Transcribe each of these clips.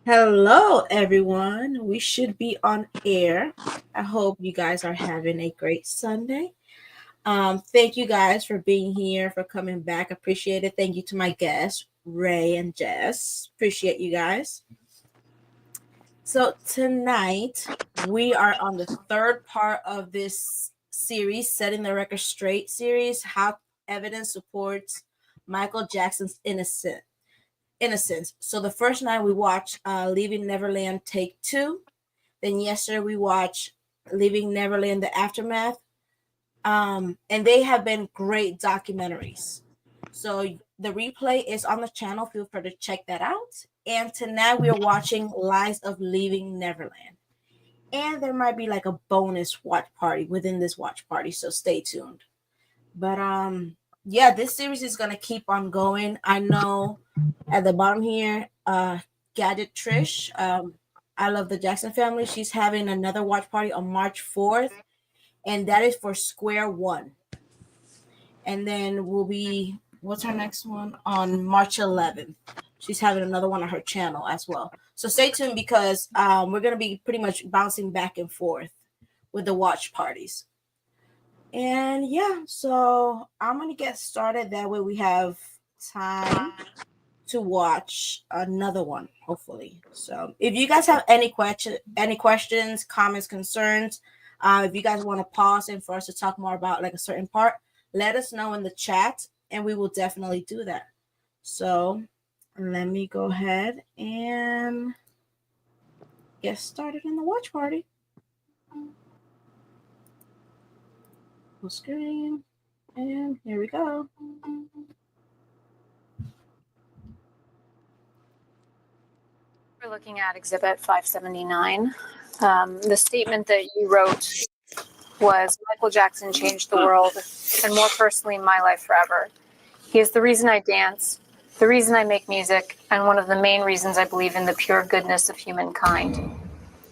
Hello, everyone. We should be on air. I hope you guys are having a great Sunday. Thank you guys for being here, for coming back. Appreciate it. Thank you to my guests, Ray and Jess. Appreciate you guys. So, tonight we are on the third part of this series, Setting the Record Straight series, How Evidence Supports Michael Jackson's Innocence. So the first night we watched Leaving Neverland Take Two. Then yesterday we watched Leaving Neverland The Aftermath. And they have been great documentaries. So the replay is on the channel. Feel free to check that out. And tonight we are watching Lies of Leaving Neverland. And there might be like a bonus watch party within this watch party. So stay tuned. But yeah, this series is gonna keep on going. I know at the bottom here, Gadget Trish, I love the Jackson family. She's having another watch party on March 4th, and that is for Square One. And then what's her next one? On March 11th. She's having another one on her channel as well. So stay tuned because we're gonna be pretty much bouncing back and forth with the watch parties. And yeah, so I'm gonna get started. That way we have time to watch another one, hopefully. So if you guys have any questions, comments, concerns, if you guys want to pause and for us to talk more about like a certain part, let us know in the chat and we will definitely do that. So let me go ahead and get started in the watch party. Full screen, and here we go. We're looking at Exhibit 579. The statement that you wrote was, Michael Jackson changed the world, and more personally, my life forever. He is the reason I dance, the reason I make music, and one of the main reasons I believe in the pure goodness of humankind.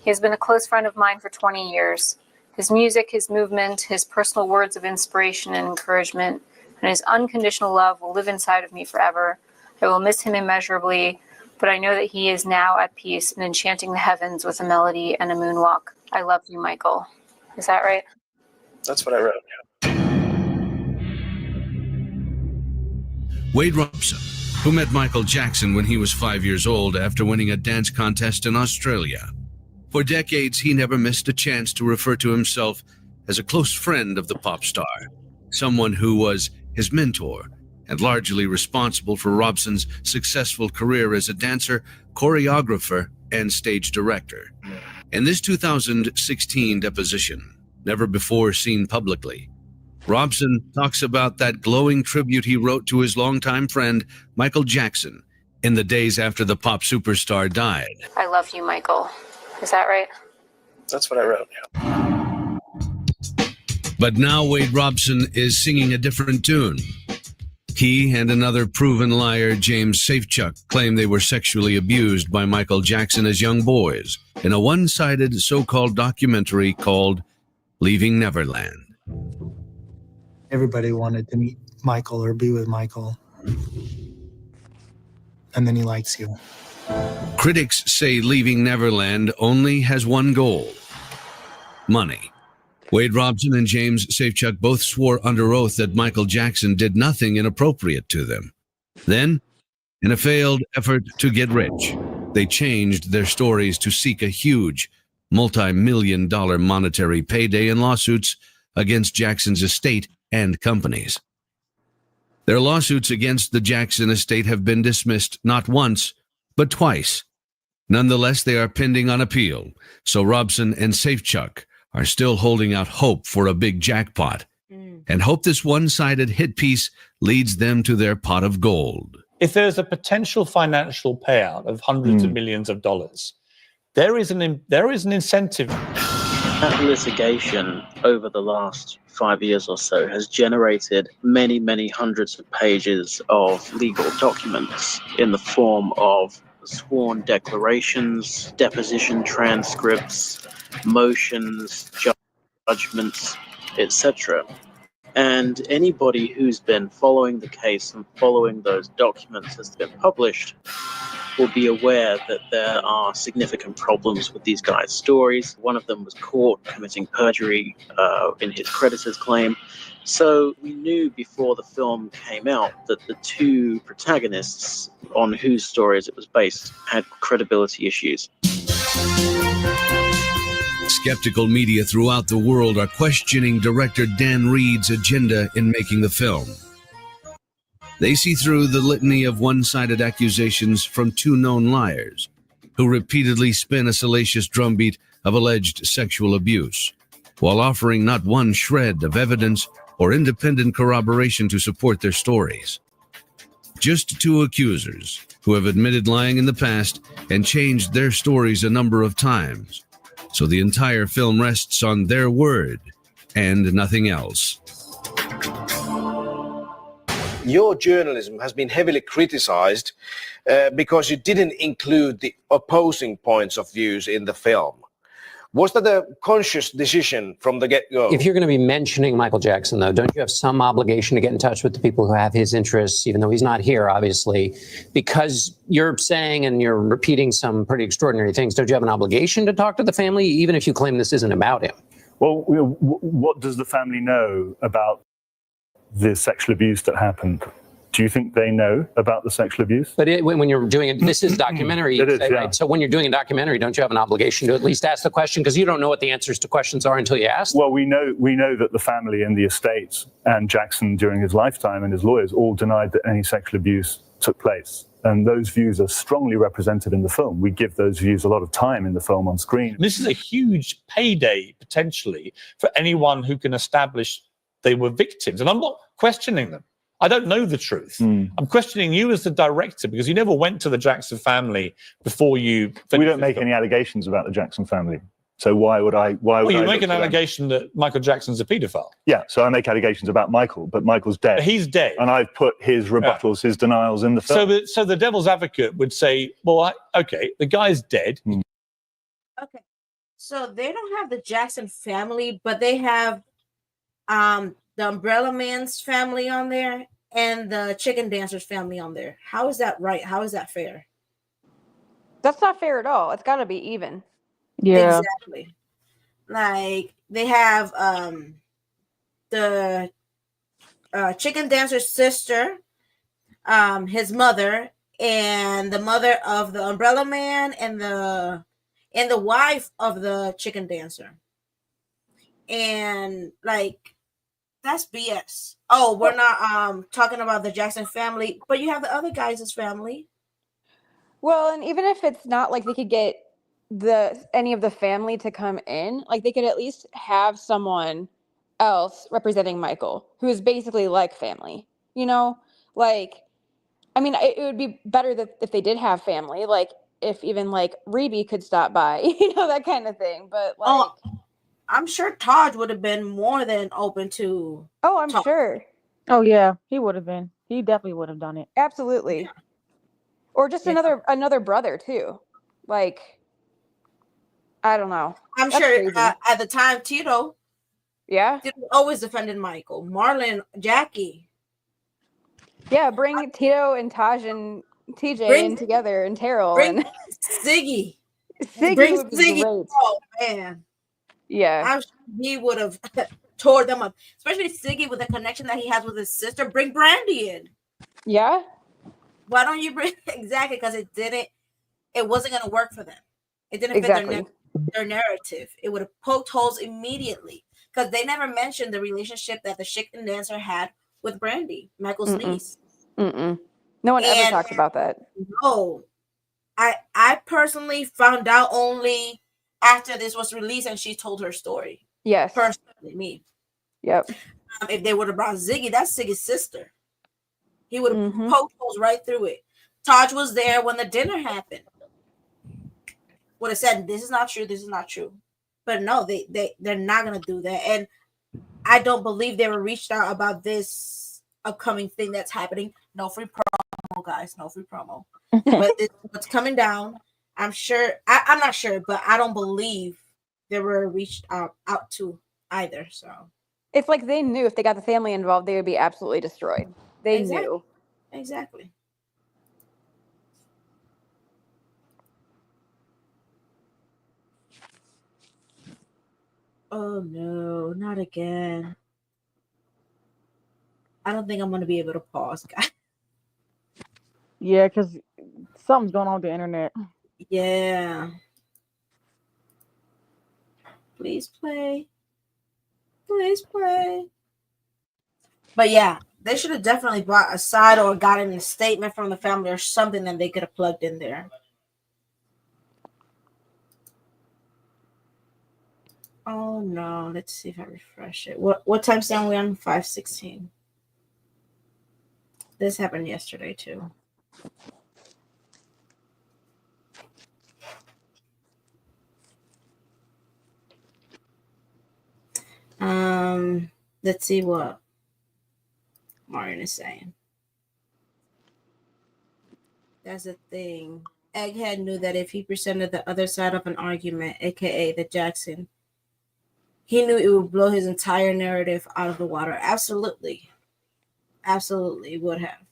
He has been a close friend of mine for 20 years. His music, his movement, his personal words of inspiration and encouragement, and his unconditional love will live inside of me forever. I will miss him immeasurably, but I know that he is now at peace and enchanting the heavens with a melody and a moonwalk. I love you, Michael. Is that right? That's what I wrote, yeah. Wade Robson, who met Michael Jackson when he was 5 years old after winning a dance contest in Australia. For decades, he never missed a chance to refer to himself as a close friend of the pop star, someone who was his mentor and largely responsible for Robson's successful career as a dancer, choreographer, and stage director. In this 2016 deposition, never before seen publicly, Robson talks about that glowing tribute he wrote to his longtime friend, Michael Jackson, in the days after the pop superstar died. I love you, Michael. Is that right? That's what I wrote, yeah. But now Wade Robson is singing a different tune. He and another proven liar, James Safechuck, claim they were sexually abused by Michael Jackson as young boys in a one-sided so-called documentary called Leaving Neverland. Everybody wanted to meet Michael or be with Michael. And then he likes you. Critics say Leaving Neverland only has one goal: money. Wade Robson and James Safechuck both swore under oath that Michael Jackson did nothing inappropriate to them. Then, in a failed effort to get rich, they changed their stories to seek a huge, multi-million-dollar monetary payday in lawsuits against Jackson's estate and companies. Their lawsuits against the Jackson estate have been dismissed not once, but twice. Nonetheless, they are pending on appeal, so Robson and Safechuck are still holding out hope for a big jackpot, and hope this one-sided hit piece leads them to their pot of gold. If there's a potential financial payout of hundreds of millions of dollars, there is an incentive. That litigation over the last 5 years or so has generated many, many hundreds of pages of legal documents in the form of sworn declarations, deposition transcripts, motions, judgments, etc. And anybody who's been following the case and following those documents as they've been published will be aware that there are significant problems with these guys' stories. One of them was caught committing perjury in his creditor's claim. So we knew before the film came out that the two protagonists on whose stories it was based had credibility issues. Skeptical media throughout the world are questioning director Dan Reed's agenda in making the film. They see through the litany of one-sided accusations from two known liars who repeatedly spin a salacious drumbeat of alleged sexual abuse, while offering not one shred of evidence or independent corroboration to support their stories. Just two accusers who have admitted lying in the past and changed their stories a number of times. So the entire film rests on their word and nothing else. Your journalism has been heavily criticized because you didn't include the opposing points of views in the film. Was that a conscious decision from the get-go? If you're going to be mentioning Michael Jackson, though, don't you have some obligation to get in touch with the people who have his interests, even though he's not here, obviously? Because you're saying and you're repeating some pretty extraordinary things. Don't you have an obligation to talk to the family, even if you claim this isn't about him? Well, what does the family know about the sexual abuse that happened? Do you think they know about the sexual abuse? But when you're doing it, this is documentary, It is, say, yeah. right? So when you're doing a documentary, don't you have an obligation to at least ask the question? Because you don't know what the answers to questions are until you ask. Well, we know that the family and the estates and Jackson during his lifetime and his lawyers all denied that any sexual abuse took place. And those views are strongly represented in the film. We give those views a lot of time in the film on screen. This is a huge payday, potentially, for anyone who can establish they were victims. And I'm not questioning them. I don't know the truth. I'm questioning you as the director because you never went to the Jackson family before you. We don't make any allegations about the Jackson family. So why would I? Well, you make an allegation that Michael Jackson's a paedophile. Yeah, so I make allegations about Michael, but Michael's dead. He's dead. And I've put his rebuttals, his denials in the film. So the devil's advocate would say, well, okay, the guy's dead. Okay. So they don't have the Jackson family, but they have the Umbrella Man's family on there and the Chicken Dancer's family on there. How is that right? How is that fair? That's not fair at all. It's got to be even. Yeah. Exactly. Like they have the Chicken Dancer's sister, his mother, and the mother of the Umbrella Man and the wife of the Chicken Dancer. And like that's BS. Oh, we're not talking about the Jackson family, but you have the other guys' family. Well, and even if it's not like they could get any of the family to come in, like they could at least have someone else representing Michael, who is basically like family. You know, like I mean, it would be better that if they did have family, like if even like Reby could stop by, you know, that kind of thing. But like, I'm sure Taj would have been more than open to. Oh, I'm sure. Oh yeah, he would have been. He definitely would have done it. Absolutely. Yeah. Or just another brother too. Like, I don't know. I'm sure at the time Tito. Yeah. Tito always defended Michael. Marlon, Jackie. Yeah, bring Tito and Taj and TJ in together and Terrell and Ziggy. Ziggy would be great. Oh man. Yeah. I'm sure he would have tore them up. Especially Ziggy with the connection that he has with his sister. Bring Brandy in. Yeah. Why don't you bring exactly because it wasn't gonna work for them. It didn't fit their narrative. It would have poked holes immediately. Because they never mentioned the relationship that the Chicken Dancer had with Brandy, Michael's niece. No one ever talks about that. No. I personally found out only after this was released and she told her story. Yes. Personally, me. Yep. If they would have brought Ziggy, that's Ziggy's sister. He would have poked holes right through it. Taj was there when the dinner happened. Would have said, this is not true, this is not true. But no, they're not going to do that. And I don't believe they were reached out about this upcoming thing that's happening. No free promo, guys. No free promo. But what's coming down, I'm sure. I'm not sure, but I don't believe they were reached out to either. So it's like they knew if they got the family involved, they would be absolutely destroyed. They knew. Exactly. Oh no, not again. I don't think I'm gonna be able to pause, guys. Yeah, because something's going on with the internet. Yeah. Please play. Please play. But yeah, they should have definitely brought a side or gotten a statement from the family or something that they could have plugged in there. Oh no, let's see if I refresh it. What time are we on? 5:16. This happened yesterday too. Let's see what Martin is saying. That's the thing. Egghead knew that if he presented the other side of an argument, aka the Jackson, he knew it would blow his entire narrative out of the water. Absolutely. Absolutely would have.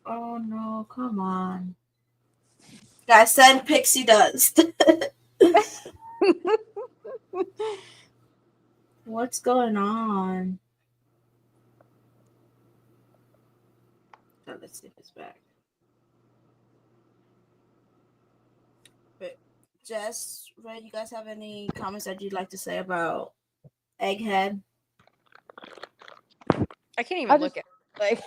Oh no, come on. Guys, send pixie dust. What's going on? Oh, let's see if it's back. But Jess, Ray, you guys have any comments that you'd like to say about Egghead? I can't even look at it. Like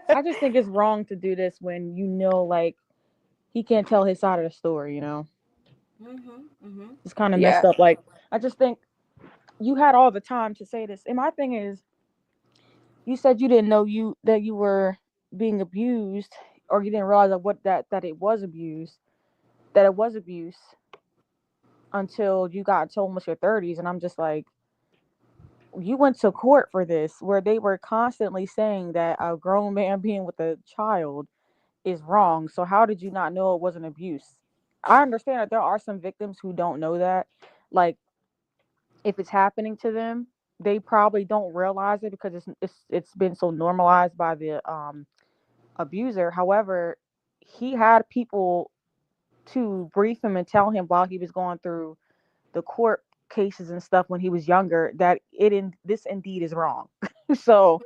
I just think it's wrong to do this when you know, like, he can't tell his side of the story. You know, it's kind of messed up. Like, I just think you had all the time to say this. And my thing is, you said you didn't know that you were being abused, or you didn't realize that it was abuse, until you got to almost your 30s. And I'm just like, you went to court for this, where they were constantly saying that a grown man being with a child is wrong. So how did you not know it was an abuse? I understand that there are some victims who don't know that. Like, if it's happening to them, they probably don't realize it because it's been so normalized by the abuser. However, he had people to brief him and tell him while he was going through the court cases and stuff when he was younger that this indeed is wrong. So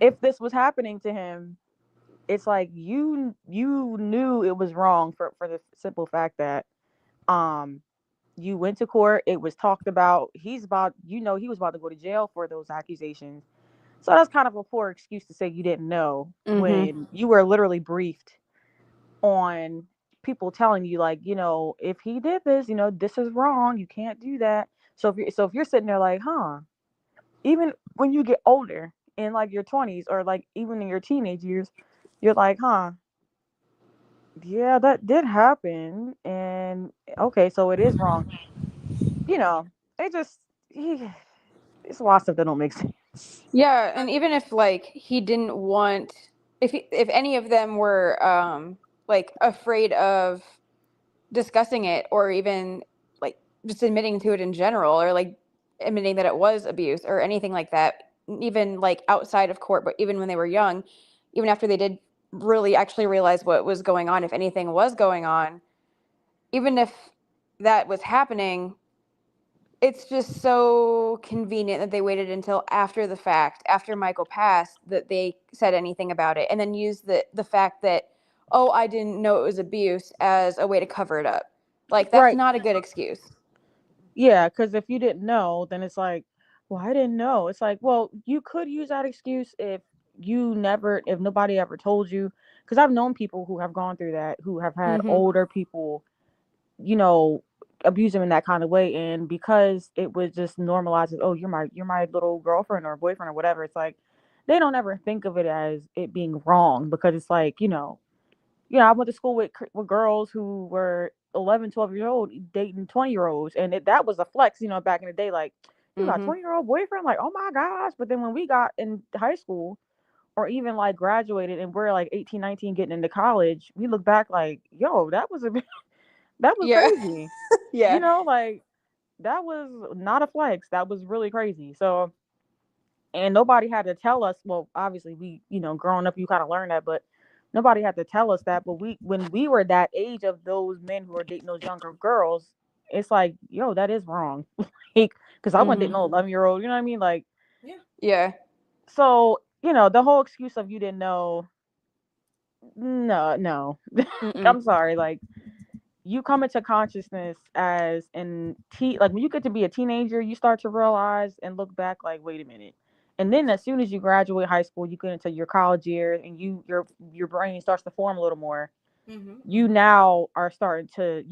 if this was happening to him, it's like you knew it was wrong for the simple fact that you went to court, it was talked about, he was about to go to jail for those accusations. So that's kind of a poor excuse to say you didn't know when you were literally briefed on people telling you, like, if he did this, this is wrong, you can't do that. So if you're sitting there like, even when you get older in like your 20s or like even in your teenage years, you're like, yeah, that did happen, and okay, so it is wrong. It just it's a lot of stuff that don't make sense. Yeah, and even if like he didn't want, if any of them were like afraid of discussing it, or even like just admitting to it in general, or like admitting that it was abuse or anything like that, even like outside of court, but even when they were young, even after they did really actually realize what was going on, if anything was going on, even if that was happening, it's just so convenient that they waited until after the fact, after Michael passed, that they said anything about it, and then used the fact that, oh, I didn't know it was abuse as a way to cover it up. Like, that's Right. not a good excuse. Yeah, because if you didn't know, then it's like, well, I didn't know. It's like, well, you could use that excuse if nobody ever told you. Because I've known people who have gone through that, who have had older people, abuse them in that kind of way, and because it was just normalized as, oh, you're my little girlfriend or boyfriend or whatever, it's like they don't ever think of it as it being wrong, because it's like, I went to school with girls who were 11, 12 years old dating 20-year-olds, and that was a flex, back in the day, like, you got a 20-year-old boyfriend, like, oh my gosh. But then when we got in high school, or even like graduated, and we're like 18, 19 getting into college, we look back like, yo, that was crazy. Like, that was not a flex. That was really crazy. So, and nobody had to tell us. Well, obviously we, growing up, you kind of learn that, but nobody had to tell us that. But when we were that age of those men who were dating those younger girls, it's like, yo, that is wrong. Like, because I wouldn't date no 11-year-old. You know what I mean? Like, Yeah. so the whole excuse of you didn't know. No. I'm sorry. Like, you come into consciousness as like when you get to be a teenager, you start to realize and look back like, wait a minute. And then as soon as you graduate high school, you get into your college years and your brain starts to form a little more. You now are starting to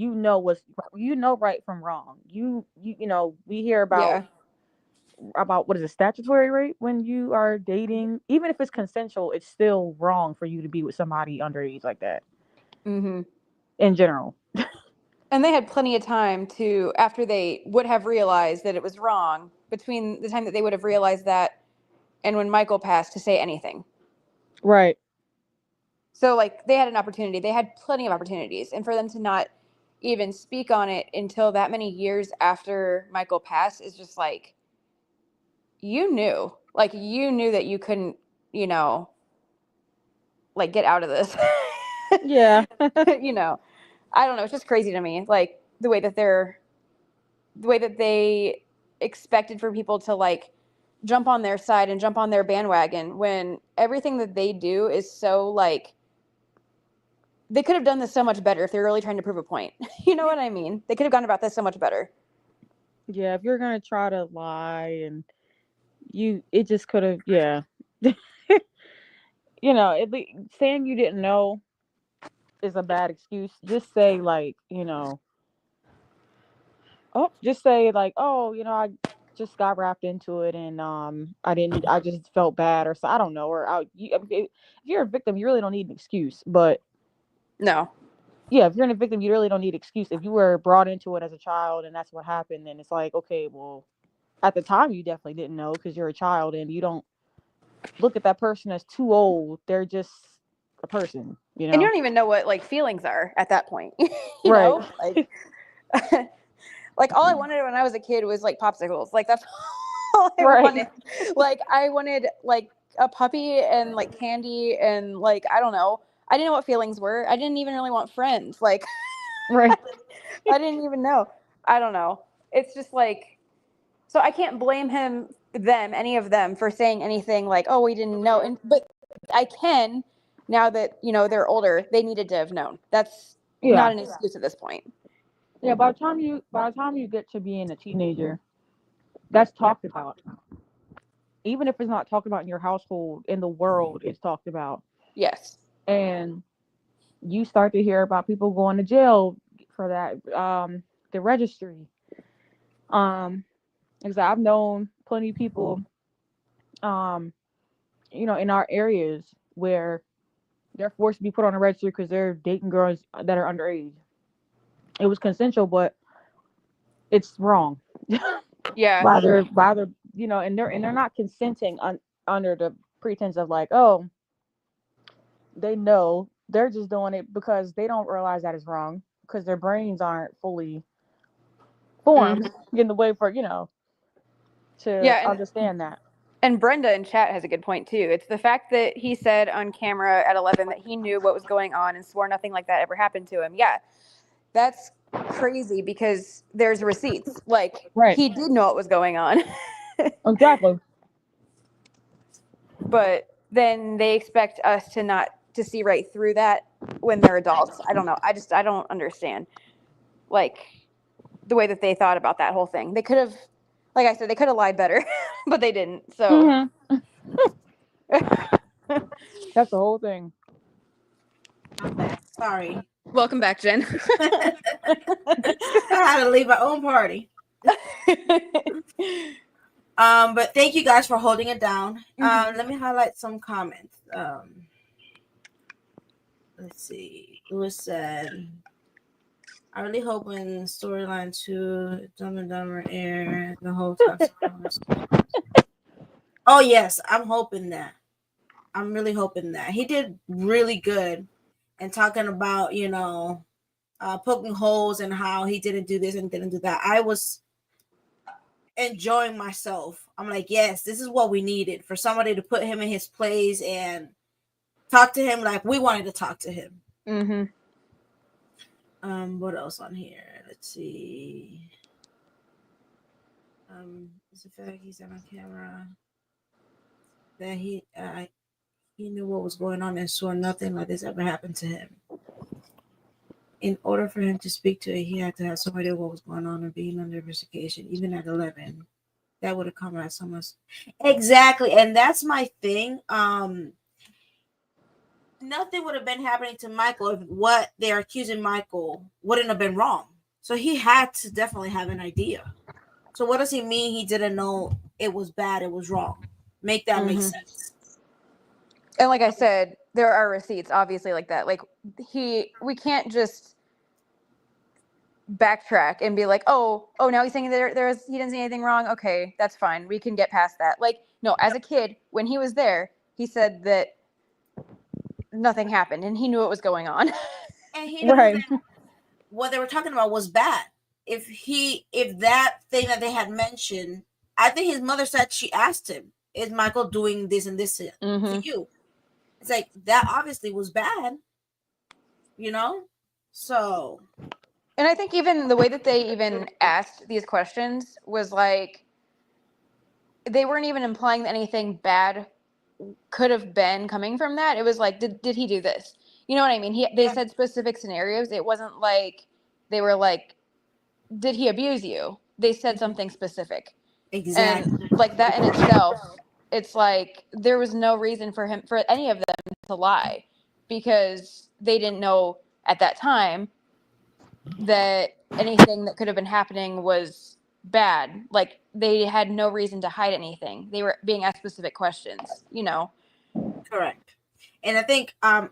right from wrong. We hear about what is a statutory rape when you are dating. Even if it's consensual, it's still wrong for you to be with somebody underage like that. In general. And they had plenty of time to, after they would have realized that it was wrong, between the time that they would have realized that and when Michael passed, to say anything. Right. So, like, they had an opportunity. They had plenty of opportunities. And for them to not even speak on it until that many years after Michael passed is just like, you knew. Like, you knew that you couldn't, like, get out of this. Yeah. I don't know. It's just crazy to me. Like, the way that they expected for people to, like, jump on their side and jump on their bandwagon when everything that they do is so, like, they could have done this so much better if they're really trying to prove a point. You know what I mean? They could have gone about this so much better. Yeah, if you're gonna try to lie and it just could have, yeah. Saying you didn't know is a bad excuse. Just say like, just say like, I just got wrapped into it and I just felt bad or so. I don't know. Or if you're a victim, you really don't need an excuse. But no. Yeah, if you're a victim, you really don't need an excuse. If you were brought into it as a child and that's what happened, then it's like, okay, well, at the time you definitely didn't know because you're a child and you don't look at that person as too old. They're just a person, And you don't even know what, like, feelings are at that point. you right. know? Like, like, all I wanted when I was a kid was, like, popsicles. Like, that's all I wanted. Like, I wanted, like, a puppy and, like, candy and, like, I don't know. I didn't know what feelings were. I didn't even really want friends. Like, right. I didn't even know. I don't know. It's just like, so I can't blame any of them for saying anything like, oh, we didn't know. But I can, now that, they're older, they needed to have known. That's not an excuse at this point. Yeah, by the time you get to being a teenager, that's talked about. Even if it's not talked about in your household, in the world, it's talked about. Yes. And you start to hear about people going to jail for that, the registry. Because I've known plenty of people, in our areas where they're forced to be put on a registry because they're dating girls that are underage. It was consensual, but it's wrong. Yeah. Rather, and they're not consenting under the pretense of like, oh, they know. They're just doing it because they don't realize that it's wrong because their brains aren't fully formed in the way for to understand that. And Brenda in chat has a good point too. It's the fact that he said on camera at 11 that he knew what was going on and swore nothing like that ever happened to him. Yeah, that's crazy because there's receipts. Like, he did know what was going on. Exactly. But then they expect us to see right through that when they're adults. I don't know. I don't understand, like, the way that they thought about that whole thing. They could have, like I said, they could have lied better, but they didn't. So that's the whole thing. I'm back. Sorry. Welcome back, Jen. I had to leave my own party. But thank you guys for holding it down. Let me highlight some comments. Let's see. Lewis said, I really hope when storyline 2, Dumb and Dumber air, the whole task force. Oh yes, I'm hoping that. I'm really hoping that. He did really good and talking about, poking holes and how he didn't do this and didn't do that. I was enjoying myself. I'm like, yes, this is what we needed, for somebody to put him in his place and talk to him like we wanted to talk to him. Mm-hmm. What else on here? Let's see. It's a fact he's on camera that he knew what was going on and saw nothing like this ever happened to him. In order for him to speak to it, he had to have some idea what was going on and being under investigation, even at 11. That would have come out so much. Exactly, and that's my thing. Nothing would have been happening to Michael if what they're accusing Michael wouldn't have been wrong. So he had to definitely have an idea. So what does he mean he didn't know it was bad, it was wrong? Make that make sense. And like I said, there are receipts, obviously, like that. Like we can't just backtrack and be like, oh, now he's saying that he didn't see anything wrong. Okay, that's fine. We can get past that. Like, no, as a kid, when he was there, he said that nothing happened and he knew what was going on. And he knew that what they were talking about was bad. If that thing that they had mentioned, I think his mother said she asked him, is Michael doing this and this to you? It's like that obviously was bad, so. And I think even the way that they even asked these questions was like, they weren't even implying that anything bad could have been coming from that. It was like, did he do this? You know what I mean? They said specific scenarios. It wasn't like they were like, did he abuse you? They said something specific. Exactly. And like that in itself, it's like there was no reason for any of them to lie, because they didn't know at that time that anything that could have been happening was bad. Like they had no reason to hide anything. They were being asked specific questions, Correct. And I think I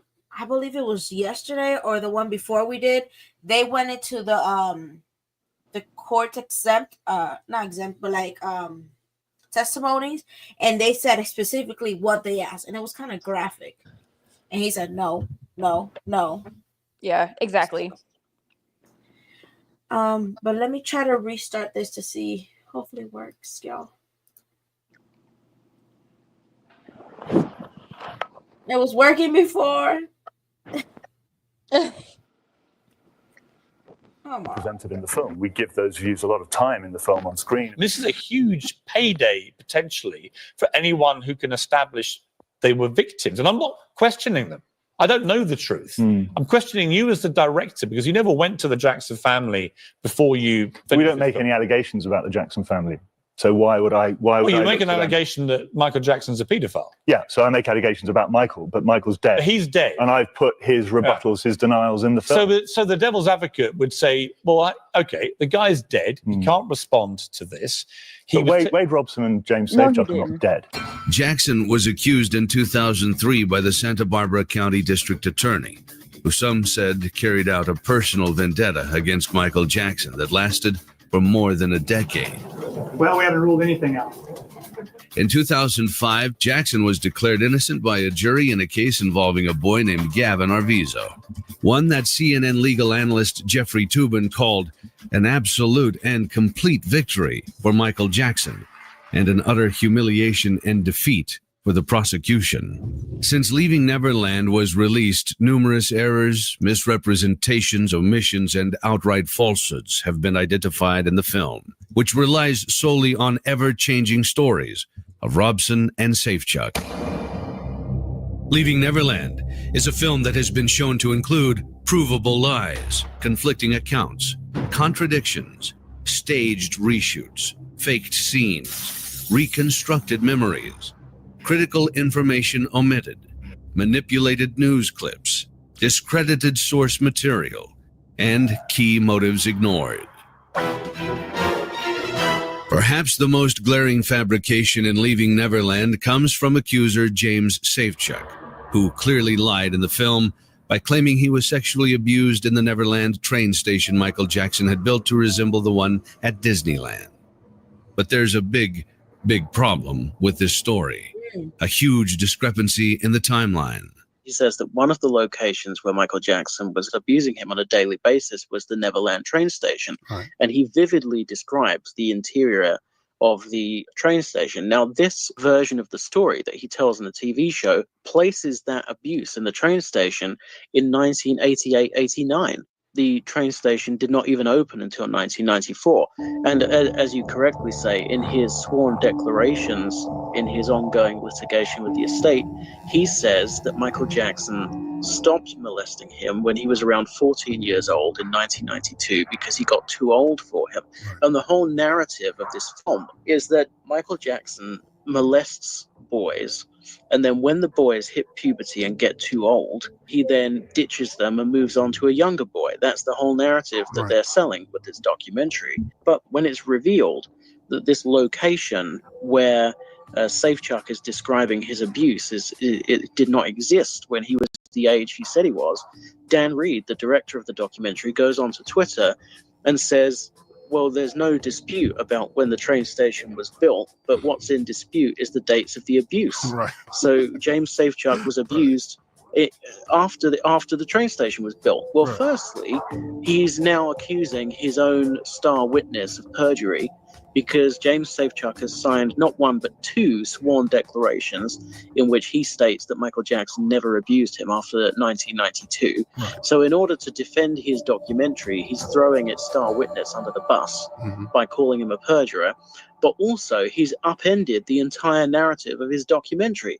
believe it was yesterday or the one before we did, they went into the court not exempt, but like testimonies, and they said specifically what they asked, and it was kind of graphic. And he said no. Yeah, exactly. But let me try to restart this to see. Hopefully it works, y'all. It was working before. Presented in the film. We give those views a lot of time in the film on screen. This is a huge payday, potentially, for anyone who can establish they were victims. And I'm not questioning them. I don't know the truth. I'm questioning you as the director, because you never went to the Jackson family before you... We don't make any allegations about the Jackson family. So why would I you make an allegation that Michael Jackson's a paedophile. Yeah, so I make allegations about Michael, but Michael's dead. But he's dead. And I've put his rebuttals, his denials in the film. So the devil's advocate would say, well, okay, the guy's dead. He can't respond to this. Wade Robson and James Safechuck are not dead. Jackson was accused in 2003 by the Santa Barbara County District Attorney, who some said carried out a personal vendetta against Michael Jackson that lasted for more than a decade. Well, we haven't ruled anything out. In 2005, Jackson was declared innocent by a jury in a case involving a boy named Gavin Arvizo, one that CNN legal analyst Jeffrey Toobin called an absolute and complete victory for Michael Jackson and an utter humiliation and defeat for the prosecution. Since Leaving Neverland was released, numerous errors, misrepresentations, omissions, and outright falsehoods have been identified in the film, which relies solely on ever-changing stories of Robson and Safechuck. Leaving Neverland is a film that has been shown to include provable lies, conflicting accounts, contradictions, staged reshoots, faked scenes, reconstructed memories, critical information omitted, manipulated news clips, discredited source material, and key motives ignored. Perhaps the most glaring fabrication in Leaving Neverland comes from accuser James Safechuck, who clearly lied in the film by claiming he was sexually abused in the Neverland train station Michael Jackson had built to resemble the one at Disneyland. But there's a big problem with this story. A huge discrepancy in the timeline. He says that one of the locations where Michael Jackson was abusing him on a daily basis was the Neverland train station. Right. And he vividly describes the interior of the train station. Now, this version of the story that he tells in the TV show places that abuse in the train station in 1988-89. The train station did not even open until 1994. And as you correctly say, in his sworn declarations in his ongoing litigation with the estate, he says that Michael Jackson stopped molesting him when he was around 14 years old in 1992 because he got too old for him. And the whole narrative of this film is that Michael Jackson molests boys, and then when the boys hit puberty and get too old, he then ditches them and moves on to a younger boy. That's the whole narrative that they're selling with this documentary. But when it's revealed that this location where Safechuck is describing his abuse it did not exist when he was the age he said he was, Dan Reed, the director of the documentary, goes onto Twitter and says, well, there's no dispute about when the train station was built, but what's in dispute is the dates of the abuse. Right. So James Safechuck was abused after the train station was built. Well, firstly, he's now accusing his own star witness of perjury because James Safechuck has signed not one but two sworn declarations in which he states that Michael Jackson never abused him after 1992. So in order to defend his documentary, he's throwing its star witness under the bus by calling him a perjurer, but also he's upended the entire narrative of his documentary.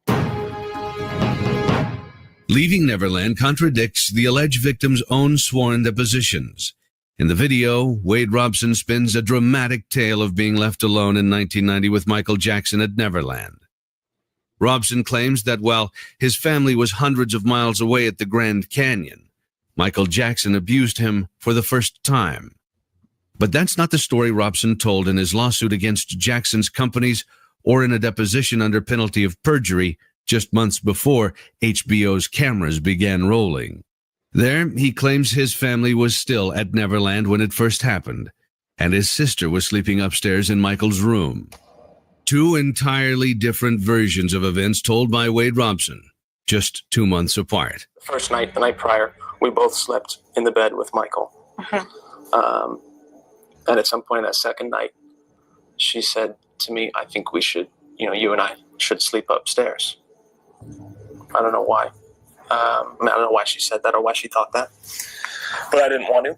Leaving Neverland contradicts the alleged victim's own sworn depositions. In the video, Wade Robson spins a dramatic tale of being left alone in 1990 with Michael Jackson at Neverland. Robson claims that while his family was hundreds of miles away at the Grand Canyon, Michael Jackson abused him for the first time. But that's not the story Robson told in his lawsuit against Jackson's companies or in a deposition under penalty of perjury just months before HBO's cameras began rolling. There, he claims his family was still at Neverland when it first happened, and his sister was sleeping upstairs in Michael's room. Two entirely different versions of events told by Wade Robson, just 2 months apart. The first night, the night prior, we both slept in the bed with Michael. And at some point that second night, she said to me, I think we should, you and I should sleep upstairs. I don't know why. I don't know why she said that or why she thought that, but I didn't want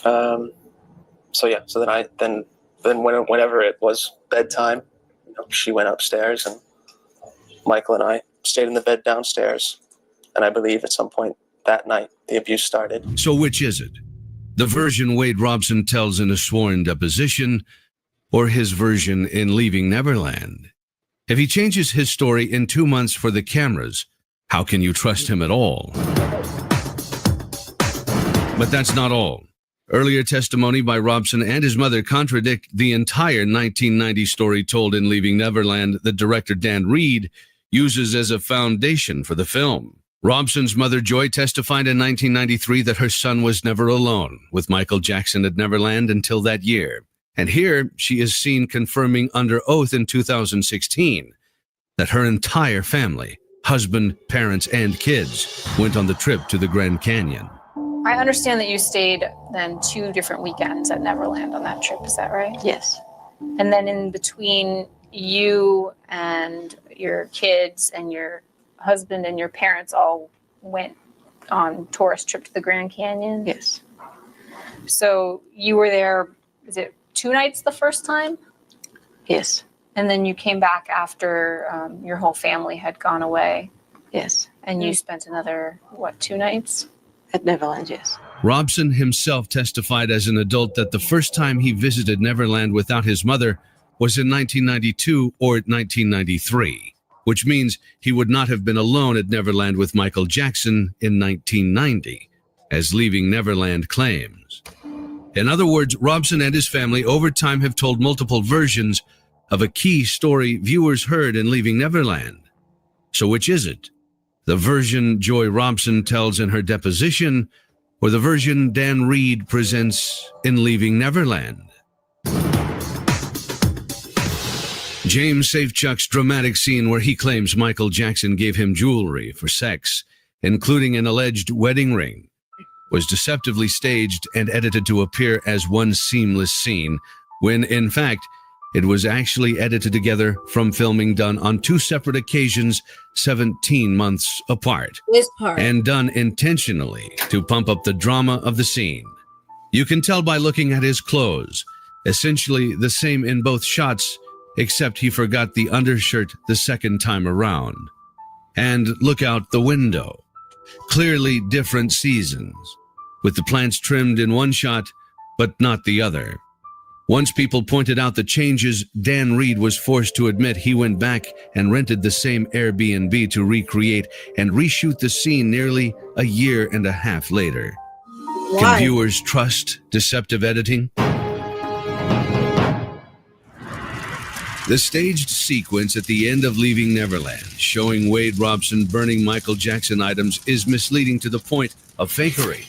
to. So then whenever it was bedtime, she went upstairs and Michael and I stayed in the bed downstairs. And I believe at some point that night, the abuse started. So which is it? The version Wade Robson tells in a sworn deposition or his version in Leaving Neverland? If he changes his story in 2 months for the cameras, how can you trust him at all? But that's not all. Earlier testimony by Robson and his mother contradict the entire 1990 story told in Leaving Neverland that director Dan Reed uses as a foundation for the film. Robson's mother, Joy, testified in 1993 that her son was never alone with Michael Jackson at Neverland until that year. And here she is seen confirming under oath in 2016 that her entire family, husband, parents, and kids, went on the trip to the Grand Canyon. I understand that you stayed then 2 different weekends at Neverland on that trip. Is that right? Yes. And then in between you and your kids and your husband and your parents all went on tourist trip to the Grand Canyon? Yes. So you were there, is it 2 nights the first time? Yes. And then you came back after your whole family had gone away? Yes. And you spent another, 2 nights? At Neverland, yes. Robson himself testified as an adult that the first time he visited Neverland without his mother was in 1992 or 1993, which means he would not have been alone at Neverland with Michael Jackson in 1990, as Leaving Neverland claims. In other words, Robson and his family over time have told multiple versions of a key story viewers heard in Leaving Neverland. So which is it? The version Joy Robson tells in her deposition, or the version Dan Reed presents in Leaving Neverland? James Safechuck's dramatic scene where he claims Michael Jackson gave him jewelry for sex, including an alleged wedding ring, was deceptively staged and edited to appear as one seamless scene, when in fact, it was actually edited together from filming done on 2 separate occasions, 17 months apart, This part. and done intentionally to pump up the drama of the scene. You can tell by looking at his clothes, essentially the same in both shots, except he forgot the undershirt the second time around. And look out the window. Clearly different seasons, with the plants trimmed in one shot, but not the other. Once people pointed out the changes, Dan Reed was forced to admit he went back and rented the same Airbnb to recreate and reshoot the scene nearly a year and a half later. Why? Can viewers trust deceptive editing? The staged sequence at the end of Leaving Neverland, showing Wade Robson burning Michael Jackson items, is misleading to the point of fakery.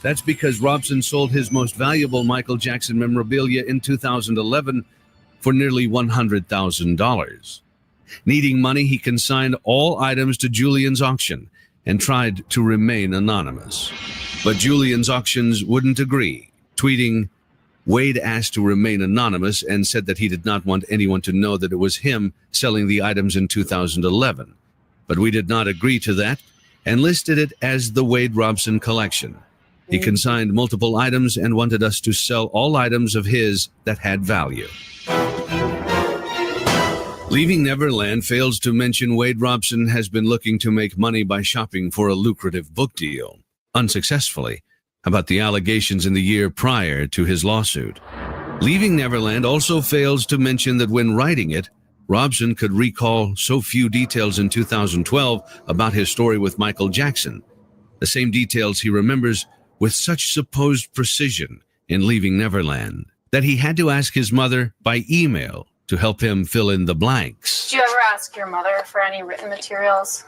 That's because Robson sold his most valuable Michael Jackson memorabilia in 2011 for nearly $100,000. Needing money, he consigned all items to Julian's auction and tried to remain anonymous. But Julian's auctions wouldn't agree, tweeting, "Wade asked to remain anonymous and said that he did not want anyone to know that it was him selling the items in 2011. But we did not agree to that and listed it as the Wade Robson collection. He consigned multiple items and wanted us to sell all items of his that had value." Leaving Neverland fails to mention Wade Robson has been looking to make money by shopping for a lucrative book deal, unsuccessfully, about the allegations in the year prior to his lawsuit. Leaving Neverland also fails to mention that when writing it, Robson could recall so few details in 2012 about his story with Michael Jackson, the same details he remembers with such supposed precision in Leaving Neverland, that he had to ask his mother by email to help him fill in the blanks. Did you ever ask your mother for any written materials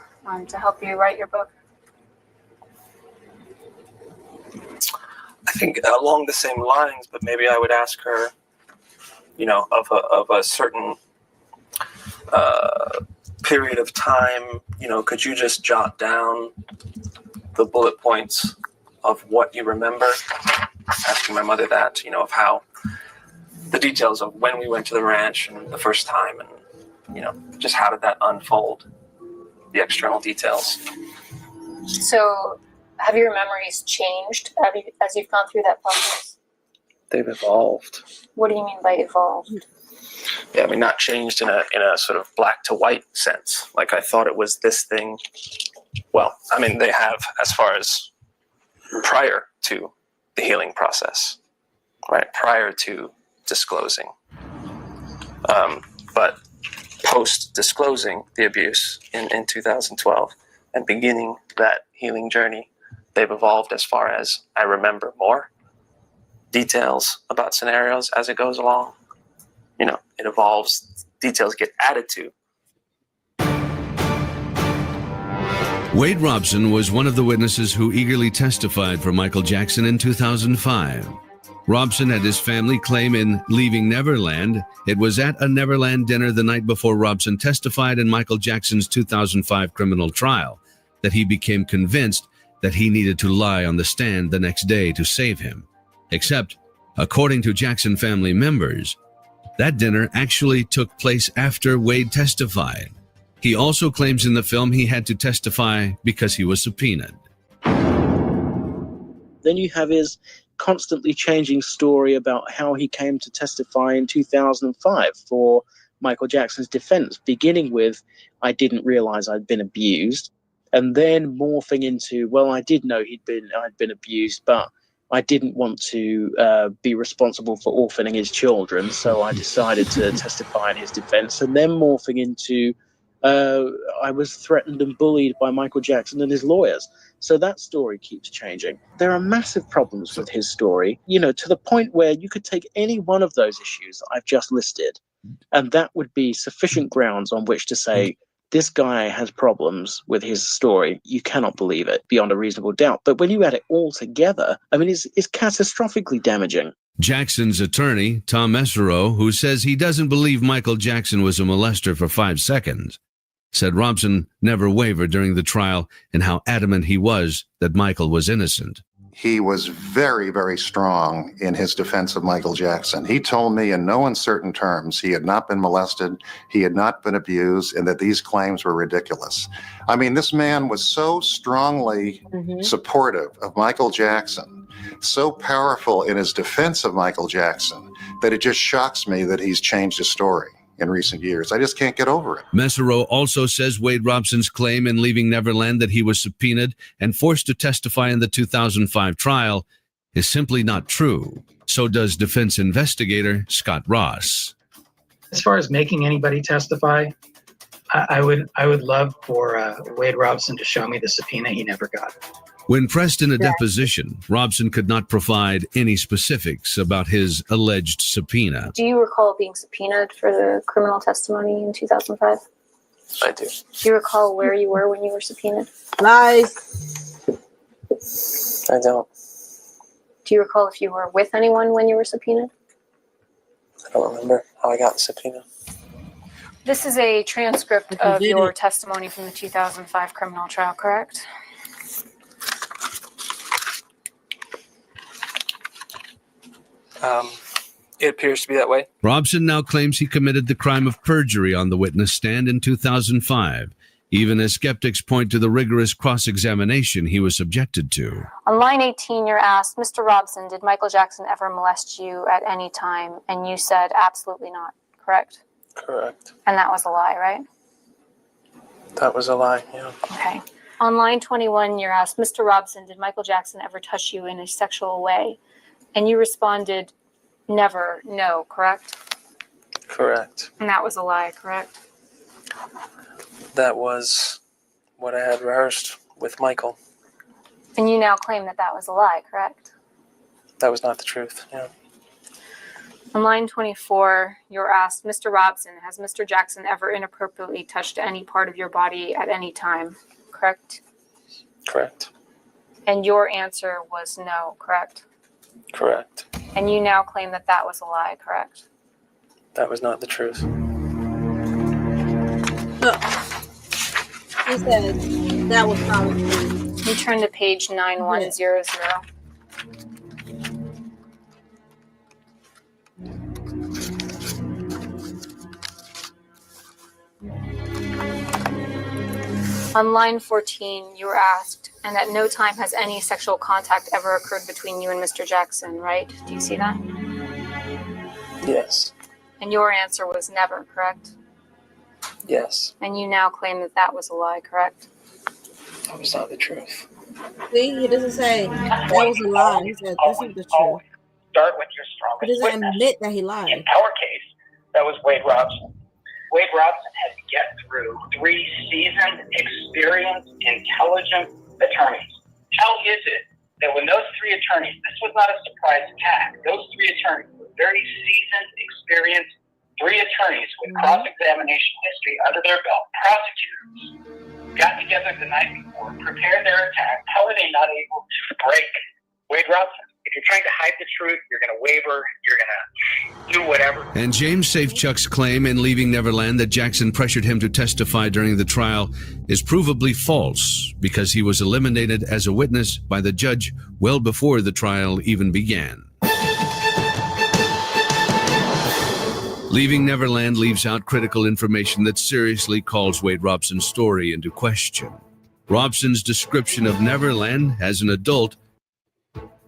to help you write your book? I think along the same lines, but maybe I would ask her, of a certain period of time, could you just jot down the bullet points of what you remember? Asking my mother that, of how the details of when we went to the ranch and the first time, and, just how did that unfold, the external details. So have your memories changed as you've gone through that process? They've evolved. What do you mean by evolved? Yeah, I mean, not changed in a sort of black to white sense. Like I thought it was this thing. Well, I mean, they have as far as prior to the healing process, right? Prior to disclosing. But post disclosing the abuse in 2012 and beginning that healing journey, they've evolved as far as I remember more details about scenarios as it goes along. It evolves, details get added to. Wade Robson was one of the witnesses who eagerly testified for Michael Jackson in 2005. Robson had his family claim in Leaving Neverland it was at a Neverland dinner the night before Robson testified in Michael Jackson's 2005 criminal trial that he became convinced that he needed to lie on the stand the next day to save him. Except, according to Jackson family members, that dinner actually took place after Wade testified. He also claims in the film he had to testify because he was subpoenaed. Then you have his constantly changing story about how he came to testify in 2005 for Michael Jackson's defense, beginning with, "I didn't realize I'd been abused," and then morphing into, "Well, I did know I'd been abused, but I didn't want to be responsible for orphaning his children, so I decided to testify in his defense," and then morphing into, "I was threatened and bullied by Michael Jackson and his lawyers." So that story keeps changing. There are massive problems with his story, to the point where you could take any one of those issues I've just listed, and that would be sufficient grounds on which to say, this guy has problems with his story. You cannot believe it beyond a reasonable doubt. But when you add it all together, I mean, it's catastrophically damaging. Jackson's attorney, Tom Mesereau, who says he doesn't believe Michael Jackson was a molester for 5 seconds, said Robson never wavered during the trial and how adamant he was that Michael was innocent. he was very, very strong in his defense of Michael Jackson. He told me in no uncertain terms he had not been molested, he had not been abused, and that these claims were ridiculous. I mean, this man was so strongly supportive of Michael Jackson, so powerful in his defense of Michael Jackson, that it just shocks me that he's changed his story in recent years. I just can't get over it. Mesereau also says Wade Robson's claim in Leaving Neverland that he was subpoenaed and forced to testify in the 2005 trial is simply not true. So does defense investigator Scott Ross. As far as making anybody testify, I would love for Wade Robson to show me the subpoena he never got. When pressed in a deposition, Robson could not provide any specifics about his alleged subpoena. Do you recall being subpoenaed for the criminal testimony in 2005? I do. Do you recall where you were when you were subpoenaed? Lies. I don't. Do you recall if you were with anyone when you were subpoenaed? I don't remember how I got the subpoena. This is a transcript of your testimony from the 2005 criminal trial, correct? It appears to be that way. Robson now claims he committed the crime of perjury on the witness stand in 2005, even as skeptics point to the rigorous cross-examination he was subjected to. On line 18, you're asked, Mr. Robson, did Michael Jackson ever molest you at any time? And you said, absolutely not, correct? Correct. And that was a lie, right? That was a lie, yeah. Okay. On line 21, you're asked, Mr. Robson, did Michael Jackson ever touch you in a sexual way? And you responded, never, no, correct? Correct. And that was a lie, correct? That was what I had rehearsed with Michael. And you now claim that that was a lie, correct? That was not the truth, yeah. On line 24, you're asked, Mr. Robson, has Mr. Jackson ever inappropriately touched any part of your body at any time, correct? Correct. And your answer was no, correct? Correct. And you now claim that that was a lie, correct? That was not the truth. He said that was not the truth. You turn to page 9100. On line 14, you were asked, and at no time has any sexual contact ever occurred between you and Mr. Jackson, right? Do you see that? Yes. And your answer was never, correct? Yes. And you now claim that that was a lie, correct? That was not the truth. See, he doesn't say that was a lie. He said this is the truth. Start with your He strongest doesn't witness. admit that he lied. In our case, that was Wade Robson. Wade Robson had to get through 3 seasoned, experienced, intelligent attorneys. How is it that when those 3 attorneys, this was not a surprise attack, those 3 attorneys were very seasoned, experienced, 3 attorneys with cross-examination history under their belt, prosecutors, got together the night before, prepared their attack. How are they not able to break Wade Robson? If you're trying to hide the truth, you're going to waver, you're going to do whatever. And James Safechuck's claim in Leaving Neverland that Jackson pressured him to testify during the trial is provably false because he was eliminated as a witness by the judge well before the trial even began. Leaving Neverland leaves out critical information that seriously calls Wade Robson's story into question. Robson's description of Neverland as an adult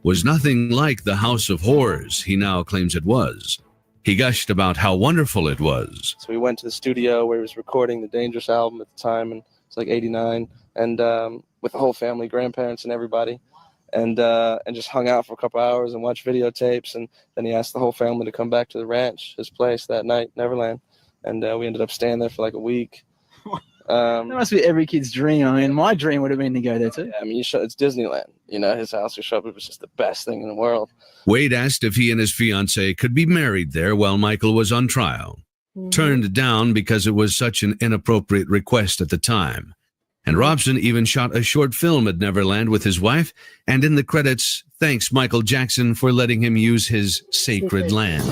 was nothing like the house of horrors he now claims it was. He gushed about how wonderful it was. So we went to the studio where he was recording the Dangerous album at the time, and it's like 89, and with the whole family, grandparents and everybody, and just hung out for a couple hours and watched videotapes, and then he asked the whole family to come back to the ranch, his place that night, Neverland, and we ended up staying there for like a week. That must be every kid's dream. I mean, my dream would have been to go there too. Yeah, I mean, it's Disneyland. You know, his house was just the best thing in the world. Wade asked if he and his fiancée could be married there while Michael was on trial. Turned down because it was such an inappropriate request at the time. And Robson even shot a short film at Neverland with his wife, and in the credits, thanks Michael Jackson for letting him use his sacred land.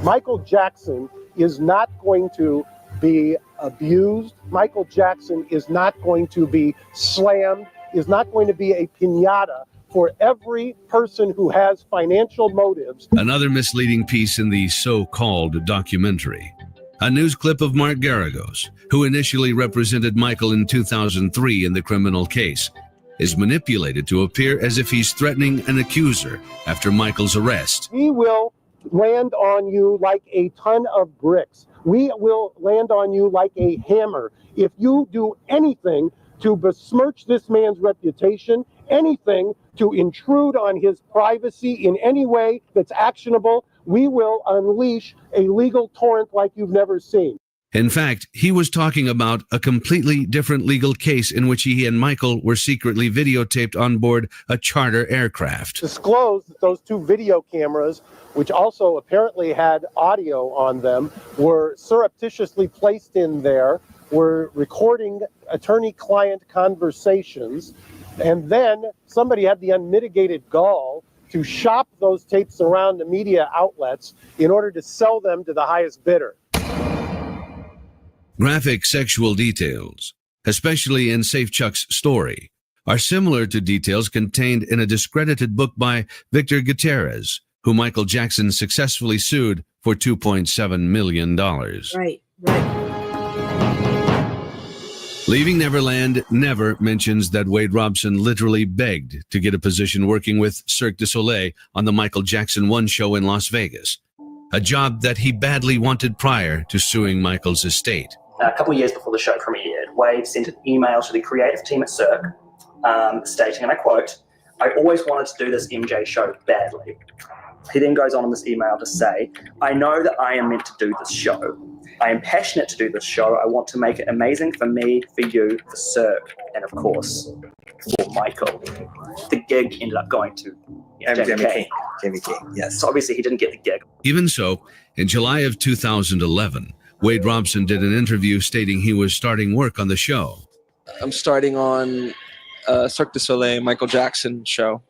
Michael Jackson is not going to be abused. Michael Jackson is not going to be slammed is not going to be a piñata for every person who has financial motives. Another misleading piece in the so-called documentary. A news clip of Mark Garagos, who initially represented Michael in 2003 in the criminal case, is manipulated to appear as if he's threatening an accuser after Michael's arrest. We will land on you like a ton of bricks. We will land on you like a hammer. If you do anything to besmirch this man's reputation, anything to intrude on his privacy in any way that's actionable, we will unleash a legal torrent like you've never seen. In fact, he was talking about a completely different legal case in which he and Michael were secretly videotaped on board a charter aircraft. Disclosed that those two video cameras, which also apparently had audio on them, were surreptitiously placed in there, were recording attorney-client conversations, and then somebody had the unmitigated gall to shop those tapes around to media outlets in order to sell them to the highest bidder. Graphic sexual details, especially in Safechuck's story, are similar to details contained in a discredited book by Victor Gutierrez, who Michael Jackson successfully sued for $2.7 million. Right. Leaving Neverland never mentions that Wade Robson literally begged to get a position working with Cirque du Soleil on the Michael Jackson 1 show in Las Vegas, a job that he badly wanted prior to suing Michael's estate. A couple of years before the show premiered, Wade sent an email to the creative team at Cirque stating, and I quote, "I always wanted to do this MJ show badly." He then goes on in this email to say, "I know that I am meant to do this show. I am passionate to do this show. I want to make it amazing for me, for you, for Cirque, and of course, for Michael." The gig ended up going to Jamie King. Yes. So obviously he didn't get the gig. Even so, in July of 2011, Wade Robson did an interview stating he was starting work on the show. I'm starting on Cirque du Soleil Michael Jackson show,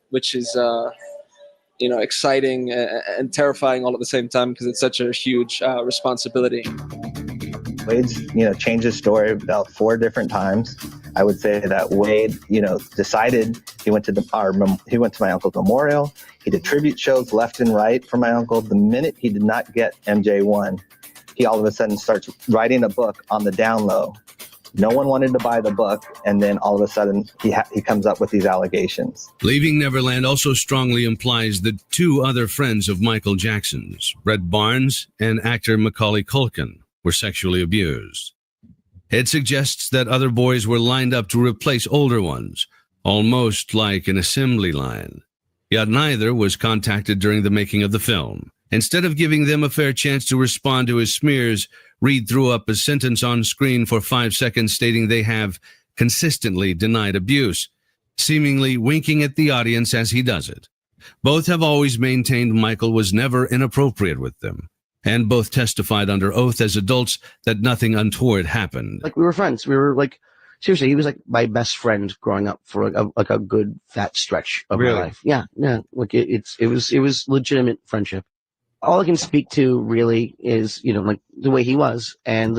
which is exciting and terrifying all at the same time because it's such a huge responsibility. Wade's changed his story about 4 different times. I would say that Wade decided he went to my uncle's memorial. He did tribute shows left and right for my uncle. The minute he did not get MJ1, he all of a sudden starts writing a book on the down low. No one wanted to buy the book, and then all of a sudden he comes up with these allegations. Leaving Neverland also strongly implies that 2 other friends of Michael Jackson's, Brett Barnes and actor Macaulay Culkin, were sexually abused. It suggests that other boys were lined up to replace older ones, almost like an assembly line. Yet neither was contacted during the making of the film. Instead of giving them a fair chance to respond to his smears, Reed threw up a sentence on screen for 5 seconds stating they have consistently denied abuse, seemingly winking at the audience as he does it. Both have always maintained Michael was never inappropriate with them, and both testified under oath as adults that nothing untoward happened. Like, we were friends. We were like, seriously, he was like my best friend growing up for a good fat stretch of my life. Yeah. Like it was legitimate friendship. All I can speak to really is, like the way he was, and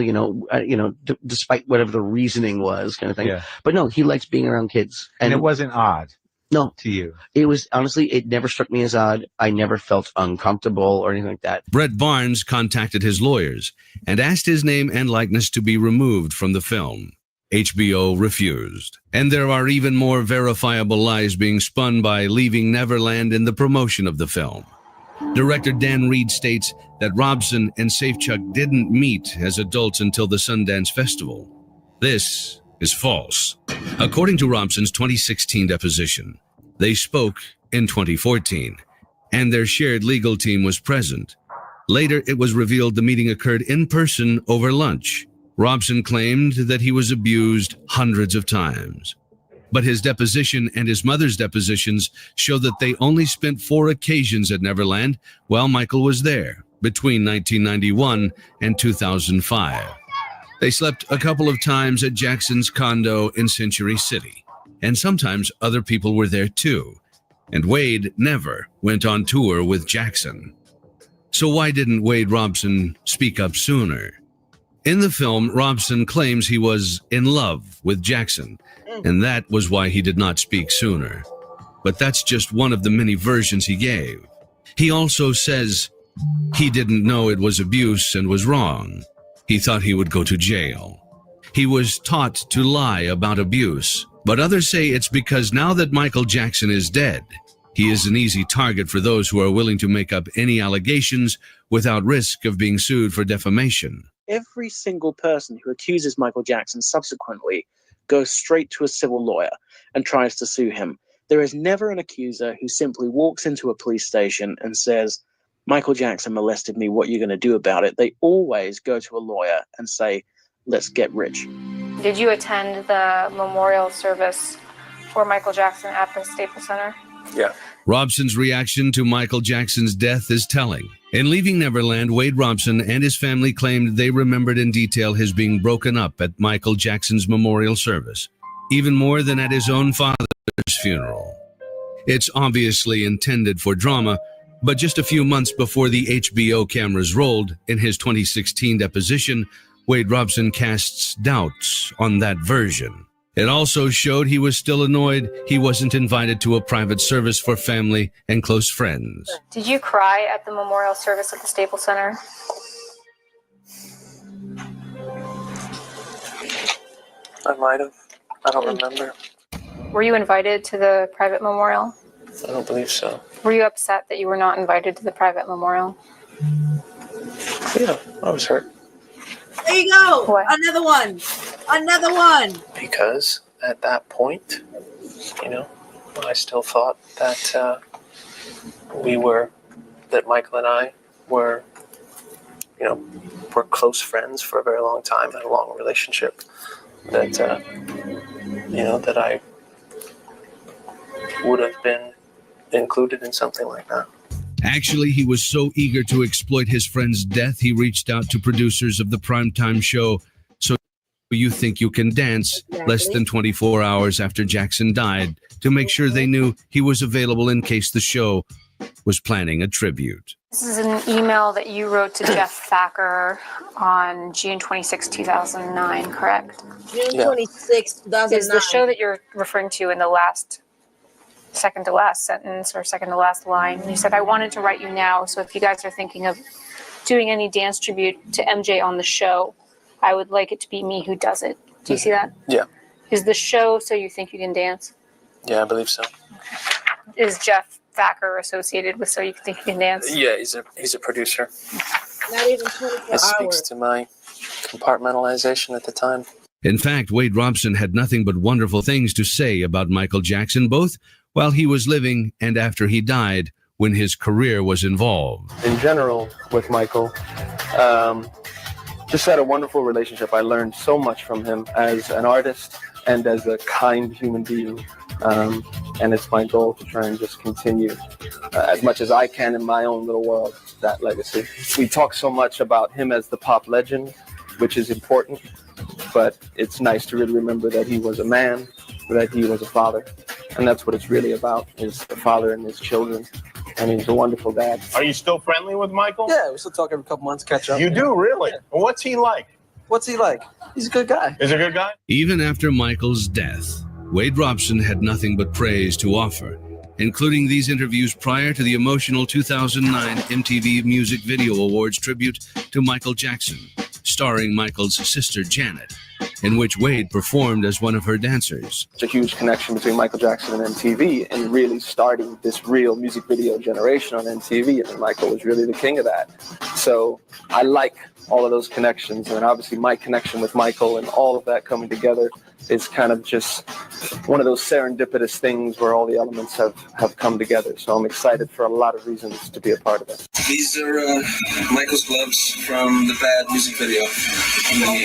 despite whatever the reasoning was, kind of thing. Yeah. But no, he likes being around kids, and it wasn't odd. No, to you. It was honestly, it never struck me as odd. I never felt uncomfortable or anything like that. Brett Barnes contacted his lawyers and asked his name and likeness to be removed from the film. HBO refused. And there are even more verifiable lies being spun by Leaving Neverland in the promotion of the film. Director Dan Reed states that Robson and Safechuck didn't meet as adults until the Sundance Festival. This is false. According to Robson's 2016 deposition, they spoke in 2014, and their shared legal team was present. Later, it was revealed the meeting occurred in person over lunch. Robson claimed that he was abused hundreds of times. But his deposition and his mother's depositions show that they only spent 4 occasions at Neverland while Michael was there, between 1991 and 2005. They slept a couple of times at Jackson's condo in Century City, and sometimes other people were there too. And Wade never went on tour with Jackson. So why didn't Wade Robson speak up sooner? In the film, Robson claims he was in love with Jackson, and that was why he did not speak sooner. But that's just one of the many versions he gave. He also says he didn't know it was abuse and was wrong. He thought he would go to jail. He was taught to lie about abuse, but others say it's because now that Michael Jackson is dead, he is an easy target for those who are willing to make up any allegations without risk of being sued for defamation. Every single person who accuses Michael Jackson subsequently goes straight to a civil lawyer and tries to sue him. There is never an accuser who simply walks into a police station and says, Michael Jackson molested me, what are you going to do about it? They always go to a lawyer and say, let's get rich. Did you attend the memorial service for Michael Jackson at the Staples Center? Yeah. Robson's reaction to Michael Jackson's death is telling. In Leaving Neverland, Wade Robson and his family claimed they remembered in detail his being broken up at Michael Jackson's memorial service, even more than at his own father's funeral. It's obviously intended for drama, but just a few months before the HBO cameras rolled, in his 2016 deposition, Wade Robson casts doubts on that version. It also showed he was still annoyed he wasn't invited to a private service for family and close friends. Did you cry at the memorial service at the Staples Center? I might have. I don't remember. Were you invited to the private memorial? I don't believe so. Were you upset that you were not invited to the private memorial? Yeah, I was hurt. There you go. What? Another one. Another one. Because at that point, I still thought that that Michael and I were close friends for a very long time, had a long relationship, that that I would have been included in something like that. Actually, he was so eager to exploit his friend's death, he reached out to producers of the primetime show So You Think You Can Dance less than 24 hours after Jackson died to make sure they knew he was available in case the show was planning a tribute. This is an email that you wrote to Jeff Thacker on June 26, 2009, correct? June 26, 2009. Is the show that you're referring to in the last second to last sentence or second to last line? You said, I wanted to write you now, so if you guys are thinking of doing any dance tribute to MJ on the show, I would like it to be me who does it. Do you see that? Yeah. Is the show So You Think You Can Dance? Yeah, I believe so. Is Jeff Thacker associated with So You Think You Can Dance? Yeah, he's a producer. Not even 24 That speaks hours. to my compartmentalization at the time. In fact, Wade Robson had nothing but wonderful things to say about Michael Jackson, both while he was living and after he died, when his career was involved. In general, with Michael, just had a wonderful relationship. I learned so much from him as an artist and as a kind human being. And it's my goal to try and just continue as much as I can in my own little world, that legacy. We talk so much about him as the pop legend, which is important, but it's nice to really remember that he was a man, that he was a father. And that's what it's really about, is the father and his children. And he's a wonderful dad. Are you still friendly with Michael? Yeah, we still talk every couple months, catch up. You do, really? Well, what's he like? What's he like? He's a good guy. Is he a good guy? Even after Michael's death, Wade Robson had nothing but praise to offer, including these interviews prior to the emotional 2009 MTV Music Video Awards tribute to Michael Jackson, starring Michael's sister Janet, in which Wade performed as one of her dancers. It's a huge connection between Michael Jackson and MTV and really starting this real music video generation on MTV. And Michael was really the king of that. So I like all of those connections. And obviously my connection with Michael and all of that coming together is kind of just one of those serendipitous things where all the elements have come together. So I'm excited for a lot of reasons to be a part of it. These are Michael's gloves from the Bad music video.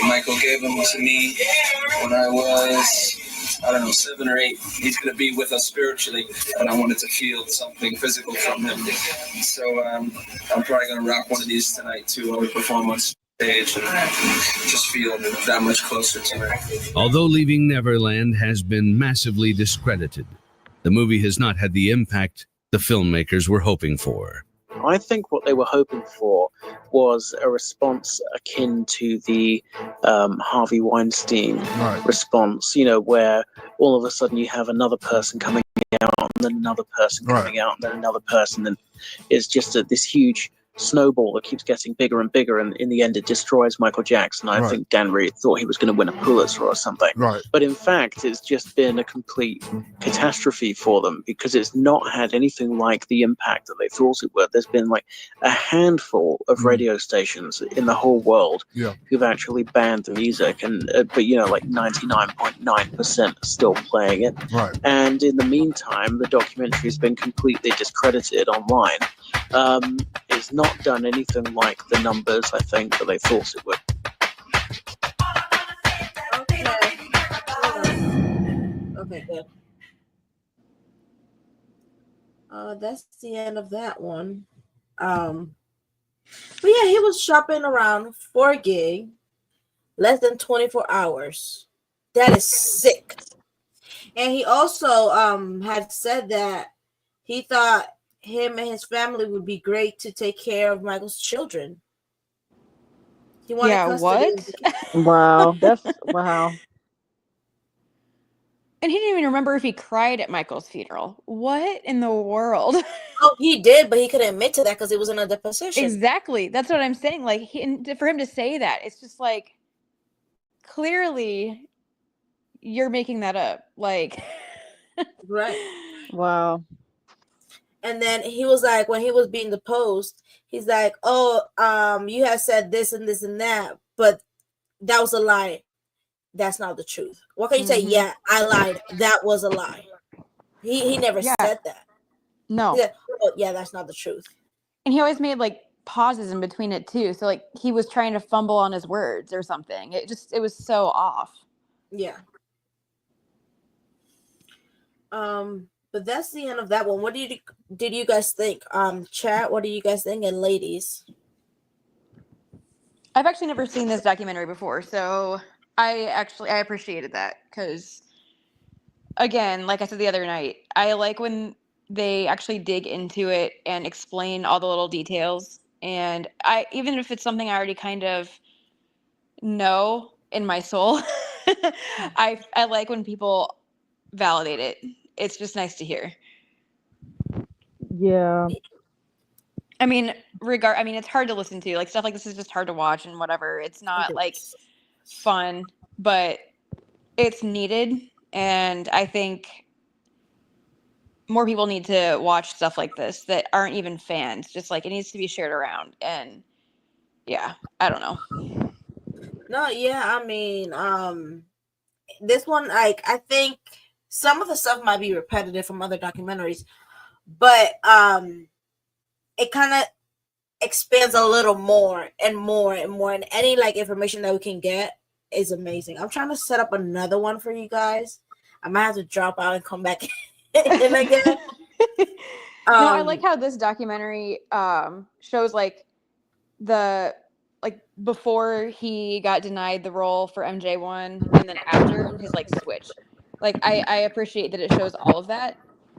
Michael gave them to me when I was, 7 or 8. He's going to be with us spiritually, and I wanted to feel something physical from him. So I'm probably going to rock one of these tonight, too, while we perform on stage and just feel that much closer to him. Although Leaving Neverland has been massively discredited, the movie has not had the impact the filmmakers were hoping for. I think what they were hoping for was a response akin to the Harvey Weinstein response, where all of a sudden you have another person coming out, and then another person coming out, and then another person, and it's just this huge snowball that keeps getting bigger and bigger, and in the end it destroys Michael Jackson. I think Dan Reed thought he was going to win a Pulitzer or something. But in fact, it's just been a complete catastrophe for them, because it's not had anything like the impact that they thought it would. There's been like a handful of radio stations in the whole world who've actually banned the music, and but like 99.9% are still playing it. And in the meantime, the documentary has been completely discredited online. It's not done anything like the numbers, I think, that they thought it would. Okay, good. That's the end of that one. But yeah, he was shopping around for a gig, less than 24 hours. That is sick. And he also had said that he thought him and his family would be great to take care of Michael's children. He wanted custody. Wow, that's wow. And he didn't even remember if he cried at Michael's funeral. What in the world? Oh, he did, but he couldn't admit to that because it was in a deposition. Exactly. That's what I'm saying. Like, for him to say that, it's just like, clearly, you're making that up. Like, right. Wow. And then he was like, when he was being deposed, he's like, "Oh, you have said this and this and that, but that was a lie. That's not the truth." What can you say? Yeah, I lied. That was a lie. He never said that. No. He said, "Oh, yeah, that's not the truth." And he always made like pauses in between it too. So like he was trying to fumble on his words or something. It was so off. Yeah. But that's the end of that one. What did you guys think? Chat, what do you guys think? And ladies? I've actually never seen this documentary before, so I appreciated that, because again, like I said the other night, I like when they actually dig into it and explain all the little details. And even if it's something I already kind of know in my soul, I like when people validate it. It's just nice to hear. Yeah. I mean, it's hard to listen to. Like, stuff like this is just hard to watch and whatever. It's not like fun, but it's needed. And I think more people need to watch stuff like this that aren't even fans. Just like, it needs to be shared around. And yeah, I don't know. No, yeah, I mean, this one, like, I think some of the stuff might be repetitive from other documentaries, but it kind of expands a little more and more and more, and any like information that we can get is amazing. I'm trying to set up another one for you guys. I might have to drop out and come back in again. No, I like how this documentary shows like before he got denied the role for MJ1 and then after, and his like switch. Like I appreciate that it shows all of that,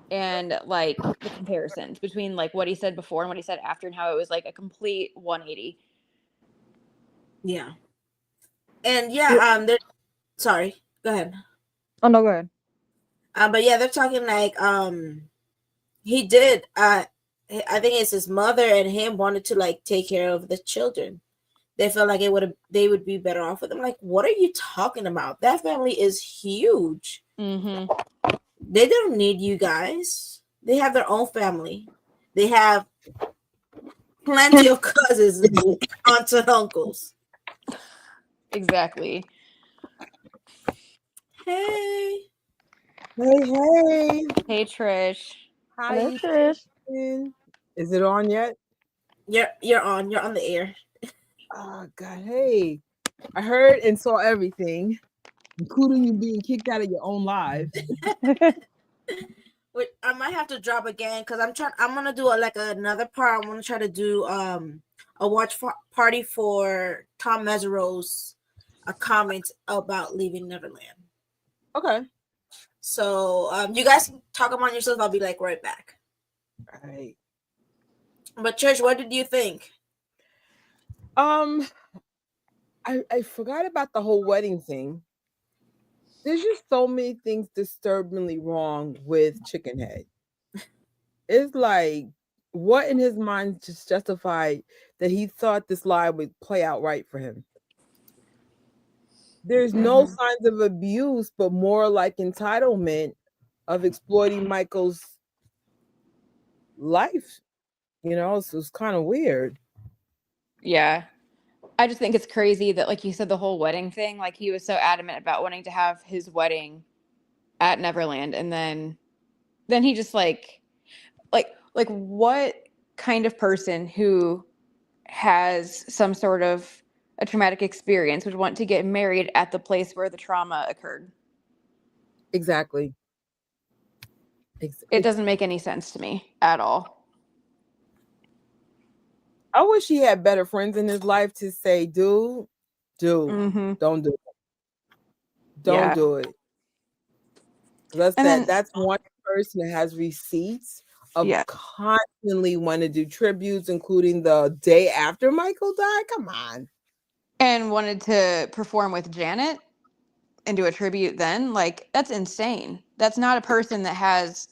and like the comparisons between like what he said before and what he said after, and how it was like a complete 180. Yeah. And yeah, sorry, go ahead. Oh no, go ahead. But yeah, they're talking like he did I think it's his mother and him wanted to like take care of the children. They felt like they would be better off with them. Like, what are you talking about? That family is huge. Mm-hmm. They don't need you guys. They have their own family. They have plenty of cousins, aunts and uncles. Exactly. Hey. Hey. Hey, Trish. How Hello, you Trish. doing? Is it on yet? You're on. You're on the air. Oh God, hey. I heard and saw everything, including you being kicked out of your own live. Wait, I might have to drop again because I'm gonna do another part. I'm gonna try to do a watch party for Tom Mesereau's comment about Leaving Neverland. Okay. So you guys can talk among yourselves. I'll be like right back. All right. But Church, what did you think? I forgot about the whole wedding thing. There's just so many things disturbingly wrong with Chicken Head. It's like, what in his mind just justified that he thought this lie would play out right for him? There's no signs of abuse, but more like entitlement of exploiting Michael's life. So it's kind of weird. Yeah. I just think it's crazy that, like you said, the whole wedding thing, like he was so adamant about wanting to have his wedding at Neverland. And then he just like what kind of person who has some sort of a traumatic experience would want to get married at the place where the trauma occurred? Exactly. It doesn't make any sense to me at all. I wish he had better friends in his life to say, dude, don't do it. Don't do it. That's one person that has receipts of constantly want to do tributes, including the day after Michael died. Come on. And wanted to perform with Janet and do a tribute then. Like, that's insane. That's not a person that has...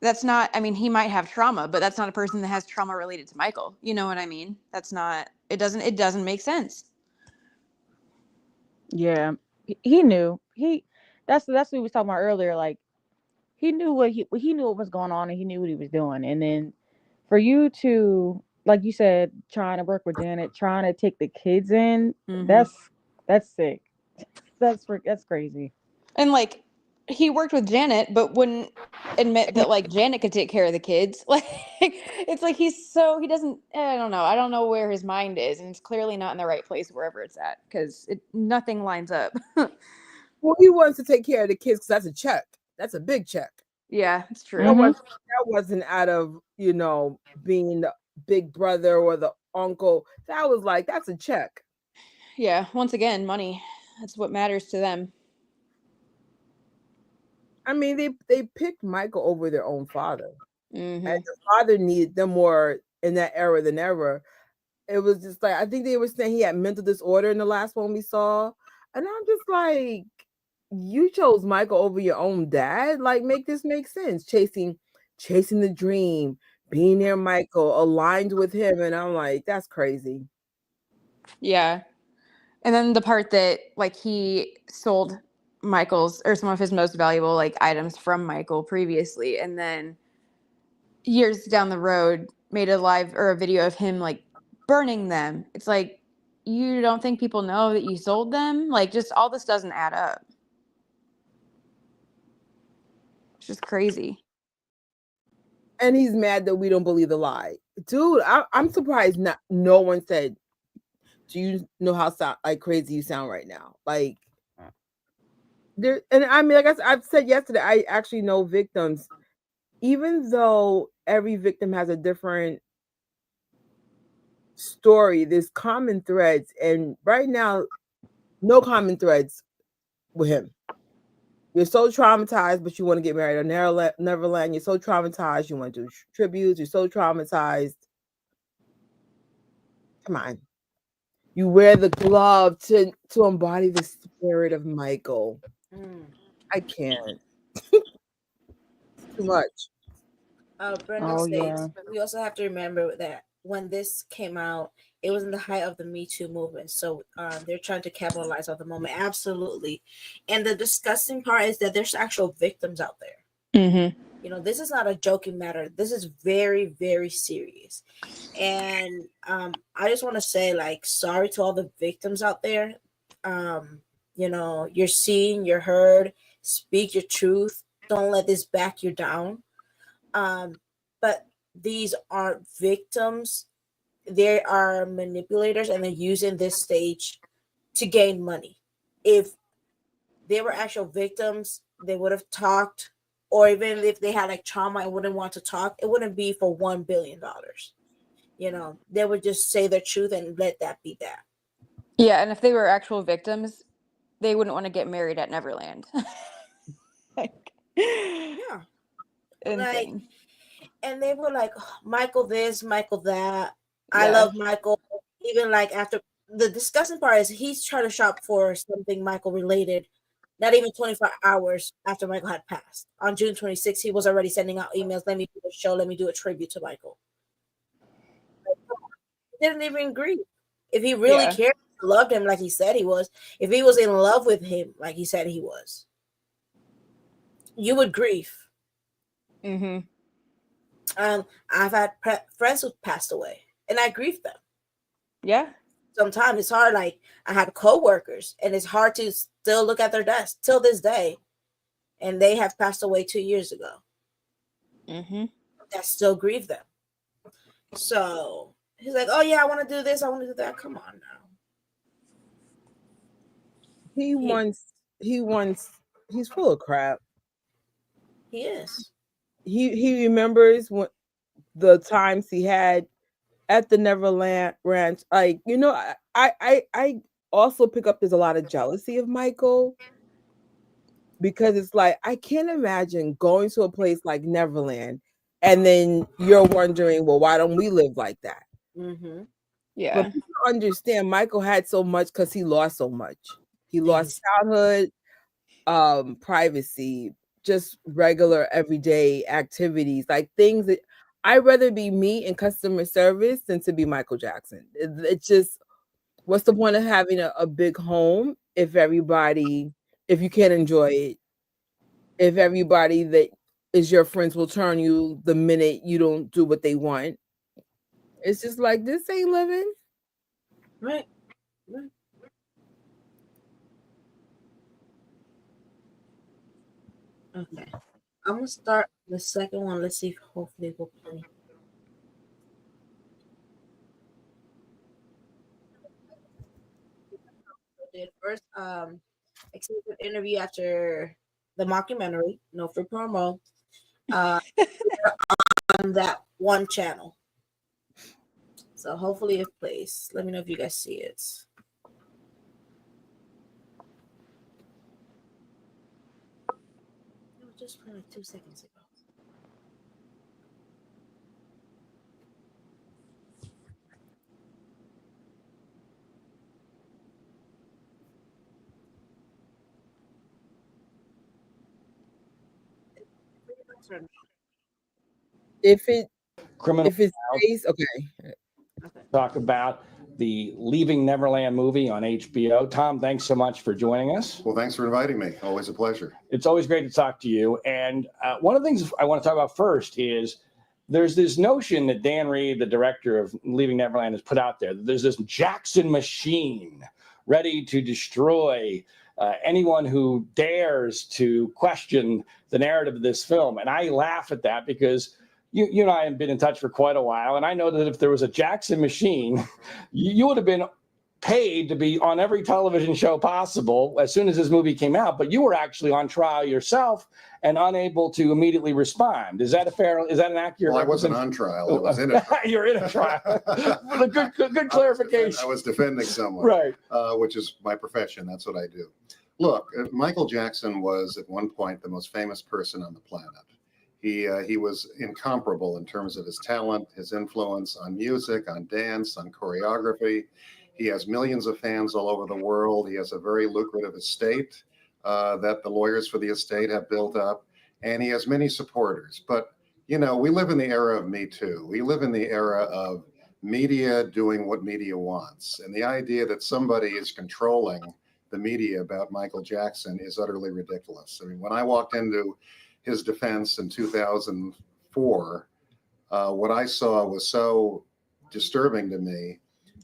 That's not, I mean, he might have trauma, but that's not a person that has trauma related to Michael. You know what I mean? That's not, it doesn't make sense. Yeah. He knew. That's what we was talking about earlier. Like, he knew what was going on, and he knew what he was doing. And then for you to, like you said, trying to work with Janet, trying to take the kids in, that's sick. That's crazy. And like, he worked with Janet, but wouldn't admit that like Janet could take care of the kids. Like, it's like he doesn't, I don't know where his mind is, and it's clearly not in the right place wherever it's at, because nothing lines up. Well, he wants to take care of the kids because that's a check. That's a big check. Yeah, it's true. That wasn't out of being the big brother or the uncle. That was like, that's a check. Yeah, once again, money. That's what matters to them. I mean, they picked Michael over their own father. And the father needed them more in that era than ever. It was just like, I think they were saying he had mental disorder in the last one we saw. And I'm just like, you chose Michael over your own dad? Like, make this make sense. Chasing the dream, being near Michael, aligned with him. And I'm like, that's crazy. Yeah. And then the part that like he sold Michael's or some of his most valuable like items from Michael previously, and then years down the road made a live or a video of him like burning them. It's like, you don't think people know that you sold them? Like, just all this doesn't add up. It's just crazy. And he's mad that we don't believe the lie. Dude, I'm surprised no one said, do you know how crazy you sound right now? Like, there, and I mean, like I've said yesterday, I actually know victims, even though every victim has a different story, there's common threads. And right now, no common threads with him. You're so traumatized, but you want to get married at Neverland. You're so traumatized, you want to do tributes. You're so traumatized. Come on. You wear the glove to embody the spirit of Michael. I can't. Too much. Brendan states, we also have to remember that when this came out, it was in the height of the Me Too movement. So they're trying to capitalize on the moment. Absolutely. And the disgusting part is that there's actual victims out there. This is not a joking matter. This is very, very serious. And I just want to say, like, sorry to all the victims out there. You're seen, you're heard, speak your truth. Don't let this back you down. But these aren't victims. They are manipulators, and they're using this stage to gain money. If they were actual victims, they would have talked, or even if they had like trauma and wouldn't want to talk, it wouldn't be for $1 billion. They would just say the truth and let that be that. Yeah, and if they were actual victims, they wouldn't want to get married at Neverland. Yeah. Insane. and they were like, "Oh, Michael this, Michael that. I Yeah. love Michael." Even like after the disgusting part is he's trying to shop for something Michael related. Not even 24 hours after Michael had passed. On June 26th, he was already sending out emails. Let me do a show. Let me do a tribute to Michael. He didn't even grieve. If he really Yeah. cared, loved him like he said he was, if he was in love with him like he said he was, you would grieve. Mm-hmm. I've had friends who passed away, and I grieved them. Yeah. Sometimes it's hard. Like I had coworkers, and it's hard to still look at their desk till this day, and they have passed away 2 years ago. Mm-hmm. That still grieve them. So he's like, "Oh yeah, I want to do this. I want to do that." Come on now. He's full of crap. He is. He remembers when the times he had at the Neverland Ranch. Like, you know, I also pick up there's a lot of jealousy of Michael, because it's like I can't imagine going to a place like Neverland and then you're wondering, well, why don't we live like that? Mm-hmm. Yeah. But people don't understand Michael had so much because he lost so much. He lost childhood, privacy, just regular everyday activities, like things that I'd rather be me in customer service than to be Michael Jackson. It's just, what's the point of having a big home if you can't enjoy it? If everybody that is your friends will turn you the minute you don't do what they want. It's just like, this ain't living. Right. Okay. I'm gonna start the second one. Let's see if hopefully we'll play. Did first exclusive interview after the mockumentary, no free promo, on that one channel. So hopefully it plays. Let me know if you guys see it. It was just playing like 2 seconds ago. If it Criminal if it's Minds space, okay. talk about the Leaving Neverland movie on HBO. Tom, thanks so much for joining us. Well, thanks for inviting me. Always a pleasure. It's always great to talk to you. And one of the things I want to talk about first is there's this notion that Dan Reed, the director of Leaving Neverland, has put out there. That there's this Jackson machine ready to destroy anyone who dares to question the narrative of this film. And I laugh at that because you and I have been in touch for quite a while. And I know that if there was a Jackson machine, you would have been paid to be on every television show possible as soon as this movie came out, but you were actually on trial yourself and unable to immediately respond. Is that an accurate? Well, I wasn't on trial. I was in a trial. You're in a trial. Well, good clarification. I was defending someone, right? Which is my profession. That's what I do. Look, Michael Jackson was at one point the most famous person on the planet. He was incomparable in terms of his talent, his influence on music, on dance, on choreography. He has millions of fans all over the world. He has a very lucrative estate that the lawyers for the estate have built up, and he has many supporters. But, you know, we live in the era of Me Too. We live in the era of media doing what media wants. And the idea that somebody is controlling the media about Michael Jackson is utterly ridiculous. I mean, when I walked into his defense in 2004, what I saw was so disturbing to me.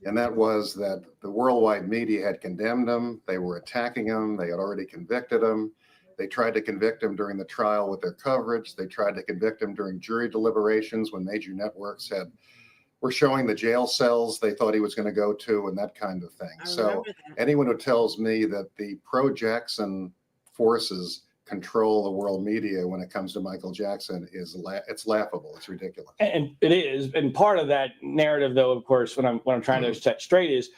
And that was that the worldwide media had condemned him. They were attacking him. They had already convicted him. They tried to convict him during the trial with their coverage. They tried to convict him during jury deliberations when major networks were showing the jail cells they thought he was going to go to and that kind of thing. So anyone who tells me that the pro-Jackson forces control the world media when it comes to Michael Jackson it's laughable. It's ridiculous. And it is. And part of that narrative, though, of course, what I'm trying to set straight is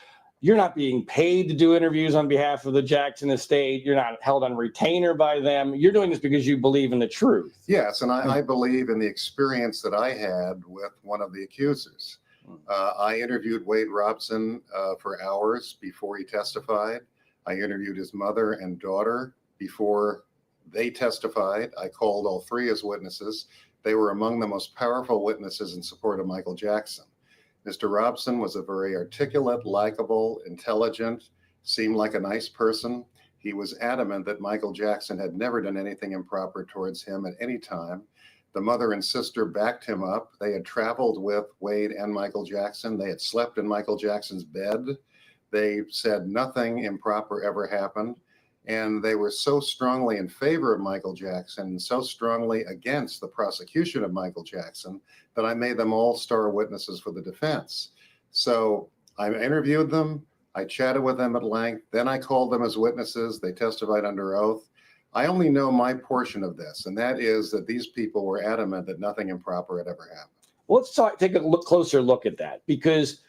You're not being paid to do interviews on behalf of the Jackson estate. You're not held on retainer by them. You're doing this because you believe in the truth. Yes, and I believe in the experience that I had with one of the accusers. I interviewed Wade Robson for hours before he testified. I interviewed his mother and daughter before they testified. I called all three as witnesses. They were among the most powerful witnesses in support of Michael Jackson. Mr. Robson was a very articulate, likable, intelligent, seemed like a nice person. He was adamant that Michael Jackson had never done anything improper towards him at any time. The mother and sister backed him up. They had traveled with Wade and Michael Jackson. They had slept in Michael Jackson's bed. They said nothing improper ever happened. And they were so strongly in favor of Michael Jackson and so strongly against the prosecution of Michael Jackson that I made them all star witnesses for the defense. So I interviewed them. I chatted with them at length. Then I called them as witnesses. They testified under oath. I only know my portion of this, and that is that these people were adamant that nothing improper had ever happened. Well, let's take a closer look at that, because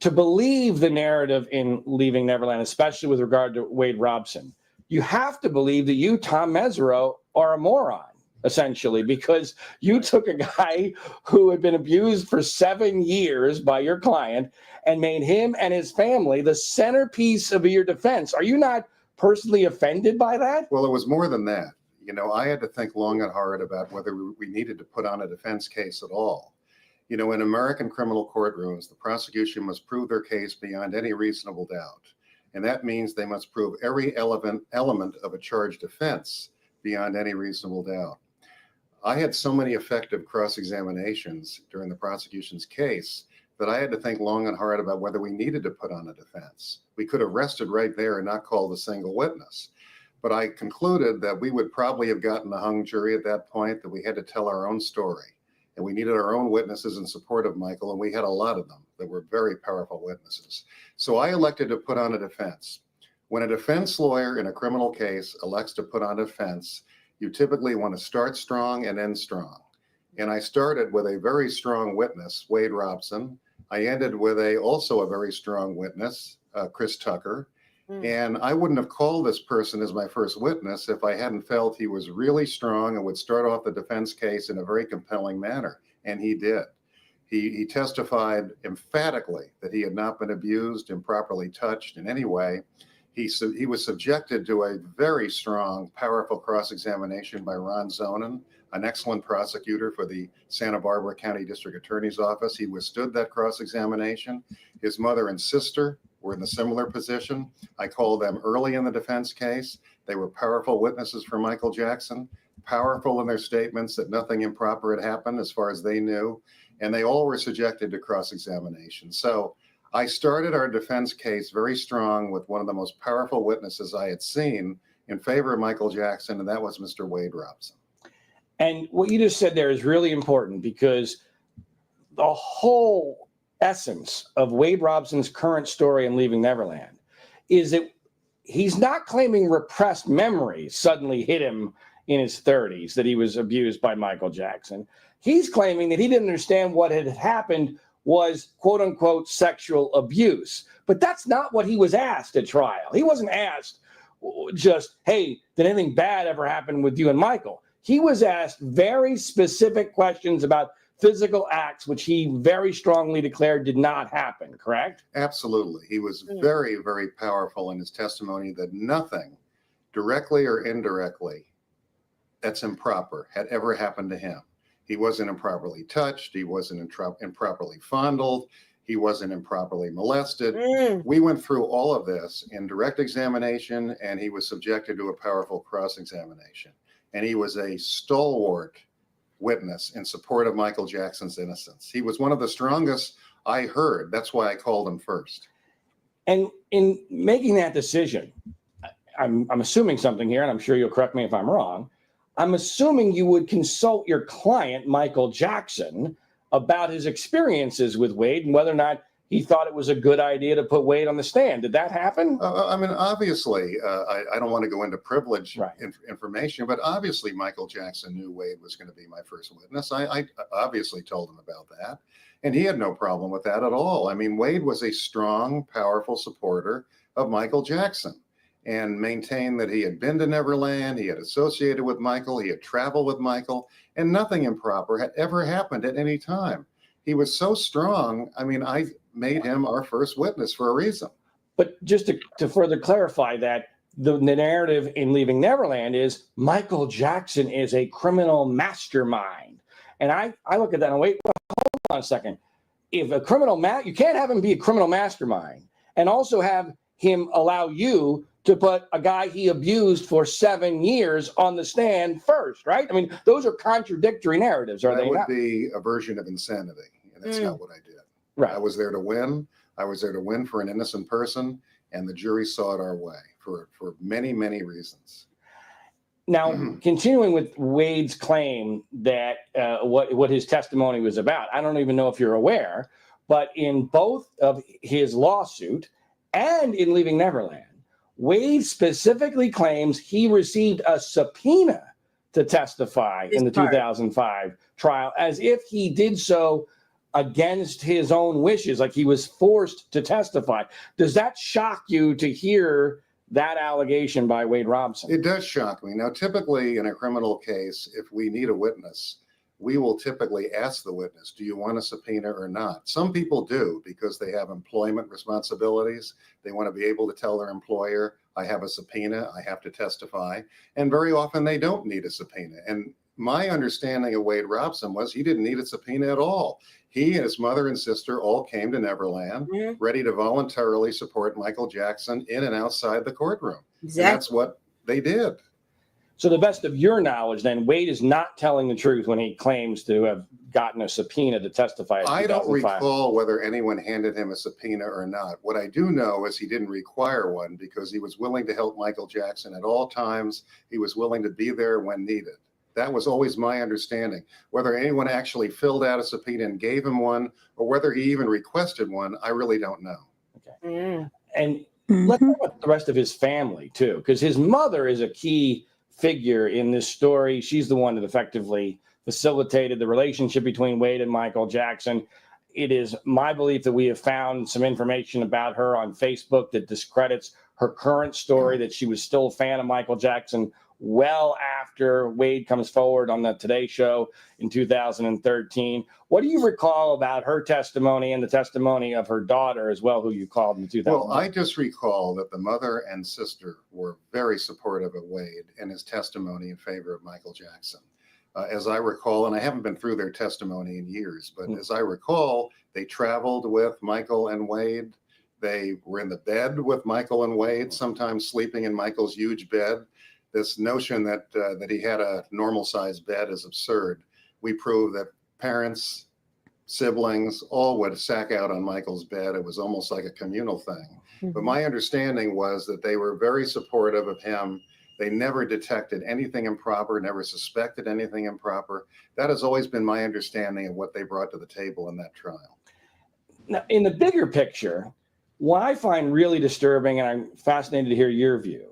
to believe the narrative in Leaving Neverland, especially with regard to Wade Robson, you have to believe that you, Tom Mesereau, are a moron, essentially, because you took a guy who had been abused for 7 years by your client and made him and his family the centerpiece of your defense. Are you not personally offended by that? Well, it was more than that. You know, I had to think long and hard about whether we needed to put on a defense case at all. You know, in American criminal courtrooms, the prosecution must prove their case beyond any reasonable doubt. And that means they must prove every element of a charged offense beyond any reasonable doubt. I had so many effective cross-examinations during the prosecution's case that I had to think long and hard about whether we needed to put on a defense. We could have rested right there and not called a single witness. But I concluded that we would probably have gotten a hung jury at that point, that we had to tell our own story. And we needed our own witnesses in support of Michael, and we had a lot of them that were very powerful witnesses. So I elected to put on a defense. When a defense lawyer in a criminal case elects to put on a defense, you typically want to start strong and end strong. And I started with a very strong witness, Wade Robson. I ended with also a very strong witness, Chris Tucker. And I wouldn't have called this person as my first witness if I hadn't felt he was really strong and would start off the defense case in a very compelling manner. And he did. He testified emphatically that he had not been abused, improperly touched in any way. He was subjected to a very strong, powerful cross-examination by Ron Zonin, an excellent prosecutor for the Santa Barbara County District Attorney's Office. He withstood that cross-examination. His mother and sister were in a similar position. I called them early in the defense case. They were powerful witnesses for Michael Jackson, powerful in their statements that nothing improper had happened as far as they knew, and they all were subjected to cross-examination. So I started our defense case very strong with one of the most powerful witnesses I had seen in favor of Michael Jackson, and that was Mr. Wade Robson. And what you just said there is really important, because the whole essence of Wade Robson's current story in Leaving Neverland is that he's not claiming repressed memories suddenly hit him in his 30s, that he was abused by Michael Jackson. He's claiming that he didn't understand what had happened was quote unquote sexual abuse. But that's not what he was asked at trial. He wasn't asked just, hey, did anything bad ever happen with you and Michael? He was asked very specific questions about physical acts, which he very strongly declared did not happen, correct? Absolutely. He was very, very powerful in his testimony that nothing, directly or indirectly, that's improper had ever happened to him. He wasn't improperly touched. He wasn't improperly fondled. He wasn't improperly molested. We went through all of this in direct examination, and he was subjected to a powerful cross-examination. And he was a stalwart witness in support of Michael Jackson's innocence. He was one of the strongest I heard. That's why I called him first. And in making that decision, I'm assuming something here, and I'm sure you'll correct me if I'm wrong. I'm assuming you would consult your client, Michael Jackson, about his experiences with Wade and whether or not he thought it was a good idea to put Wade on the stand. Did that happen? I mean, obviously, I don't want to go into privileged information, but obviously Michael Jackson knew Wade was going to be my first witness. I obviously told him about that, and he had no problem with that at all. I mean, Wade was a strong, powerful supporter of Michael Jackson and maintained that he had been to Neverland, he had associated with Michael, he had traveled with Michael, and nothing improper had ever happened at any time. He was so strong. I mean, I made him our first witness for a reason. But just to further clarify that, the narrative in Leaving Neverland is Michael Jackson is a criminal mastermind. And I look at that and wait, hold on a second. If a criminal, you can't have him be a criminal mastermind and also have him allow you to put a guy he abused for 7 years on the stand first, right? I mean, those are contradictory narratives, are they not? That would be a version of insanity, and that's not what I did. Right. I was there to win. I was there to win for an innocent person, and the jury saw it our way for many, many reasons. Now, continuing with Wade's claim that what his testimony was about, I don't even know if you're aware, but in both of his lawsuit and in Leaving Neverland, Wade specifically claims he received a subpoena to testify in the 2005 trial, as if he did so against his own wishes, like he was forced to testify. Does that shock you to hear that allegation by Wade Robson? It does shock me. Now, typically in a criminal case, if we need a witness, we will typically ask the witness, do you want a subpoena or not? Some people do because they have employment responsibilities. They want to be able to tell their employer, I have a subpoena, I have to testify. And very often they don't need a subpoena. And my understanding of Wade Robson was he didn't need a subpoena at all. He and his mother and sister all came to Neverland ready to voluntarily support Michael Jackson in and outside the courtroom. Exactly. And that's what they did. So the best of your knowledge, then, Wade is not telling the truth when he claims to have gotten a subpoena to testify. I don't recall whether anyone handed him a subpoena or not. What I do know is he didn't require one because he was willing to help Michael Jackson at all times. He was willing to be there when needed. That was always my understanding. Whether anyone actually filled out a subpoena and gave him one, or whether he even requested one, I really don't know. Okay. And let's talk about the rest of his family, too, because his mother is a key figure in this story. She's the one that effectively facilitated the relationship between Wade and Michael Jackson. It is my belief that we have found some information about her on Facebook that discredits her current story, that she was still a fan of Michael Jackson well after Wade comes forward on the Today Show in 2013. What do you recall about her testimony and the testimony of her daughter as well, who you called in 2000? Well, I just recall that the mother and sister were very supportive of Wade and his testimony in favor of Michael Jackson. As I recall, and I haven't been through their testimony in years, but as I recall, they traveled with Michael and Wade. They were in the bed with Michael and Wade, sometimes sleeping in Michael's huge bed. This notion that he had a normal-sized bed is absurd. We proved that parents, siblings, all would sack out on Michael's bed. It was almost like a communal thing. But my understanding was that they were very supportive of him. They never detected anything improper, never suspected anything improper. That has always been my understanding of what they brought to the table in that trial. Now, in the bigger picture, what I find really disturbing, and I'm fascinated to hear your view,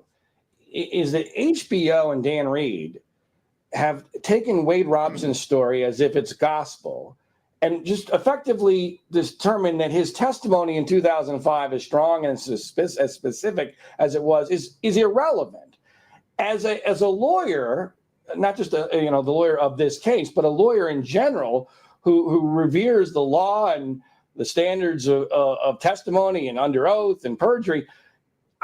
is that HBO and Dan Reed have taken Wade Robson's story as if it's gospel and just effectively determined that his testimony in 2005, as strong and as specific as it was, is irrelevant. As a lawyer, not just the lawyer of this case, but a lawyer in general who reveres the law and the standards of testimony and under oath and perjury,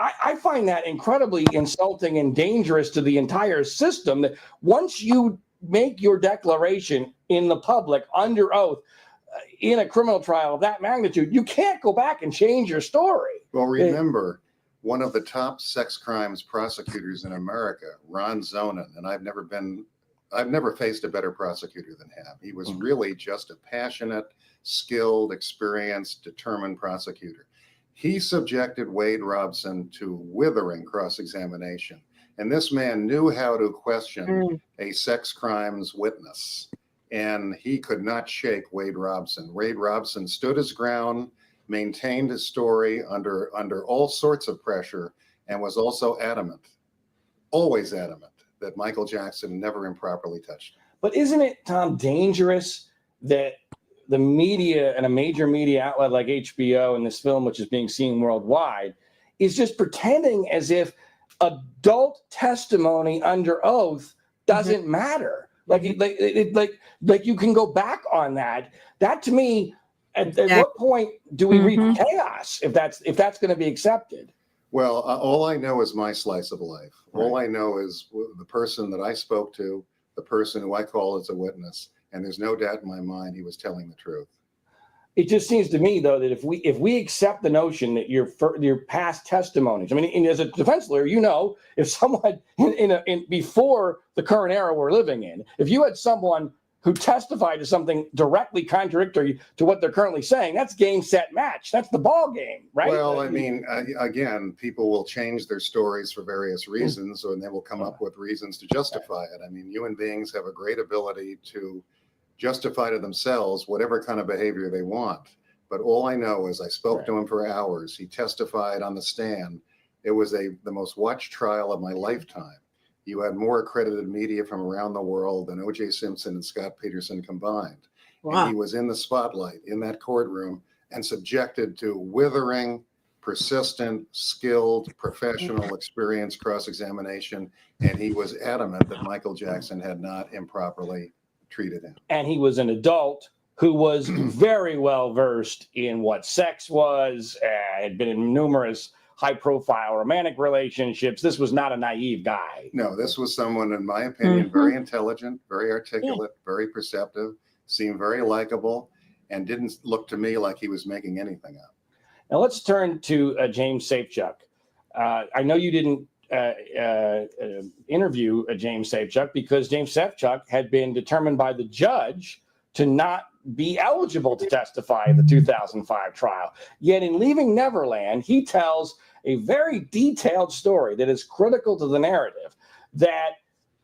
I find that incredibly insulting and dangerous to the entire system, that once you make your declaration in the public under oath in a criminal trial of that magnitude, you can't go back and change your story. Well, remember, one of the top sex crimes prosecutors in America, Ron Zonin, and I've never faced a better prosecutor than him. He was really just a passionate, skilled, experienced, determined prosecutor. He subjected Wade Robson to withering cross-examination. And this man knew how to question a sex crimes witness. And he could not shake Wade Robson. Wade Robson stood his ground. maintained his story under all sorts of pressure, and was also adamant, always adamant, that Michael Jackson never improperly touched him. But isn't it, Tom, dangerous that the media and a major media outlet like HBO and this film, which is being seen worldwide, is just pretending as if adult testimony under oath doesn't matter? Like you can go back on that. That to me, at what point do we reach chaos if that's going to be accepted? Well, all I know is my slice of life. All I know is the person that I spoke to, the person who I call as a witness, and there's no doubt in my mind he was telling the truth. It just seems to me, though, that if we accept the notion that your past testimonies, I mean, and as a defense lawyer, you know, if someone in before the current era we're living in, if you had someone who testified to something directly contradictory to what they're currently saying, that's game, set, match. That's the ball game, right? Well, I mean, again, people will change their stories for various reasons, and they will come up with reasons to justify it. I mean, human beings have a great ability to justify to themselves whatever kind of behavior they want. But all I know is I spoke to him for hours. He testified on the stand. It was the most watched trial of my lifetime. You had more accredited media from around the world than O.J. Simpson and Scott Peterson combined. Wow. And he was in the spotlight in that courtroom and subjected to withering, persistent, skilled, professional, experienced cross-examination. And he was adamant that Michael Jackson had not improperly treated him. And he was an adult who was very well versed in what sex was, had been in numerous high-profile romantic relationships. This was not a naive guy. No, this was someone, in my opinion, very intelligent, very articulate, very perceptive, seemed very likable, and didn't look to me like he was making anything up. Now let's turn to James Safechuck. I know you didn't interview James Safechuck because James Safechuck had been determined by the judge to not be eligible to testify in the 2005 trial. Yet in Leaving Neverland, he tells a very detailed story that is critical to the narrative that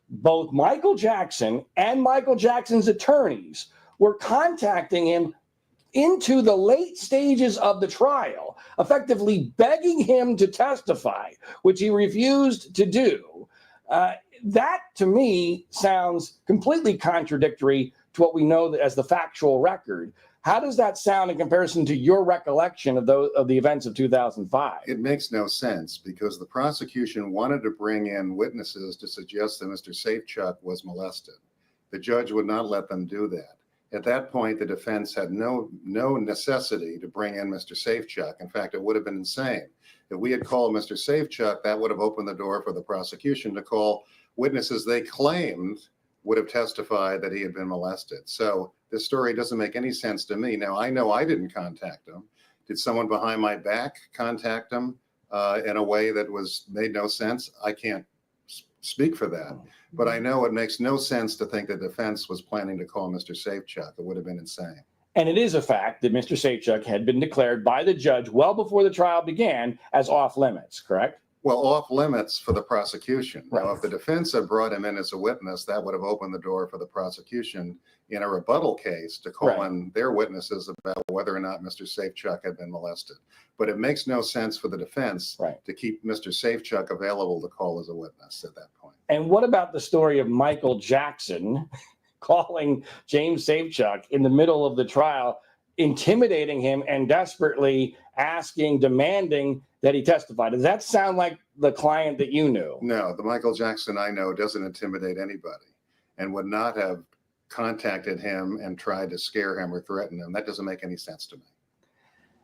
both Michael Jackson and Michael Jackson's attorneys were contacting him into the late stages of the trial, effectively begging him to testify, which he refused to do. That, to me, sounds completely contradictory to what we know as the factual record. How does that sound in comparison to your recollection of the events of 2005? It makes no sense because the prosecution wanted to bring in witnesses to suggest that Mr. Safechuck was molested. The judge would not let them do that. At that point, the defense had no necessity to bring in Mr. Safechuck. In fact, it would have been insane. If we had called Mr. Safechuck, that would have opened the door for the prosecution to call witnesses they claimed would have testified that he had been molested. So this story doesn't make any sense to me. Now, I know I didn't contact him. Did someone behind my back contact him in a way that made no sense? I can't speak for that. But I know it makes no sense to think the defense was planning to call Mr. Safechuck. It would have been insane. And it is a fact that Mr. Safechuck had been declared by the judge well before the trial began as off limits, correct? Well, off limits for the prosecution. Right. Now, if the defense had brought him in as a witness, that would have opened the door for the prosecution in a rebuttal case to call in their witnesses about whether or not Mr. Safechuck had been molested. But it makes no sense for the defense to keep Mr. Safechuck available to call as a witness at that point. And what about the story of Michael Jackson calling James Safechuck in the middle of the trial, intimidating him and desperately demanding that he testify? Does that sound like the client that you knew? No, the Michael Jackson I know doesn't intimidate anybody and would not have contacted him and tried to scare him or threaten him. That doesn't make any sense to me.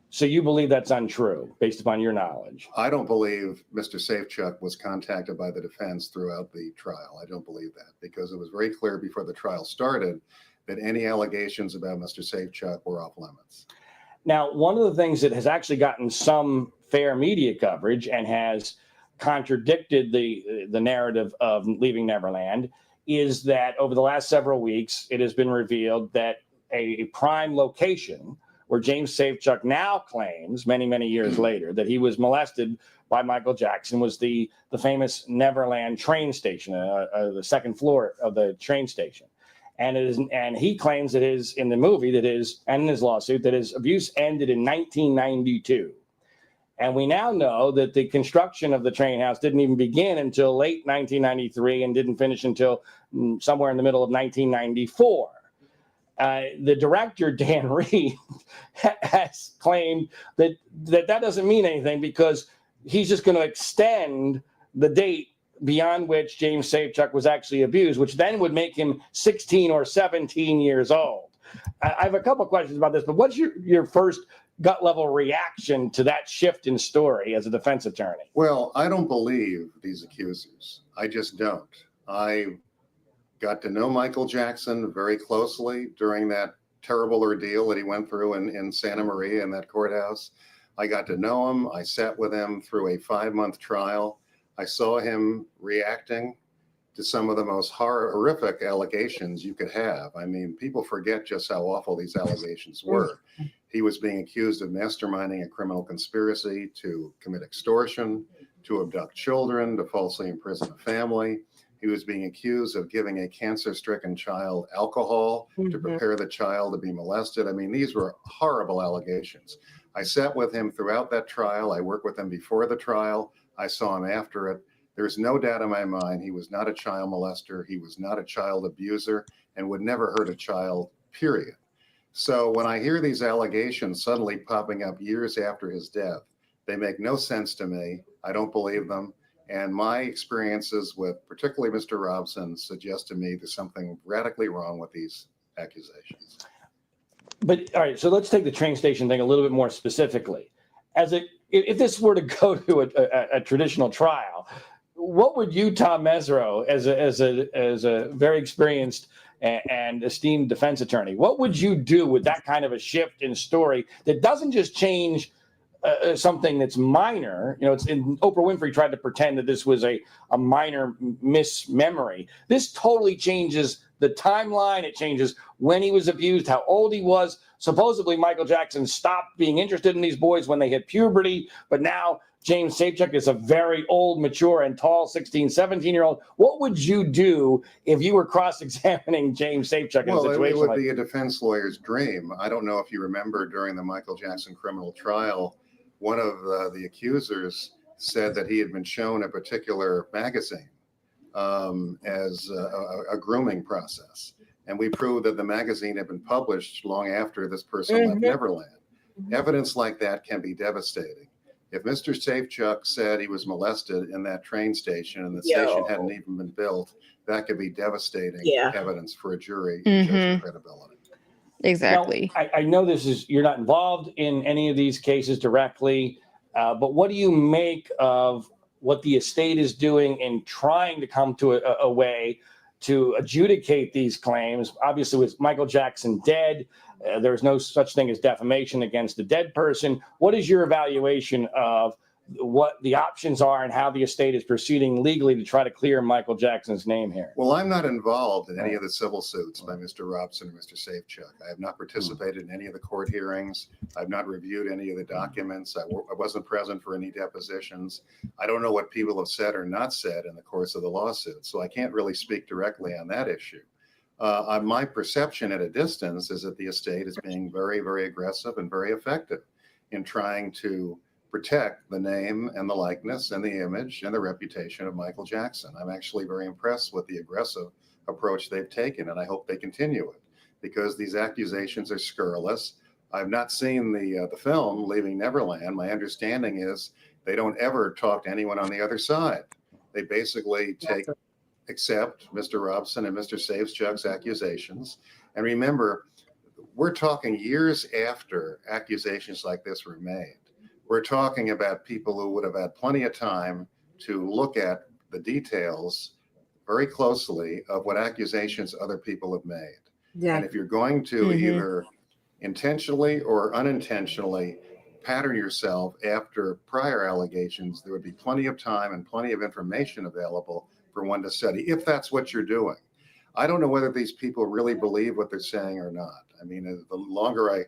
So you believe that's untrue based upon your knowledge? I don't believe Mr. Safechuck was contacted by the defense throughout the trial. I don't believe that because it was very clear before the trial started that any allegations about Mr. Safechuck were off limits. Now, one of the things that has actually gotten some fair media coverage and has contradicted the narrative of Leaving Neverland is that over the last several weeks, it has been revealed that a prime location where James Safechuck now claims, many, many years later, that he was molested by Michael Jackson was the famous Neverland train station, the second floor of the train station. And he claims that in the movie and in his lawsuit that his abuse ended in 1992. And we now know that the construction of the train house didn't even begin until late 1993 and didn't finish until somewhere in the middle of 1994. The director, Dan Reed, has claimed that doesn't mean anything because he's just going to extend the date beyond which James Safechuck was actually abused, which then would make him 16 or 17 years old. I have a couple questions about this, but what's your first gut level reaction to that shift in story as a defense attorney? Well, I don't believe these accusers. I just don't. I got to know Michael Jackson very closely during that terrible ordeal that he went through in Santa Maria in that courthouse. I got to know him. I sat with him through a 5-month trial. I saw him reacting to some of the most horrific allegations you could have. I mean, people forget just how awful these allegations were. He was being accused of masterminding a criminal conspiracy to commit extortion, to abduct children, to falsely imprison a family. He was being accused of giving a cancer-stricken child alcohol to prepare the child to be molested. I mean, these were horrible allegations. I sat with him throughout that trial. I worked with him before the trial. I saw him after it. There's no doubt in my mind he was not a child molester. He was not a child abuser and would never hurt a child, period. So when I hear these allegations suddenly popping up years after his death, they make no sense to me. I don't believe them. And my experiences with particularly Mr. Robson suggest to me there's something radically wrong with these accusations. But all right, so let's take the train station thing a little bit more specifically. If this were to go to a traditional trial, what would you, Tom Mesereau, as a very experienced and esteemed defense attorney, what would you do with that kind of a shift in story that doesn't just change something that's minor? You know, Oprah Winfrey tried to pretend that this was a minor mismemory. This totally changes the timeline. It changes when he was abused, how old he was. Supposedly, Michael Jackson stopped being interested in these boys when they hit puberty, but now James Safechuck is a very old, mature, and tall 16, 17-year-old. What would you do if you were cross-examining James Safechuck in a situation it would like be a defense lawyer's dream. I don't know if you remember during the Michael Jackson criminal trial, one of the accusers said that he had been shown a particular magazine as a grooming process. And we proved that the magazine had been published long after this person left Neverland. Evidence like that can be devastating. If Mr. Safechuck said he was molested in that train station and the station hadn't even been built, that could be devastating evidence for a jury to judge credibility. Exactly. Now, I know you're not involved in any of these cases directly, but what do you make of what the estate is doing in trying to come to a way to adjudicate these claims? Obviously, with Michael Jackson dead, there's no such thing as defamation against a dead person. What is your evaluation of what the options are and how the estate is proceeding legally to try to clear Michael Jackson's name here? Well, I'm not involved in any of the civil suits by Mr. Robson or Mr. Safechuck. I have not participated in any of the court hearings. I've not reviewed any of the documents. I wasn't present for any depositions. I don't know what people have said or not said in the course of the lawsuit, so I can't really speak directly on that issue. My perception at a distance is that the estate is being very, very aggressive and very effective in trying to protect the name and the likeness and the image and the reputation of Michael Jackson. I'm actually very impressed with the aggressive approach they've taken, and I hope they continue it because these accusations are scurrilous. I've not seen the film Leaving Neverland. My understanding is they don't ever talk to anyone on the other side. They basically accept Mr. Robson and Mr. Safechuck's accusations. And remember, we're talking years after accusations like this were made. We're talking about people who would have had plenty of time to look at the details very closely of what accusations other people have made. Yeah. And if you're going to either intentionally or unintentionally pattern yourself after prior allegations, there would be plenty of time and plenty of information available for one to study, if that's what you're doing. I don't know whether these people really believe what they're saying or not. I mean, the longer I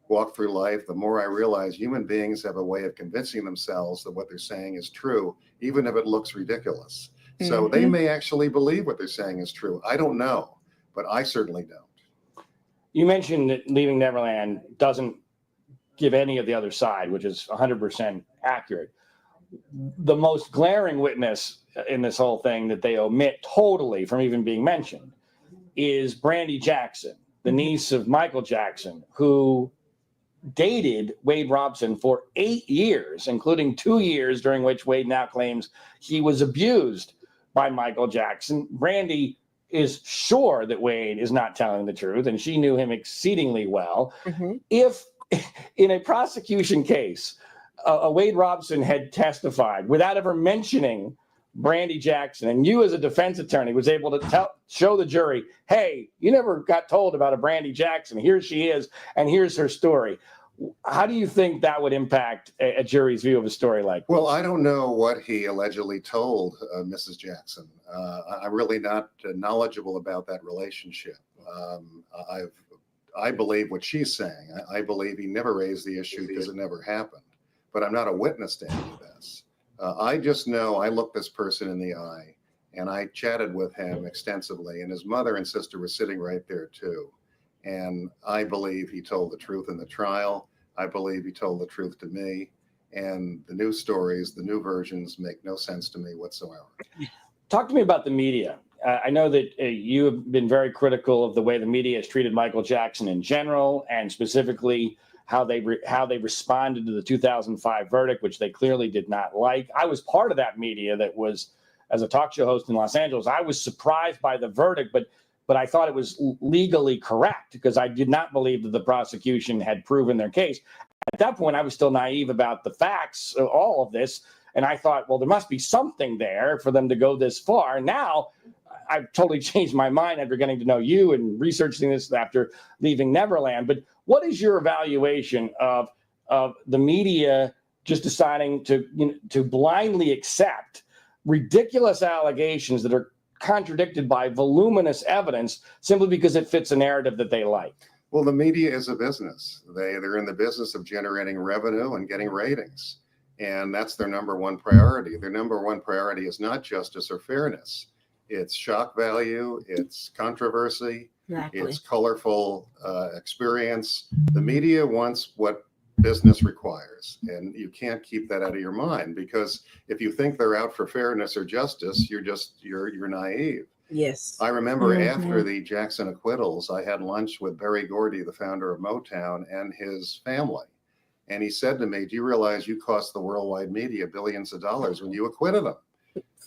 walk through life, the more I realize human beings have a way of convincing themselves that what they're saying is true, even if it looks ridiculous. So they may actually believe what they're saying is true. I don't know. but I certainly don't. You mentioned that Leaving Neverland doesn't give any of the other side, which is 100% accurate. The most glaring witness in this whole thing that they omit totally from even being mentioned is Brandy Jackson, the niece of Michael Jackson, who dated Wade Robson for 8 years, including 2 years during which Wade now claims he was abused by Michael Jackson. Brandy is sure that Wade is not telling the truth, and she knew him exceedingly well. If in a prosecution case, Wade Robson had testified without ever mentioning Brandy Jackson, and you as a defense attorney was able to show the jury, hey, you never got told about a Brandy Jackson. Here she is, and here's her story. How do you think that would impact a jury's view of a story like this? Well, I don't know what he allegedly told Mrs. Jackson. I'm really not knowledgeable about that relationship. I believe what she's saying. I believe he never raised the issue because it never happened. But I'm not a witness to any of this. I just know I looked this person in the eye, and I chatted with him extensively, and his mother and sister were sitting right there too. And I believe he told the truth in the trial. I believe he told the truth to me. And the new stories, the new versions make no sense to me whatsoever. Talk to me about the media. I know that you have been very critical of the way the media has treated Michael Jackson in general, and specifically how they responded to the 2005 verdict, which they clearly did not like. I was part of that media that was, as a talk show host in Los Angeles, I was surprised by the verdict, but I thought it was legally correct because I did not believe that the prosecution had proven their case. At that point, I was still naive about the facts, all of this, and I thought, well, there must be something there for them to go this far. Now, I've totally changed my mind after getting to know you and researching this after Leaving Neverland. But what is your evaluation of the media just deciding to blindly accept ridiculous allegations that are contradicted by voluminous evidence simply because it fits a narrative that they like? Well, the media is a business. They're in the business of generating revenue and getting ratings. And that's their number one priority. Their number one priority is not justice or fairness. It's shock value, it's controversy, it's colorful experience. The media wants what business requires, and you can't keep that out of your mind, because if you think they're out for fairness or justice, you're naive. Yes. I remember after the Jackson acquittals, I had lunch with Berry Gordy, the founder of Motown, and his family. And he said to me, do you realize you cost the worldwide media billions of dollars when you acquitted them?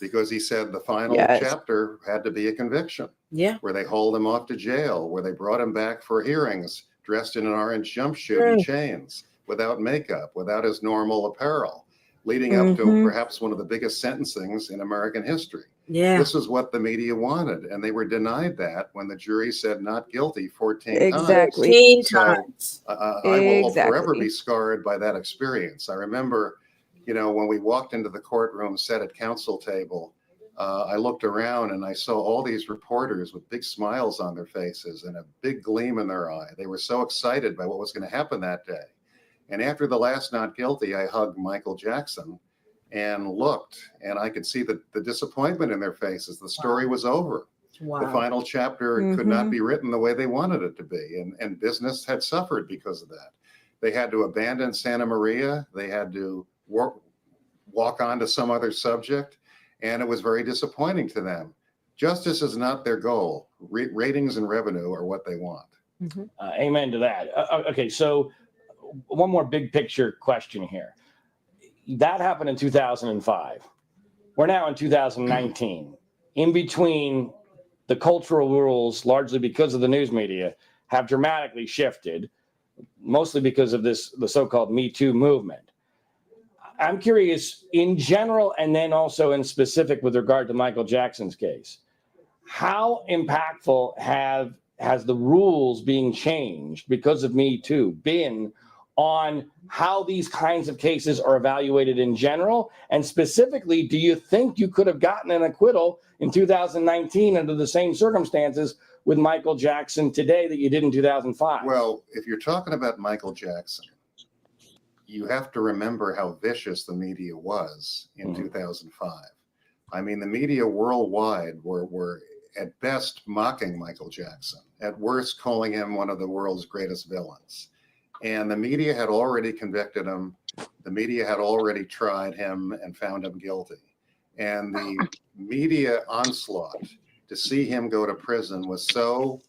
Because he said the final chapter had to be a conviction. Yeah. Where they hauled him off to jail, where they brought him back for hearings, dressed in an orange jumpsuit and chains, without makeup, without his normal apparel, leading up to perhaps one of the biggest sentencings in American history. Yeah. This is what the media wanted, and they were denied that when the jury said not guilty 14 Exactly. times. 14 times. I will forever be scarred by that experience. I remember, when we walked into the courtroom, sat at counsel table, I looked around and I saw all these reporters with big smiles on their faces and a big gleam in their eye. They were so excited by what was going to happen that day. And after the last not guilty, I hugged Michael Jackson and looked, and I could see the disappointment in their faces. The story was over. Wow. The final chapter could not be written the way they wanted it to be. And business had suffered because of that. They had to abandon Santa Maria. They had to walk on to some other subject. And it was very disappointing to them. Justice is not their goal. Ratings and revenue are what they want. Amen to that. Okay, so one more big picture question here. That happened in 2005. We're now in 2019. In between, the cultural rules, largely because of the news media, have dramatically shifted, mostly because of the so-called Me Too movement. I'm curious, in general, and then also in specific with regard to Michael Jackson's case, how impactful has the rules being changed because of Me Too been on how these kinds of cases are evaluated in general? And specifically, do you think you could have gotten an acquittal in 2019 under the same circumstances with Michael Jackson today that you did in 2005? Well, if you're talking about Michael Jackson, you have to remember how vicious the media was in 2005. I mean, the media worldwide were at best mocking Michael Jackson, at worst calling him one of the world's greatest villains. And the media had already convicted him. The media had already tried him and found him guilty. And the media onslaught to see him go to prison was so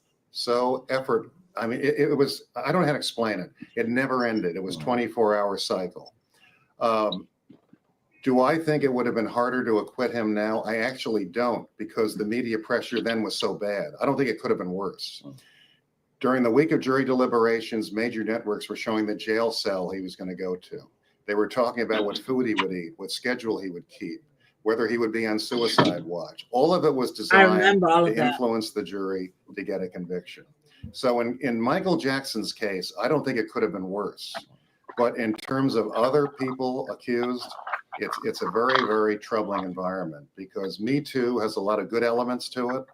effort. I mean, it was, I don't know how to explain it. It never ended. It was 24-hour cycle. Do I think it would have been harder to acquit him now? I actually don't, because the media pressure then was so bad. I don't think it could have been worse. During the week of jury deliberations, major networks were showing the jail cell he was going to go to. They were talking about what food he would eat, what schedule he would keep, whether he would be on suicide watch. All of it was designed to influence the jury to get a conviction. So in Michael Jackson's case, I don't think it could have been worse. But in terms of other people accused, it's a very, very troubling environment, because Me Too has a lot of good elements to it.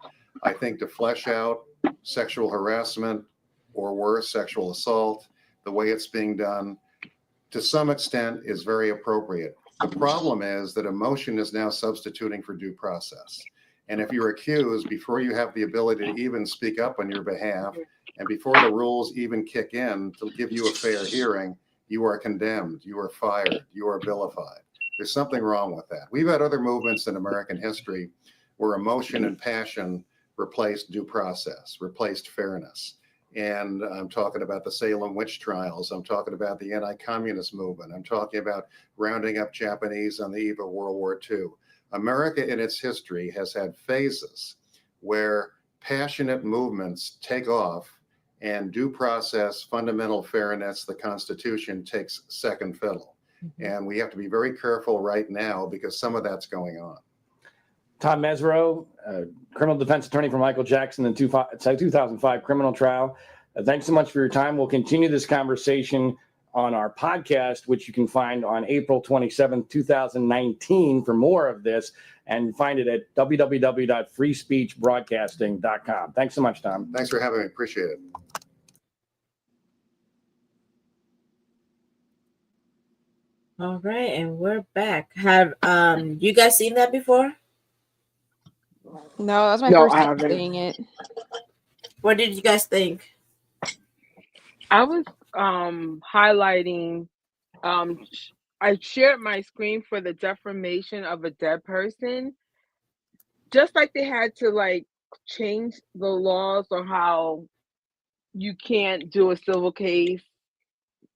I think to flesh out sexual harassment or worse, sexual assault, the way it's being done, to some extent is very appropriate. The problem is that emotion is now substituting for due process. And if you're accused, before you have the ability to even speak up on your behalf, and before the rules even kick in to give you a fair hearing, you are condemned, you are fired, you are vilified. There's something wrong with that. We've had other movements in American history where emotion and passion replaced due process, replaced fairness. And I'm talking about the Salem witch trials. I'm talking about the anti-communist movement. I'm talking about rounding up Japanese on the eve of World War II. America in its history has had phases where passionate movements take off and due process, fundamental fairness, the Constitution takes second fiddle. And we have to be very careful right now, because some of that's going on. Tom Mesereau, criminal defense attorney for Michael Jackson in 2005 criminal trial. Thanks so much for your time. We'll continue this conversation on our podcast, which you can find on April 27th, 2019 for more of this, and find it at www.freespeechbroadcasting.com. Thanks so much, Tom. Thanks for having me. Appreciate it. All right, and we're back. Have you guys seen that before? No, that's my No, first I time haven't. seeing it. What did you guys think? I was highlighting. I shared my screen for the defamation of a dead person. Just like they had to like change the laws on how you can't do a civil case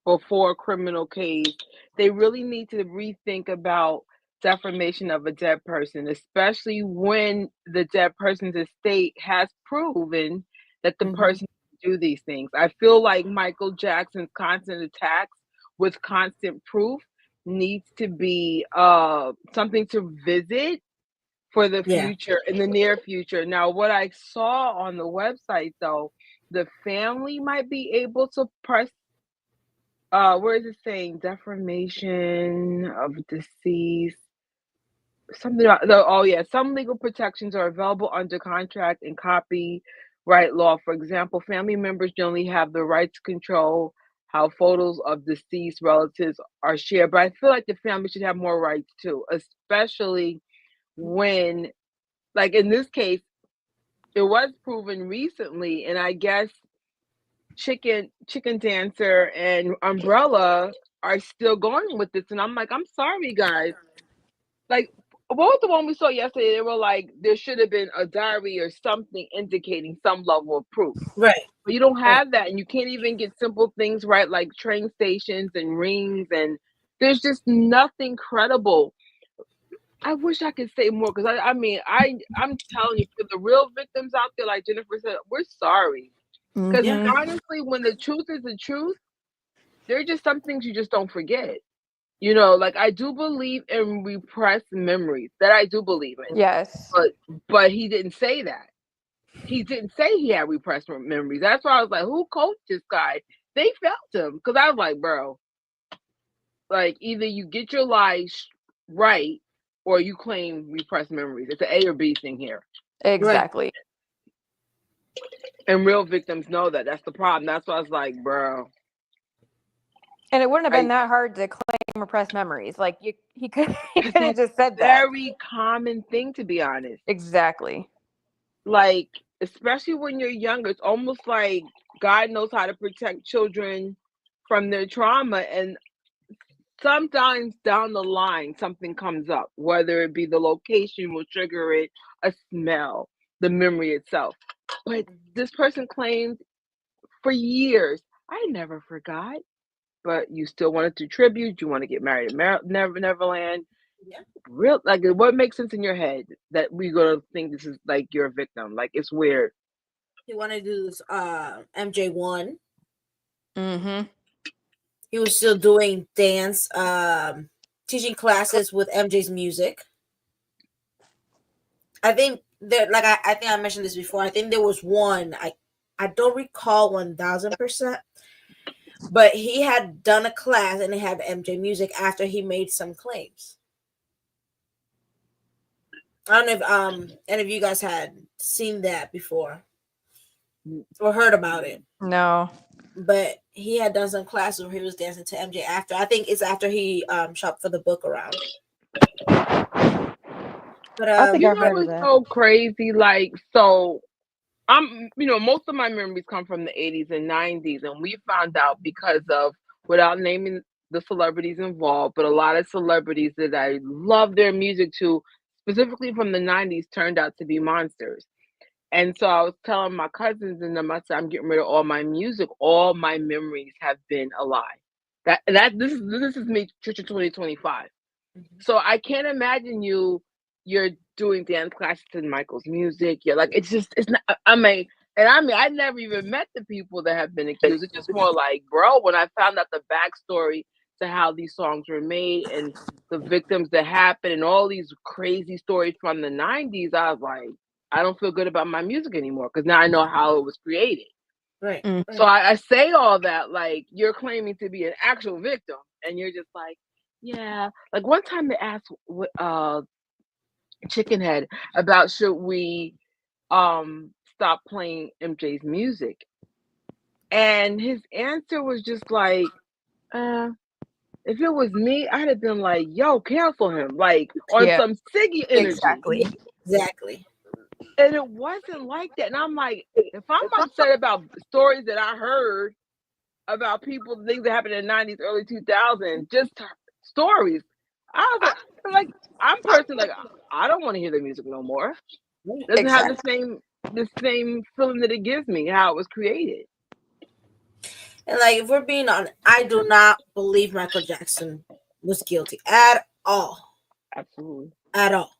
before a criminal case, they really need to rethink about defamation of a dead person, especially when the dead person's estate has proven that the person can do these things. I feel like Michael Jackson's constant attacks with constant proof needs to be something to visit for the future, in the near future. Now, what I saw on the website, though, the family might be able to press, where is it saying defamation of deceased? Something about, some legal protections are available under contract and copyright law. For example, family members generally have the right to control how photos of deceased relatives are shared. But I feel like the family should have more rights too, especially when, like in this case, it was proven recently, and I guess Chicken Dancer and Umbrella are still going with this, and I'm like, I'm sorry, guys. Like, what was the one we saw yesterday? They were like, there should have been a diary or something indicating some level of proof. Right. But you don't have that, and you can't even get simple things right, like train stations and rings, and there's just nothing credible. I wish I could say more, because I'm telling you, for the real victims out there, like Jennifer said, we're sorry. Because honestly, when the truth is the truth, there are just some things you just don't forget. You know, like I do believe in repressed memories. That I do believe in. Yes. But he didn't say that. He didn't say he had repressed memories. That's why I was like, who coached this guy? They felt him. Because I was like, bro, like either you get your lies right or you claim repressed memories. It's an A or B thing here. Exactly. And real victims know that. That's the problem. That's why I was like, bro. And it wouldn't have been that hard to claim repressed memories. Like he could have just said that. Very common thing, to be honest. Exactly. like, especially when you're younger, it's almost like God knows how to protect children from their trauma. And sometimes down the line, something comes up, whether it be the location will trigger it, a smell, the memory itself. But this person claimed for years, I never forgot. But you still want to do tribute. You want to get married in Neverland. Yeah. Real, like, what makes sense in your head that we're gonna think this is like you're a victim? Like, it's weird. He wanted to do this MJ1. Mm-hmm. He was still doing dance, teaching classes with MJ's music. I think that, like, I think I mentioned this before. I think there was one. I don't recall 1000%, but he had done a class and it had MJ music after he made some claims. I don't know if any of you guys had seen that before or heard about it. No. But he had done some classes where he was dancing to MJ after. I think it's after he shopped for the book around. But I think I've heard of that. So crazy. Like, so most of my memories come from the 80s and 90s, and we found out because of, without naming the celebrities involved, but a lot of celebrities that I love their music to, specifically from the 90s, turned out to be monsters. And so I was telling my cousins and them, I said, I'm getting rid of all my music. All my memories have been a lie. This is me, Church of 2025. So I can't imagine you're doing dance classes to Michael's music. You're like, it's not. I never even met the people that have been accused. It's just more like, bro, when I found out the backstory to how these songs were made and the victims that happened and all these crazy stories from the 90s, I was like, I don't feel good about my music anymore because now I know how it was created. Right. So I say all that like you're claiming to be an actual victim, and you're just like, yeah. Like, one time they asked Chickenhead about should we stop playing MJ's music, and his answer was just like, if it was me, I'd have been like, yo, cancel him, like on some Siggy energy. Exactly. And it wasn't like that. And I'm like, if I'm upset about stories that I heard about people, things that happened in the 90s, early 2000s, just stories, I was like, I'm personally like, I don't want to hear the music no more. Doesn't have the same feeling that it gives me, how it was created. And like, if we're being honest, I do not believe Michael Jackson was guilty at all. Absolutely. At all.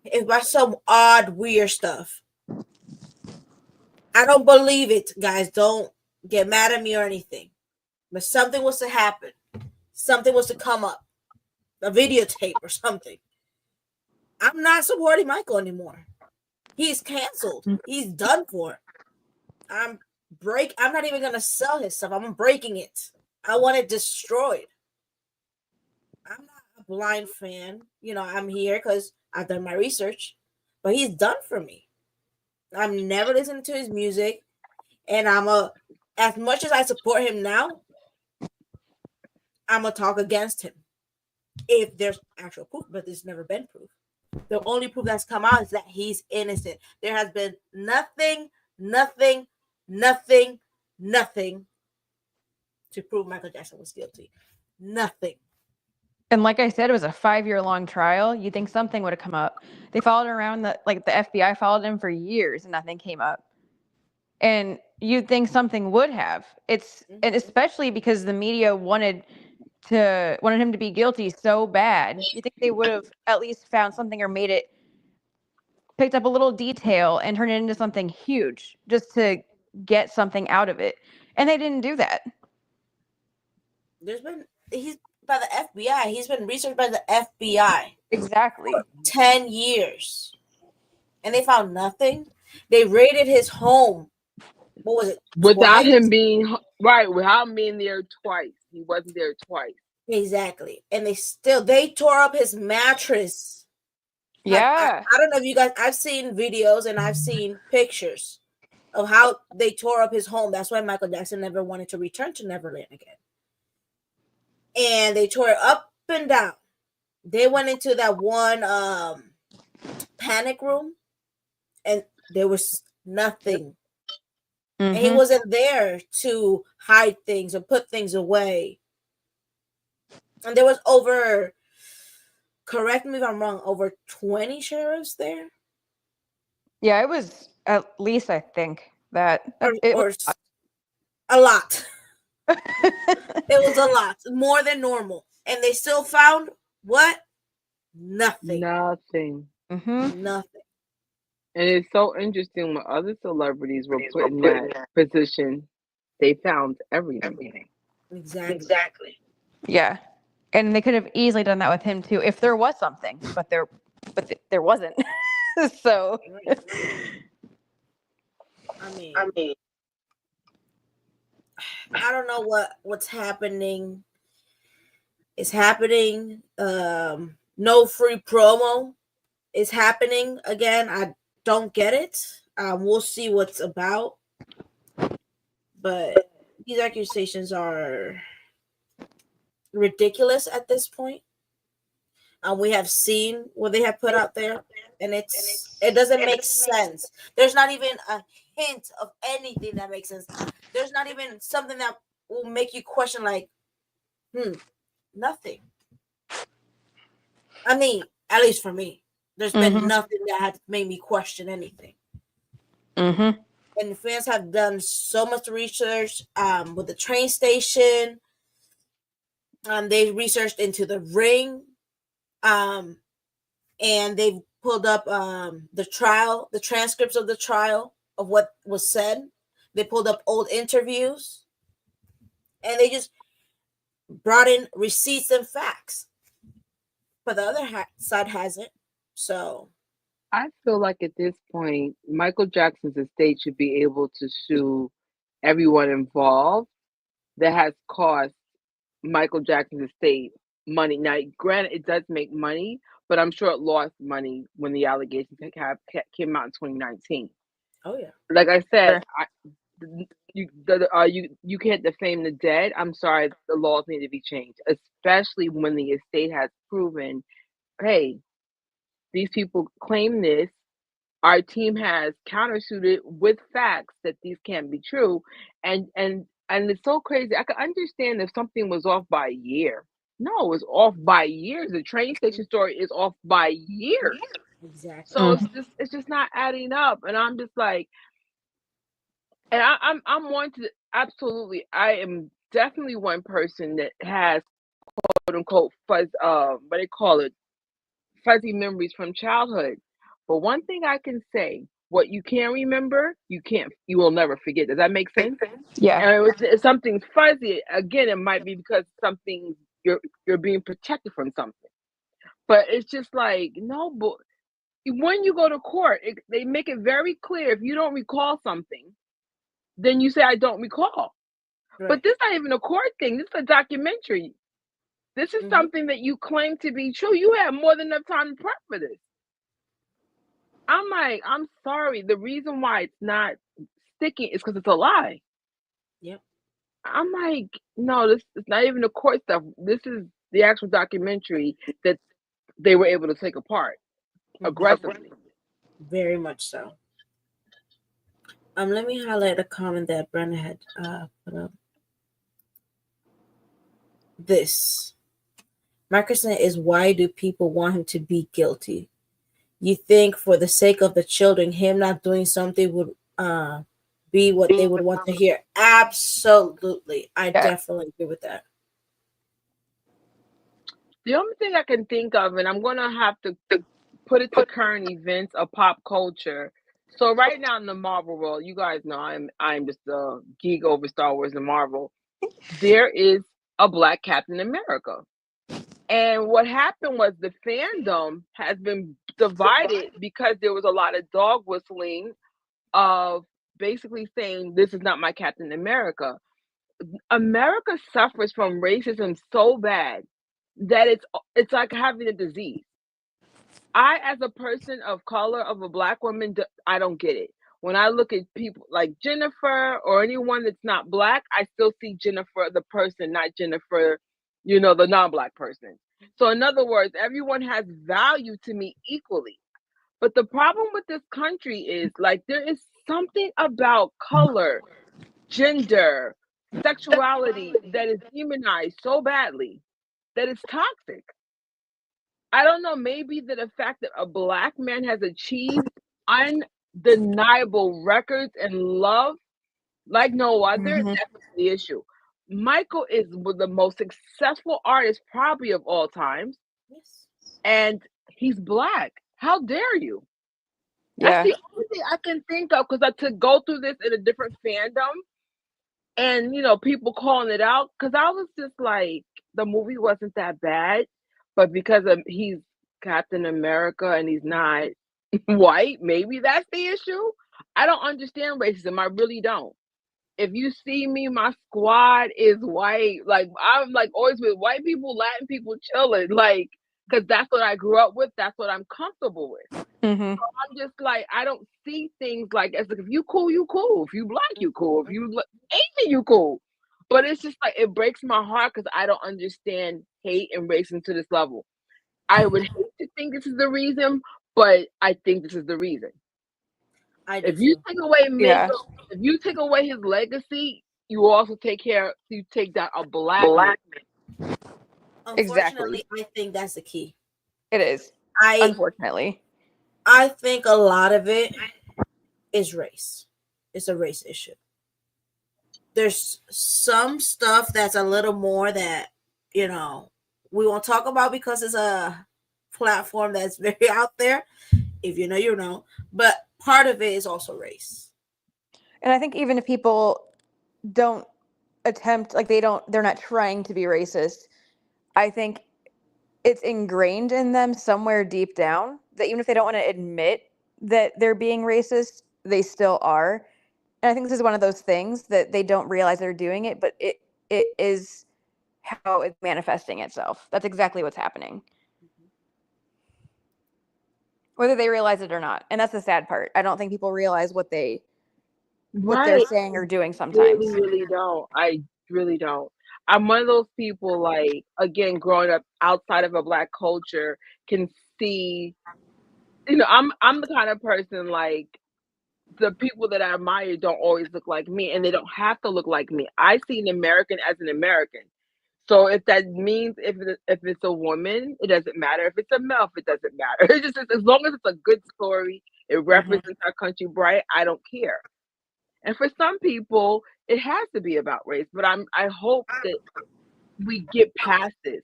If by some odd, weird stuff, I don't believe it, guys. Don't get mad at me or anything. But something was to happen. Something was to come up. A videotape or something. I'm not supporting Michael anymore. He's canceled. He's done for. I'm not even gonna sell his stuff. I'm breaking it. I want it destroyed. I'm not a blind fan. I'm here because I've done my research, but he's done for me. I'm never listening to his music, and as much as I support him now, I'm gonna talk against him if there's actual proof, but there's never been proof. The only proof that's come out is that he's innocent. There has been nothing to prove Michael Jackson was guilty. Nothing. And like I said, it was a 5-year-long trial. You think something would have come up. They followed around, the FBI followed him for years and nothing came up. And you'd think something would have. And especially because the media wanted him to be guilty so bad. You think they would have at least found something or picked up a little detail and turned it into something huge just to get something out of it. And they didn't do that. He's by the FBI. He's been researched by the FBI. Exactly. For 10 years. And they found nothing. They raided his home. What was it? Without him being there twice. He wasn't there twice. Exactly. And they tore up his mattress. Yeah. I don't know if you guys, I've seen videos and I've seen pictures of how they tore up his home. That's why Michael Jackson never wanted to return to Neverland again. And they tore it up and down. They went into that one panic room, and there was nothing. And he Mhm. wasn't there to hide things or put things away. And there was over, correct me if I'm wrong, over 20 sheriffs there, Yeah, it was at least I think that it or was a lot. It was a lot, more than normal, and they still found what? Nothing. Nothing. Nothing. And it's so interesting when other celebrities were put in that position, they found everything. Exactly. Yeah, and they could have easily done that with him too if there was something, but there wasn't. So I mean, I don't know what's happening. It's happening. No free promo is happening again. I don't get it. We'll see what's about. But these accusations are ridiculous at this point. We have seen what they have put out there, and it doesn't make sense. There's not even a hint of anything that makes sense. There's not even something that will make you question, like, nothing. I mean, at least for me, there's been nothing that has made me question anything. And fans have done so much research with the train station. They researched into the ring. And they've pulled up the transcripts of the trial of what was said. They pulled up old interviews, and they just brought in receipts and facts. But the other side hasn't. So I feel like at this point, Michael Jackson's estate should be able to sue everyone involved that has cost Michael Jackson's estate money. Now, granted, it does make money, but I'm sure it lost money when the allegations came out in 2019. Oh yeah. Like I said, you can't defame the dead. I'm sorry, the laws need to be changed, especially when the estate has proven, hey, these people claim this. Our team has countersuited with facts that these can't be true, and it's so crazy. I could understand if something was off by a year. No, it was off by years. The train station story is off by years. Exactly. So it's just not adding up, and I'm just like, and I'm one to absolutely. I am definitely one person that has quote unquote fuzz. What they call it, fuzzy memories from childhood. But one thing I can say, what you can remember, you will never forget. Does that make sense? Yeah. And if something's fuzzy, again, it might be because something you're being protected from something. But it's just like, no, but when you go to court, they make it very clear if you don't recall something, then you say I don't recall. Right. But this is not even a court thing. This is a documentary. This is something that you claim to be true. You have more than enough time to prep for this. I'm like, I'm sorry. The reason why it's not sticking is because it's a lie. Yep. I'm like, no, this is not even the court stuff. This is the actual documentary that they were able to take apart aggressively. Very much so. Let me highlight a comment that Brenda had put up. This Marcusson is, why do people want him to be guilty? You think for the sake of the children, him not doing something would be what they would want to hear? Absolutely. I definitely agree with that. The only thing I can think of, and I'm going to have to put it to current events of pop culture. So right now in the Marvel world, you guys know I'm just a geek over Star Wars and Marvel. There is a Black Captain America. And what happened was the fandom has been divided because there was a lot of dog whistling of basically saying, this is not my Captain America. America suffers from racism so bad that it's like having a disease. I, as a person of color, of a Black woman, I don't get it. When I look at people like Jennifer or anyone that's not Black, I still see Jennifer, the person, not Jennifer, the non-Black person. So in other words, everyone has value to me equally. But the problem with this country is like there is something about color, gender, sexuality that is demonized so badly that it's toxic. I don't know, maybe the fact that a black man has achieved undeniable records and love like no other, that's the issue. Michael is the most successful artist probably of all times, Yes. and he's black. How dare you? That's Yeah. the only thing I can think of because to go through this in a different fandom and people calling it out because I was just like the movie wasn't that bad, but because he's Captain America and he's not white, maybe that's the issue. I don't understand racism. I really don't. If you see me, my squad is white. Like I'm like always with white people, Latin people chilling, like because that's what I grew up with. That's what I'm comfortable with. Mm-hmm. So I'm just like I don't see things like as like if you cool, you cool. If you black, you cool. If you Asian, you cool. But it's just like it breaks my heart because I don't understand hate and racism to this level. I would hate to think this is the reason, but I think this is the reason. If you take away Mako, if you take away his legacy, you also take down a black man. Unfortunately, I think that's the key. It is. Unfortunately. I think a lot of it is race. It's a race issue. There's some stuff that's a little more that, we won't talk about because it's a platform that's very out there. If you know, you know. But part of it is also race. And I think even if people don't attempt, like they're not trying to be racist, I think it's ingrained in them somewhere deep down that even if they don't want to admit that they're being racist, they still are. And I think this is one of those things that they don't realize they're doing it, but it is how it's manifesting itself. That's exactly what's happening. Whether they realize it or not. And that's the sad part. I don't think people realize what they're saying or doing sometimes. Really don't. I really don't. I'm one of those people like again growing up outside of a black culture can see I'm the kind of person like the people that I admire don't always look like me and they don't have to look like me. I see an American as an American. So if that means if it's a woman, it doesn't matter. If it's a male, it doesn't matter. It's just as long as it's a good story, it represents our country bright, I don't care. And for some people, it has to be about race. But I hope that we get past this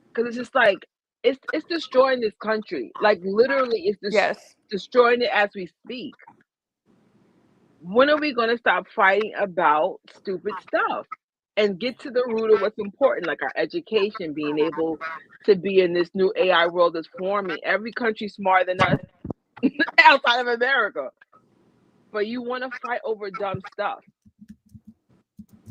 because it's just like it's destroying this country. Like literally, it's destroying it as we speak. When are we going to stop fighting about stupid stuff and get to the root of what's important, like our education, being able to be in this new AI world that's forming? Every country smarter than us outside of America. But you want to fight over dumb stuff.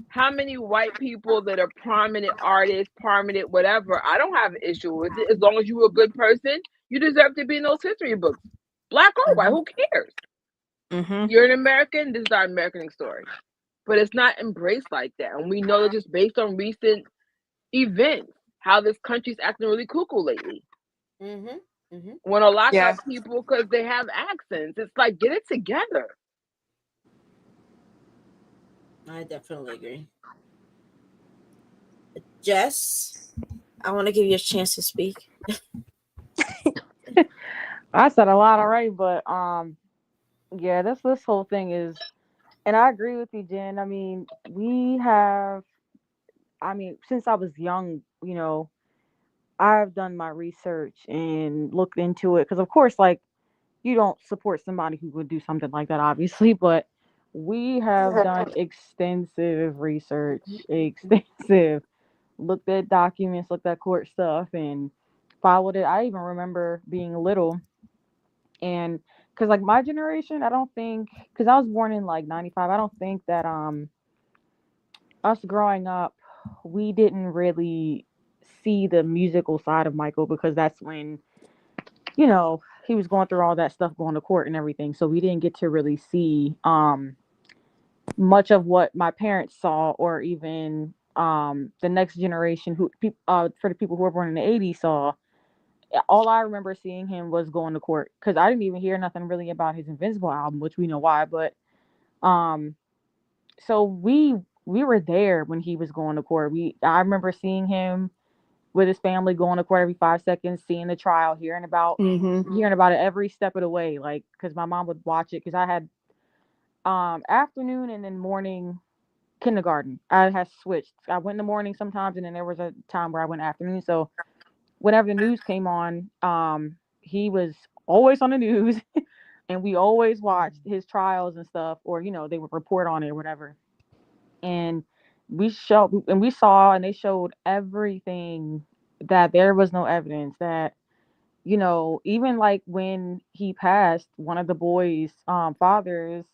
How many white people that are prominent artists, prominent whatever, I don't have an issue with it. As long as you're a good person, you deserve to be in those history books. Black or white, who cares? You're an American, this is our American story. But it's not embraced like that. And we know that just based on recent events, how this country's acting really cuckoo lately. Want to lock up people because they have accents. It's like, get it together. I definitely agree. Jess, I want to give you a chance to speak. I said a lot already, but yeah, this whole thing is, and I agree with you, Jen. I mean, since I was young, I've done my research and looked into it because, of course, like you don't support somebody who would do something like that, obviously, but we have done extensive research, looked at documents, looked at court stuff, and followed it. I even remember being little, and because like my generation, I don't think because I was born in like '95, I don't think that us growing up, we didn't really see the musical side of Michael because that's when he was going through all that stuff, going to court and everything. So we didn't get to really see much of what my parents saw, or even the next generation for the people who were born in the '80s saw. all I remember seeing him was going to court, because I didn't even hear nothing really about his Invincible album, which we know why. But so we were there when he was going to court. I remember seeing him with his family going to court every 5 seconds, seeing the trial, hearing about it every step of the way. Like, because my mom would watch it, because I had afternoon and then morning kindergarten. I had switched. I went in the morning sometimes, and then there was a time where I went afternoon. So whenever the news came on, he was always on the news, and we always watched his trials and stuff, or they would report on it or whatever. And they showed everything, that there was no evidence, that even like when he passed, one of the boys' fathers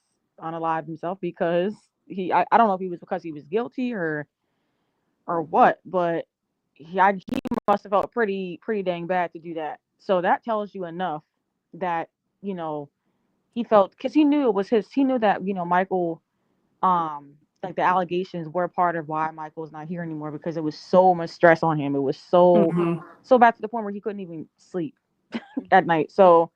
unalived himself, because I don't know if it was because he was guilty or what, but he must have felt pretty dang bad to do that. So that tells you enough that he felt, because he knew that Michael, like the allegations were part of why Michael's not here anymore, because it was so much stress on him. It was so bad, to the point where he couldn't even sleep at night. So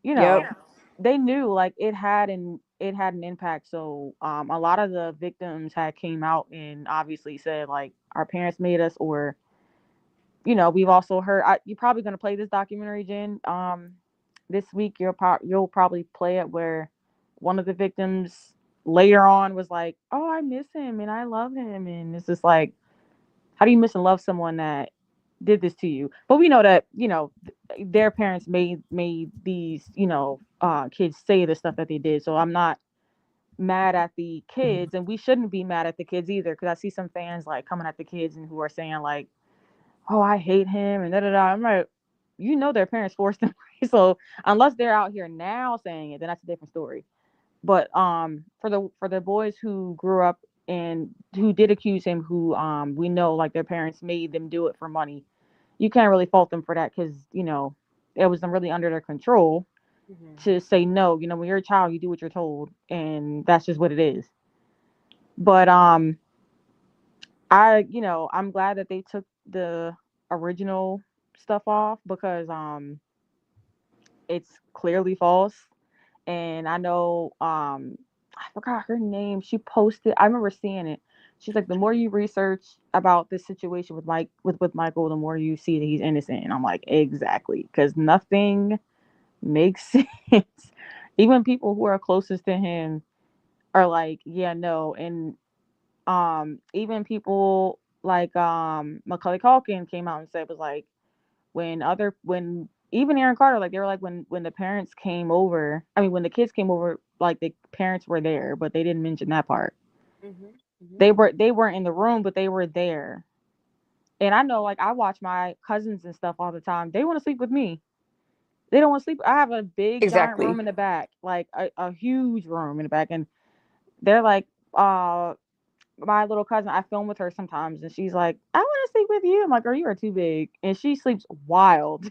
they knew, like, it had an impact. So a lot of the victims had came out and obviously said, like, our parents made us, or we've also heard, you're probably going to play this documentary, Jen, this week. You'll probably play it, where one of the victims later on was like, oh, I miss him and I love him. And it's just like, how do you miss and love someone that did this to you? But we know that their parents made these kids say the stuff that they did. So I'm not mad at the kids, and we shouldn't be mad at the kids either, because I see some fans like coming at the kids and who are saying like, oh, I hate him and da da da. I'm like, their parents forced them. So unless they're out here now saying it, then that's a different story. But for the boys who grew up and who did accuse him, who we know, like, their parents made them do it for money, you can't really fault them for that, because it was really under their control to say no. When you're a child, you do what you're told, and that's just what it is. But I'm glad that they took the original stuff off, because it's clearly false. And I know, I forgot her name. She posted, I remember seeing it. She's like, the more you research about this situation with Michael, the more you see that he's innocent. And I'm like, exactly, because nothing makes sense. Even people who are closest to him are like, yeah, no. And even people like Macaulay Culkin came out and said, was like, when even Aaron Carter, like, they were like, when the parents came over, when the kids came over, like, the parents were there, but they didn't mention that part. They weren't in the room, but they were there. And I know, like, I watch my cousins and stuff all the time. They want to sleep with me. They don't want to sleep. I have a big giant room in the back, like a huge room in the back, and they're like, my little cousin, I film with her sometimes, and she's like, I want to sleep with you. I'm like, girl, you are too big. And she sleeps wild.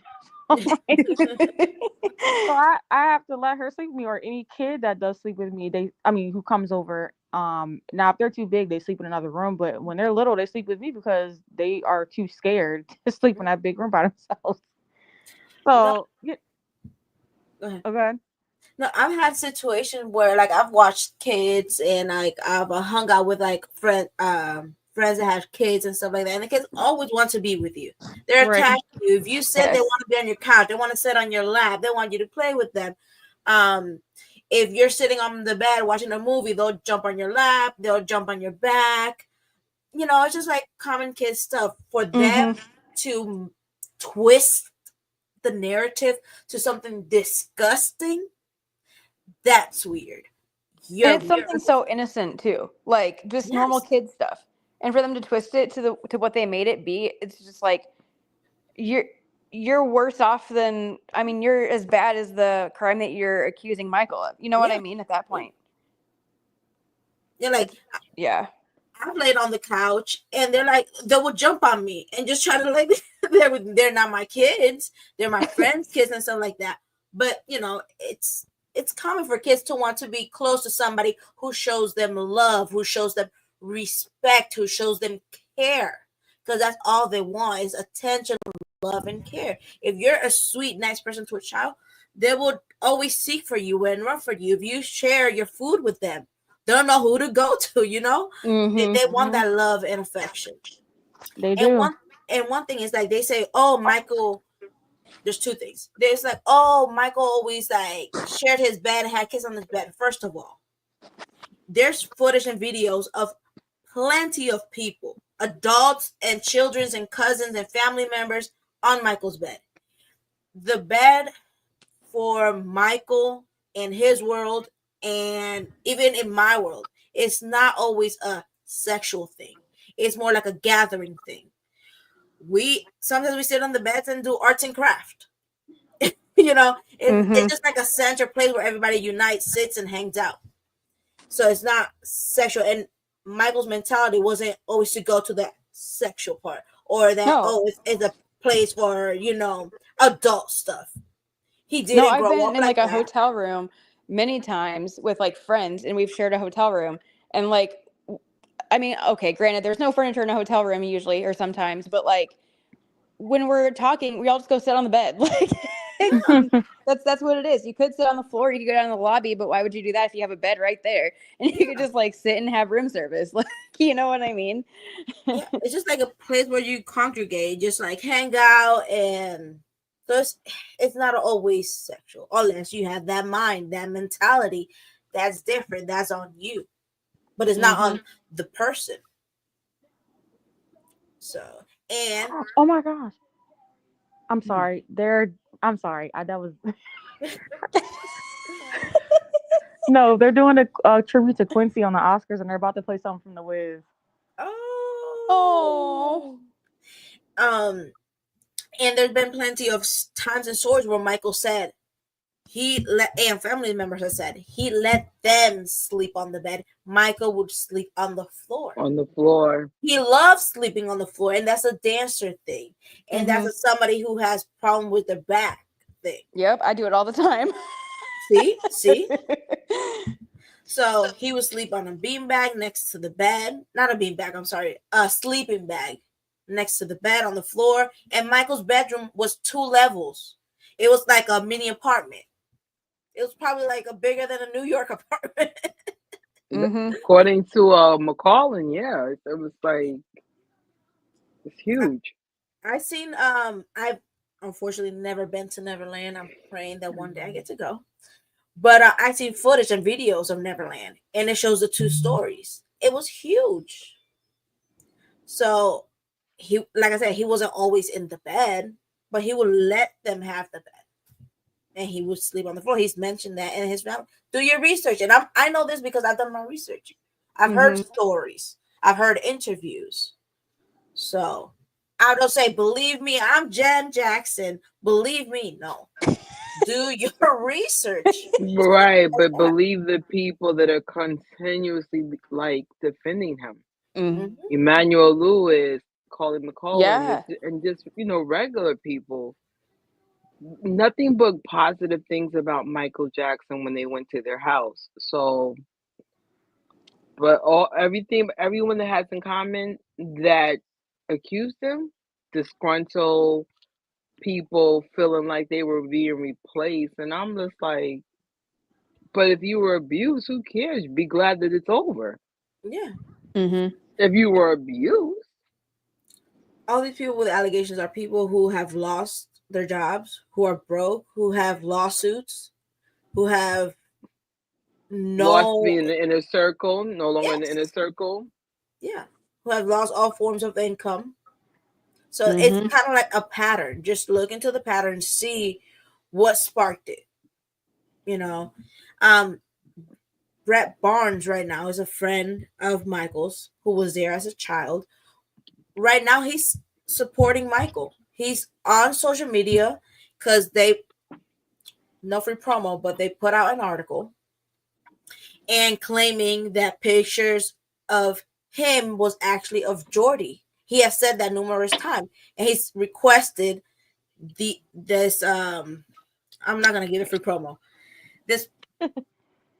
So I have to let her sleep with me, or any kid that does sleep with me, who comes over. Now if they're too big, they sleep in another room, but when they're little, they sleep with me, because they are too scared to sleep in that big room by themselves. So Go ahead. Okay. No, I've had situations where, like, I've watched kids, and like I've hung out with like friends that have kids and stuff like that, and the kids always want to be with you. They're attached to you. If you said they want to be on your couch, they want to sit on your lap, they want you to play with them. If you're sitting on the bed watching a movie, they'll jump on your lap, they'll jump on your back. It's just like common kid stuff. For them to twist the narrative to something disgusting, that's weird. And it's something so innocent too, like just normal kid stuff. And for them to twist it to what they made it be, it's just like, you're worse off than, you're as bad as the crime that you're accusing Michael of. You know what I mean? At that point. They're like, yeah. I've laid on the couch, and they will jump on me and just try to, like, they're not my kids, they're my friends' kids and stuff like that. But it's common for kids to want to be close to somebody who shows them love, who shows them respect, who shows them care, because that's all they want is attention, love and care. If you're a sweet, nice person to a child, they will always seek for you and run for you. If you share your food with them, they don't know who to go to, you know? They want that love and affection. They do. And one thing is like they say, oh, Michael, there's two things. There's like, oh, Michael always like shared his bed and had kids on his bed. First of all, there's footage and videos of plenty of people, adults and children and cousins and family members on Michael's bed. The bed for Michael in his world and even in my world, it's not always a sexual thing. It's more like a gathering thing. Sometimes we sit on the beds and do arts and craft. You know, it's just like a center place where everybody unites, sits, and hangs out. So it's not sexual. And Michael's mentality wasn't always to go to that sexual part or that it's a place for, you know, adult stuff. He didn't No, I've grow been up in like like a that. hotel room many times with like friends, and we've shared a hotel room. And like, I mean, okay, granted, there's no furniture in a hotel room usually or sometimes, but like when we're talking, we all just go sit on the bed. Like that's what it is. You could sit on the floor, you could go down in the lobby, but why would you do that if you have a bed right there and you could just like sit and have room service? Like, you know what I mean? Yeah, it's just like a place where you congregate, just like hang out, and so it's not always sexual unless you have that mind, that mentality. That's different. That's on you, but it's not on the person. So, and oh my gosh, I'm sorry. I'm sorry. That was no. They're doing a tribute to Quincy on the Oscars, and they're about to play something from The Wiz. Oh. And there's been plenty of times and stories where Michael said and family members have said he let them sleep on the bed. Michael would sleep on the floor. On the floor. He loves sleeping on the floor, and that's a dancer thing. And that's somebody who has problem with their back thing. Yep, I do it all the time. See? So he would sleep on a beanbag next to the bed. Not a beanbag, I'm sorry. A sleeping bag next to the bed on the floor. And Michael's bedroom was 2 levels. It was like a mini apartment. It was probably like a bigger than a New York apartment. According to McCollin, yeah, it was like it's huge. I've seen I've unfortunately never been to Neverland. I'm praying that one day I get to go. But I've seen footage and videos of Neverland, and it shows the 2 stories. It was huge. So like I said, he wasn't always in the bed, but he would let them have the bed. And he would sleep on the floor. He's mentioned that in his family. Do your research. And I know this because I've done my research. I've heard stories. I've heard interviews. So I don't say, believe me, I'm Jen Jackson. Believe me, no. Do your research. Right, but believe the people that are continuously like defending him. Emmanuel Lewis, Colin McCollin, and just regular people. Nothing but positive things about Michael Jackson when they went to their house. So, but everyone that has in common that accused him, disgruntled people feeling like they were being replaced, and I'm just like, but if you were abused, who cares? Be glad that it's over. Yeah. If you were abused, all these people with allegations are people who have lost their jobs, who are broke, who have lawsuits, who have lost being in the inner circle, no longer in the inner circle. Yeah, who have lost all forms of income. So it's kind of like a pattern. Just look into the pattern, see what sparked it. Brett Barnes right now is a friend of Michael's who was there as a child. Right now, he's supporting Michael. He's on social media because no free promo, but they put out an article and claiming that pictures of him was actually of Jordy. He has said that numerous times, and he's requested this. I'm not gonna give it free promo. This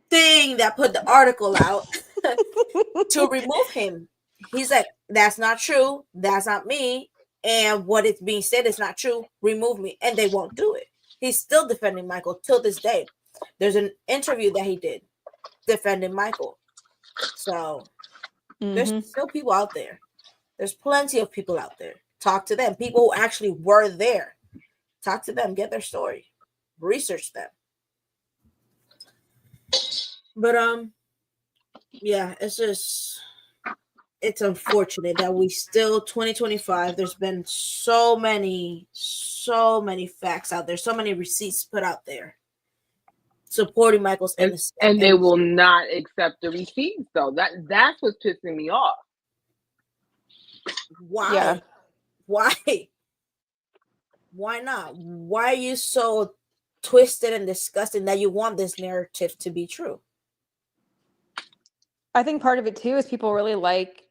thing that put the article out to remove him. He's like, that's not true. That's not me. and what is being said is not true, remove me. And they won't do it. He's still defending Michael till this day. There's an interview that he did defending Michael. So there's still people out there. There's plenty of people out there. Talk to them. People who actually were there. Talk to them. Get their story. Research them. But yeah, it's unfortunate that we still 2025. There's been so many facts out there, so many receipts put out there supporting Michael's innocence, and they will not accept the receipts. Though that's what's pissing me off. Why? Yeah. Why not? Why are you so twisted and disgusting that you want this narrative to be true? I think part of it too is people really like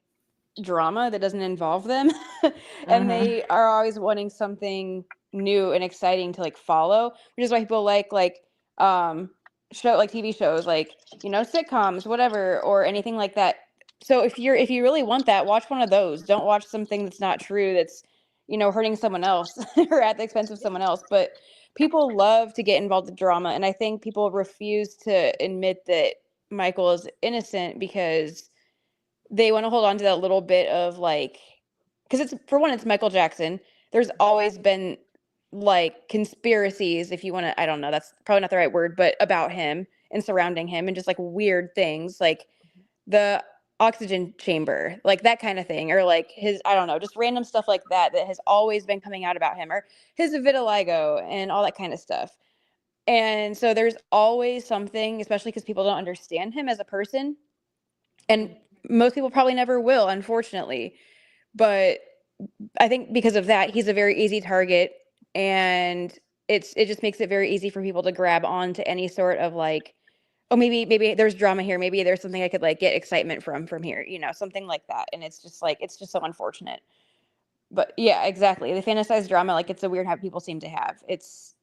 drama that doesn't involve them, and they are always wanting something new and exciting to like follow, which is why people like TV shows, like, you know, sitcoms, whatever, or anything like that. So if you really want that, watch one of those. Don't watch something that's not true, that's, you know, hurting someone else or at the expense of someone else. But people love to get involved in drama, and I think people refuse to admit that Michael is innocent because they want to hold on to that little bit of like, because it's Michael Jackson. There's always been like conspiracies, if you want to, I don't know, that's probably not the right word, but about him and surrounding him, and just like weird things like the oxygen chamber, like that kind of thing, or like his, I don't know, just random stuff like that has always been coming out about him, or his vitiligo and all that kind of stuff. And so there's always something, especially because people don't understand him as a person. And most people probably never will, unfortunately. But I think because of that, he's a very easy target. And it just makes it very easy for people to grab on to any sort of like, oh, maybe there's drama here. Maybe there's something I could like get excitement from here, you know, something like that. And it's just so unfortunate. But yeah, exactly. The fantasized drama, like, it's a weird how people seem to have. It's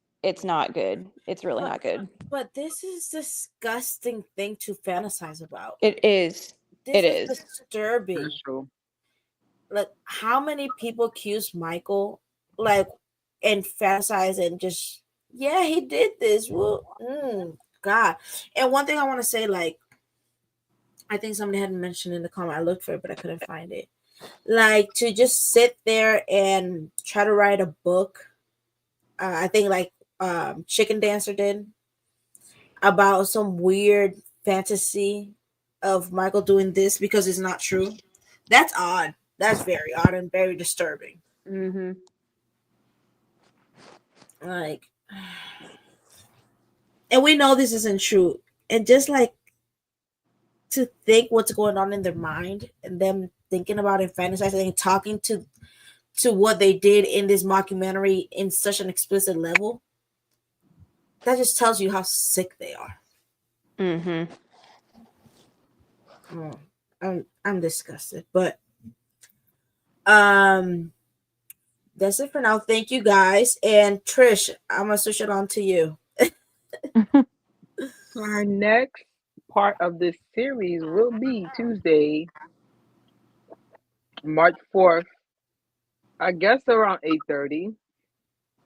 not good. It's really not good. But this is disgusting thing to fantasize about. It is. This is disturbing. That's true. Like, how many people accuse Michael, like, and fantasize and just, yeah, he did this. Well, God. And one thing I want to say, like, I think somebody had mentioned in the comment, I looked for it, but I couldn't find it. Like, to just sit there and try to write a book. I think like Chicken Dancer did, about some weird fantasy of Michael doing this because it's not true. That's odd. That's very odd and very disturbing. Like, and we know this isn't true. And just like to think what's going on in their mind and them thinking about it, fantasizing, and talking to what they did in this mockumentary in such an explicit level, that just tells you how sick they are. I'm disgusted, but that's it for now. Thank you guys, and Trish, I'm gonna switch it on to you. Our next part of this series will be Tuesday, March 4th, I guess around 8:30.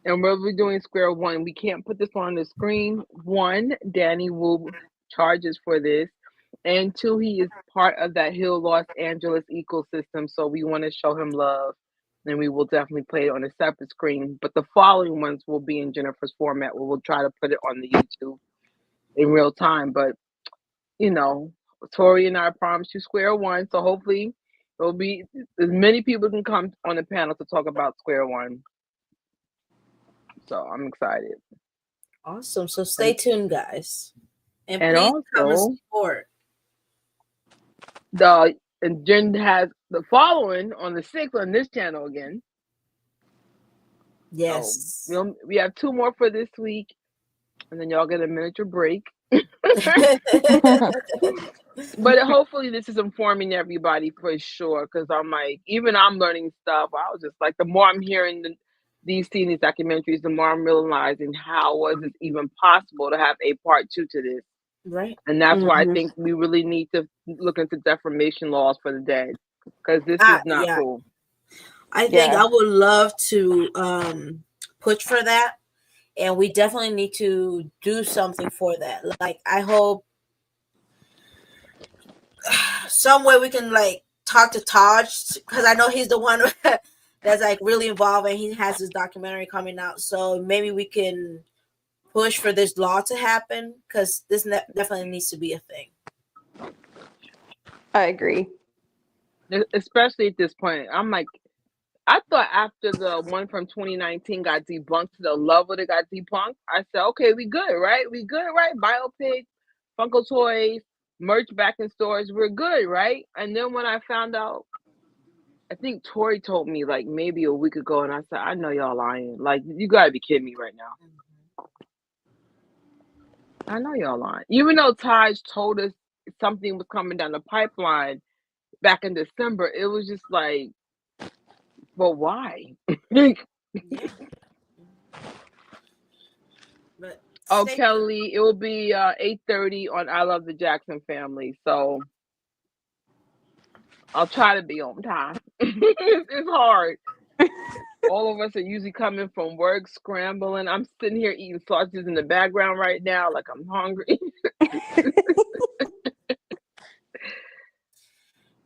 And we'll be doing Square One. We can't put this on the screen. One, Danny will charges for this. And two, he is part of that Hill Los Angeles ecosystem. So we want to show him love. And we will definitely play it on a separate screen. But the following ones will be in Jennifer's format, where we'll try to put it on the YouTube in real time. But, you know, Tori and I promised you Square One. So hopefully there'll be as many people can come on the panel to talk about Square One. So I'm excited. Awesome. So stay tuned, guys. And And please come and also, support. and Jen has the following on the 6th on this channel again. Yes. So we have 2 more for this week, and then y'all get a miniature break. But hopefully this is informing everybody for sure, because I'm like, even I'm learning stuff. I was just like, the more I'm hearing these documentaries, the more I'm realizing how was it even possible to have a part 2 to this. Right. And that's why I think we really need to look into defamation laws for the dead, because this is not cool. I think Yeah. I would love to push for that, and we definitely need to do something for that. Like, I hope some way we can like talk to Taj, because I know he's the one that's like really involved, and he has this documentary coming out. So maybe we can push for this law to happen, because this definitely needs to be a thing. I agree. Especially at this point. I'm like, I thought after the one from 2019 got debunked to the level that got debunked, I said, okay, we good, right? We good, right? Biopic, Funko Toys, merch back in stores, we're good, right? And then when I found out, I think Tori told me like maybe a week ago, and I said, I know y'all lying. Like, you gotta be kidding me right now. I know y'all lying. Even though Taj told us something was coming down the pipeline back in December, it was just like, well, why? But oh, Kelly, it will be 8:30 on I Love the Jackson Family. So I'll try to be on time. It's hard. All of us are usually coming from work, scrambling. I'm sitting here eating sausages in the background right now, like I'm hungry.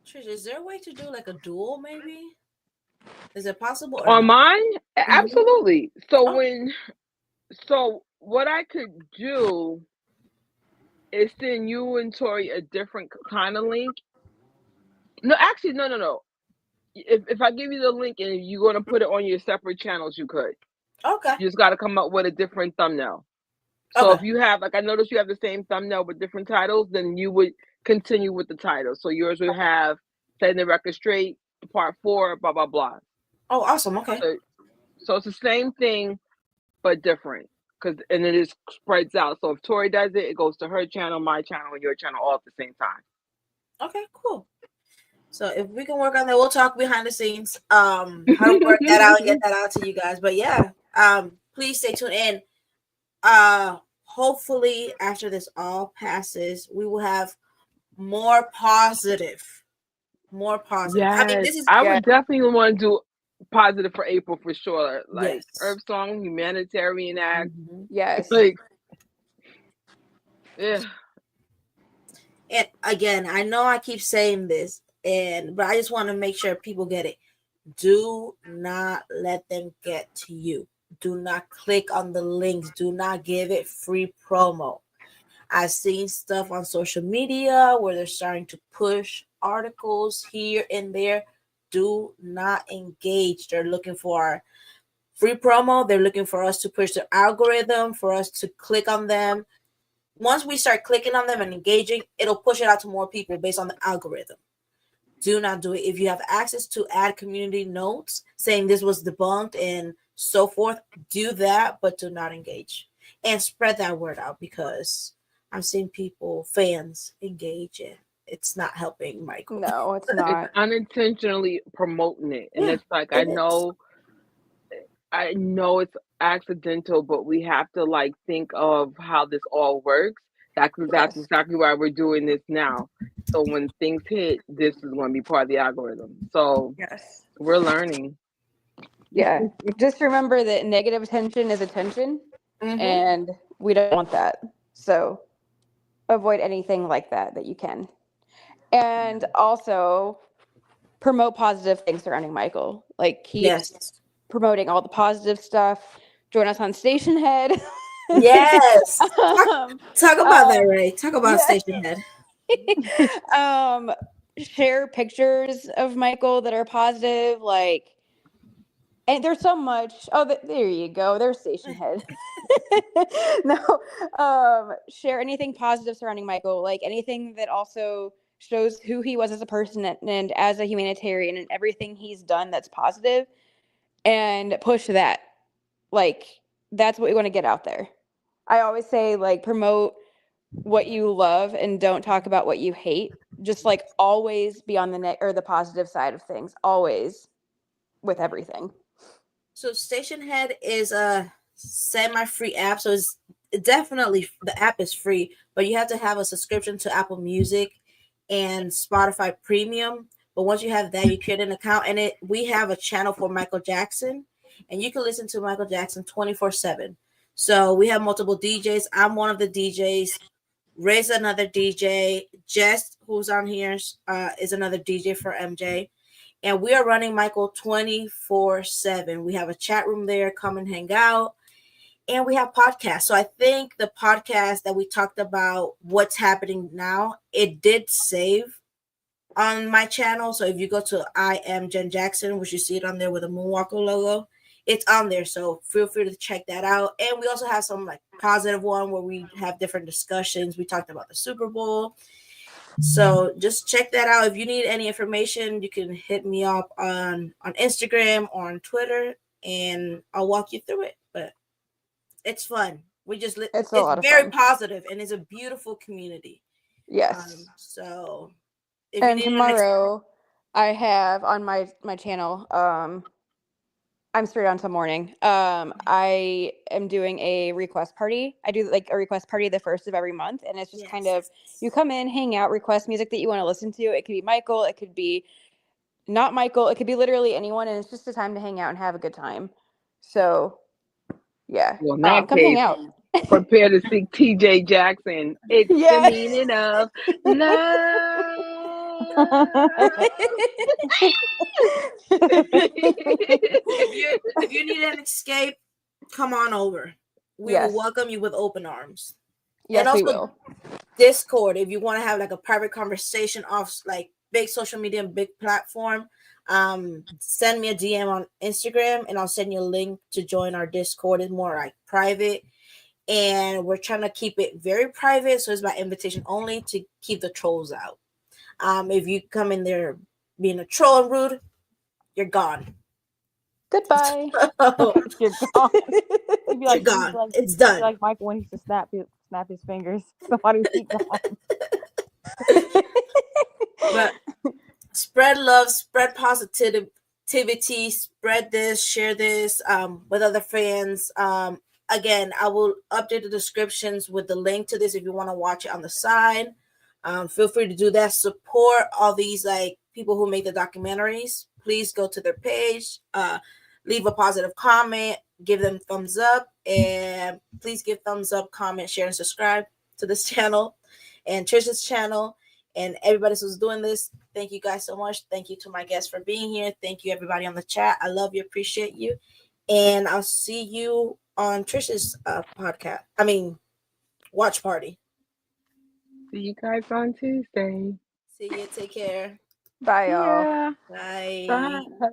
Trish, is there a way to do like a duel maybe? Is it possible? Or On no? mine? Absolutely. So what I could do is send you and Tori a different kind of link. No, actually, no. If I give you the link and you're going to put it on your separate channels, you could. Okay. You just got to come up with a different thumbnail. So if you have, like, I noticed you have the same thumbnail with different titles, then you would continue with the title. So yours would have Setting the Record Straight, Part 4, blah, blah, blah. Oh, awesome. Okay. So it's the same thing, but different. And then it spreads out. So if Tori does it, it goes to her channel, my channel, and your channel all at the same time. Okay, cool. So if we can work on that, we'll talk behind the scenes. How to work that out and get that out to you guys. But yeah, please stay tuned in. Hopefully after this all passes, we will have more positive. Yes, I mean, this is I would definitely want to do positive for April for sure. Like Yes. Earth Song, Humanitarian Act. Yes. Like, yeah. And again, I know I keep saying this, but I just want to make sure people get it. Do not let them get to you. Do not click on the links. Do not give it free promo. I've seen stuff on social media where they're starting to push articles here and there. Do not engage. They're looking for free promo. They're looking for us to push the algorithm, for us to click on them. Once we start clicking on them and engaging, it'll push it out to more people based on the algorithm. Do not do it. If you have access to add community notes saying this was debunked and so forth, do that, but do not engage. And spread that word out, because I've seen fans engage, and it's not helping Michael. No, it's not. It's unintentionally promoting it. And it's like, I know it's accidental, but we have to like think of how this all works. That's exactly why we're doing this now. So when things hit, this is going to be part of the algorithm. So yes, we're learning. Yeah. Just remember that negative attention is attention, and we don't want that. So avoid anything like that you can. And also promote positive things surrounding Michael. Like, keep promoting all the positive stuff. Join us on Station Head. Yes. Talk about that, Ray. Talk about Station Head. Share pictures of Michael that are positive, like, and there's so much. Oh, there you go. There's Station Head. No, share anything positive surrounding Michael, like anything that also shows who he was as a person and as a humanitarian, and everything he's done that's positive, and push that. Like, that's what we want to get out there. I always say, like, promote what you love and don't talk about what you hate. Just like always be on the positive side of things, always, with everything. So Station Head is a semi-free app, so it's definitely, the app is free, but you have to have a subscription to Apple Music and Spotify Premium But once you have that, you create an account, and we have a channel for Michael Jackson, and you can listen to Michael Jackson 24/7. So we have multiple DJs. I'm one of the DJs. Ray's another DJ. Jess, who's on here, is another DJ for MJ. And we are running Michael 24/7. We have a chat room there. Come and hang out. And we have podcasts. So I think the podcast that we talked about, what's happening now, it did save on my channel. So if you go to I am Jen Jackson, which you see it on there with a Moonwalker logo, it's on there. So feel free to check that out. And we also have some like positive one where we have different discussions. We talked about the Super Bowl. So just check that out. If you need any information, you can hit me up on Instagram or on Twitter, and I'll walk you through it. But it's fun. It's very positive, and it's a beautiful community. Yes. So if and tomorrow I have on my channel, I'm straight on till morning. I am doing a request party. I do like a request party the first of every month, and it's just kind of, you come in, hang out, request music that you want to listen to. It could be Michael, it could be not Michael, it could be literally anyone, and it's just a time to hang out and have a good time. So yeah, well, in that come case, hang out. Prepare to see TJ Jackson. It's the meaning of love. if you need an escape, come on over. We will welcome you with open arms. Yes, and also we will. Discord, if you want to have like a private conversation off like big social media and big platform, send me a DM on Instagram and I'll send you a link to join our Discord. It's more like private, and we're trying to keep it very private, so it's by invitation only to keep the trolls out. If you come in there being a troll and rude, you're gone. Goodbye. You're gone. You'd be like, you're gone. It's done. Like Michael when he used to snap his fingers. Somebody would keep gone. But spread love, spread positivity, spread this, share this with other fans. Again, I will update the descriptions with the link to this if you want to watch it on the side. Feel free to do that. Support all these like people who make the documentaries. Please go to their page, leave a positive comment, give them thumbs up, and please give thumbs up, comment, share, and subscribe to this channel and Trish's channel and everybody who's doing this. Thank you guys so much. Thank you to my guests for being here. Thank you everybody on the chat. I love you, appreciate you, and I'll see you on Trish's watch party. See you guys on Tuesday. See you. Take care. Bye, y'all. Bye. Bye.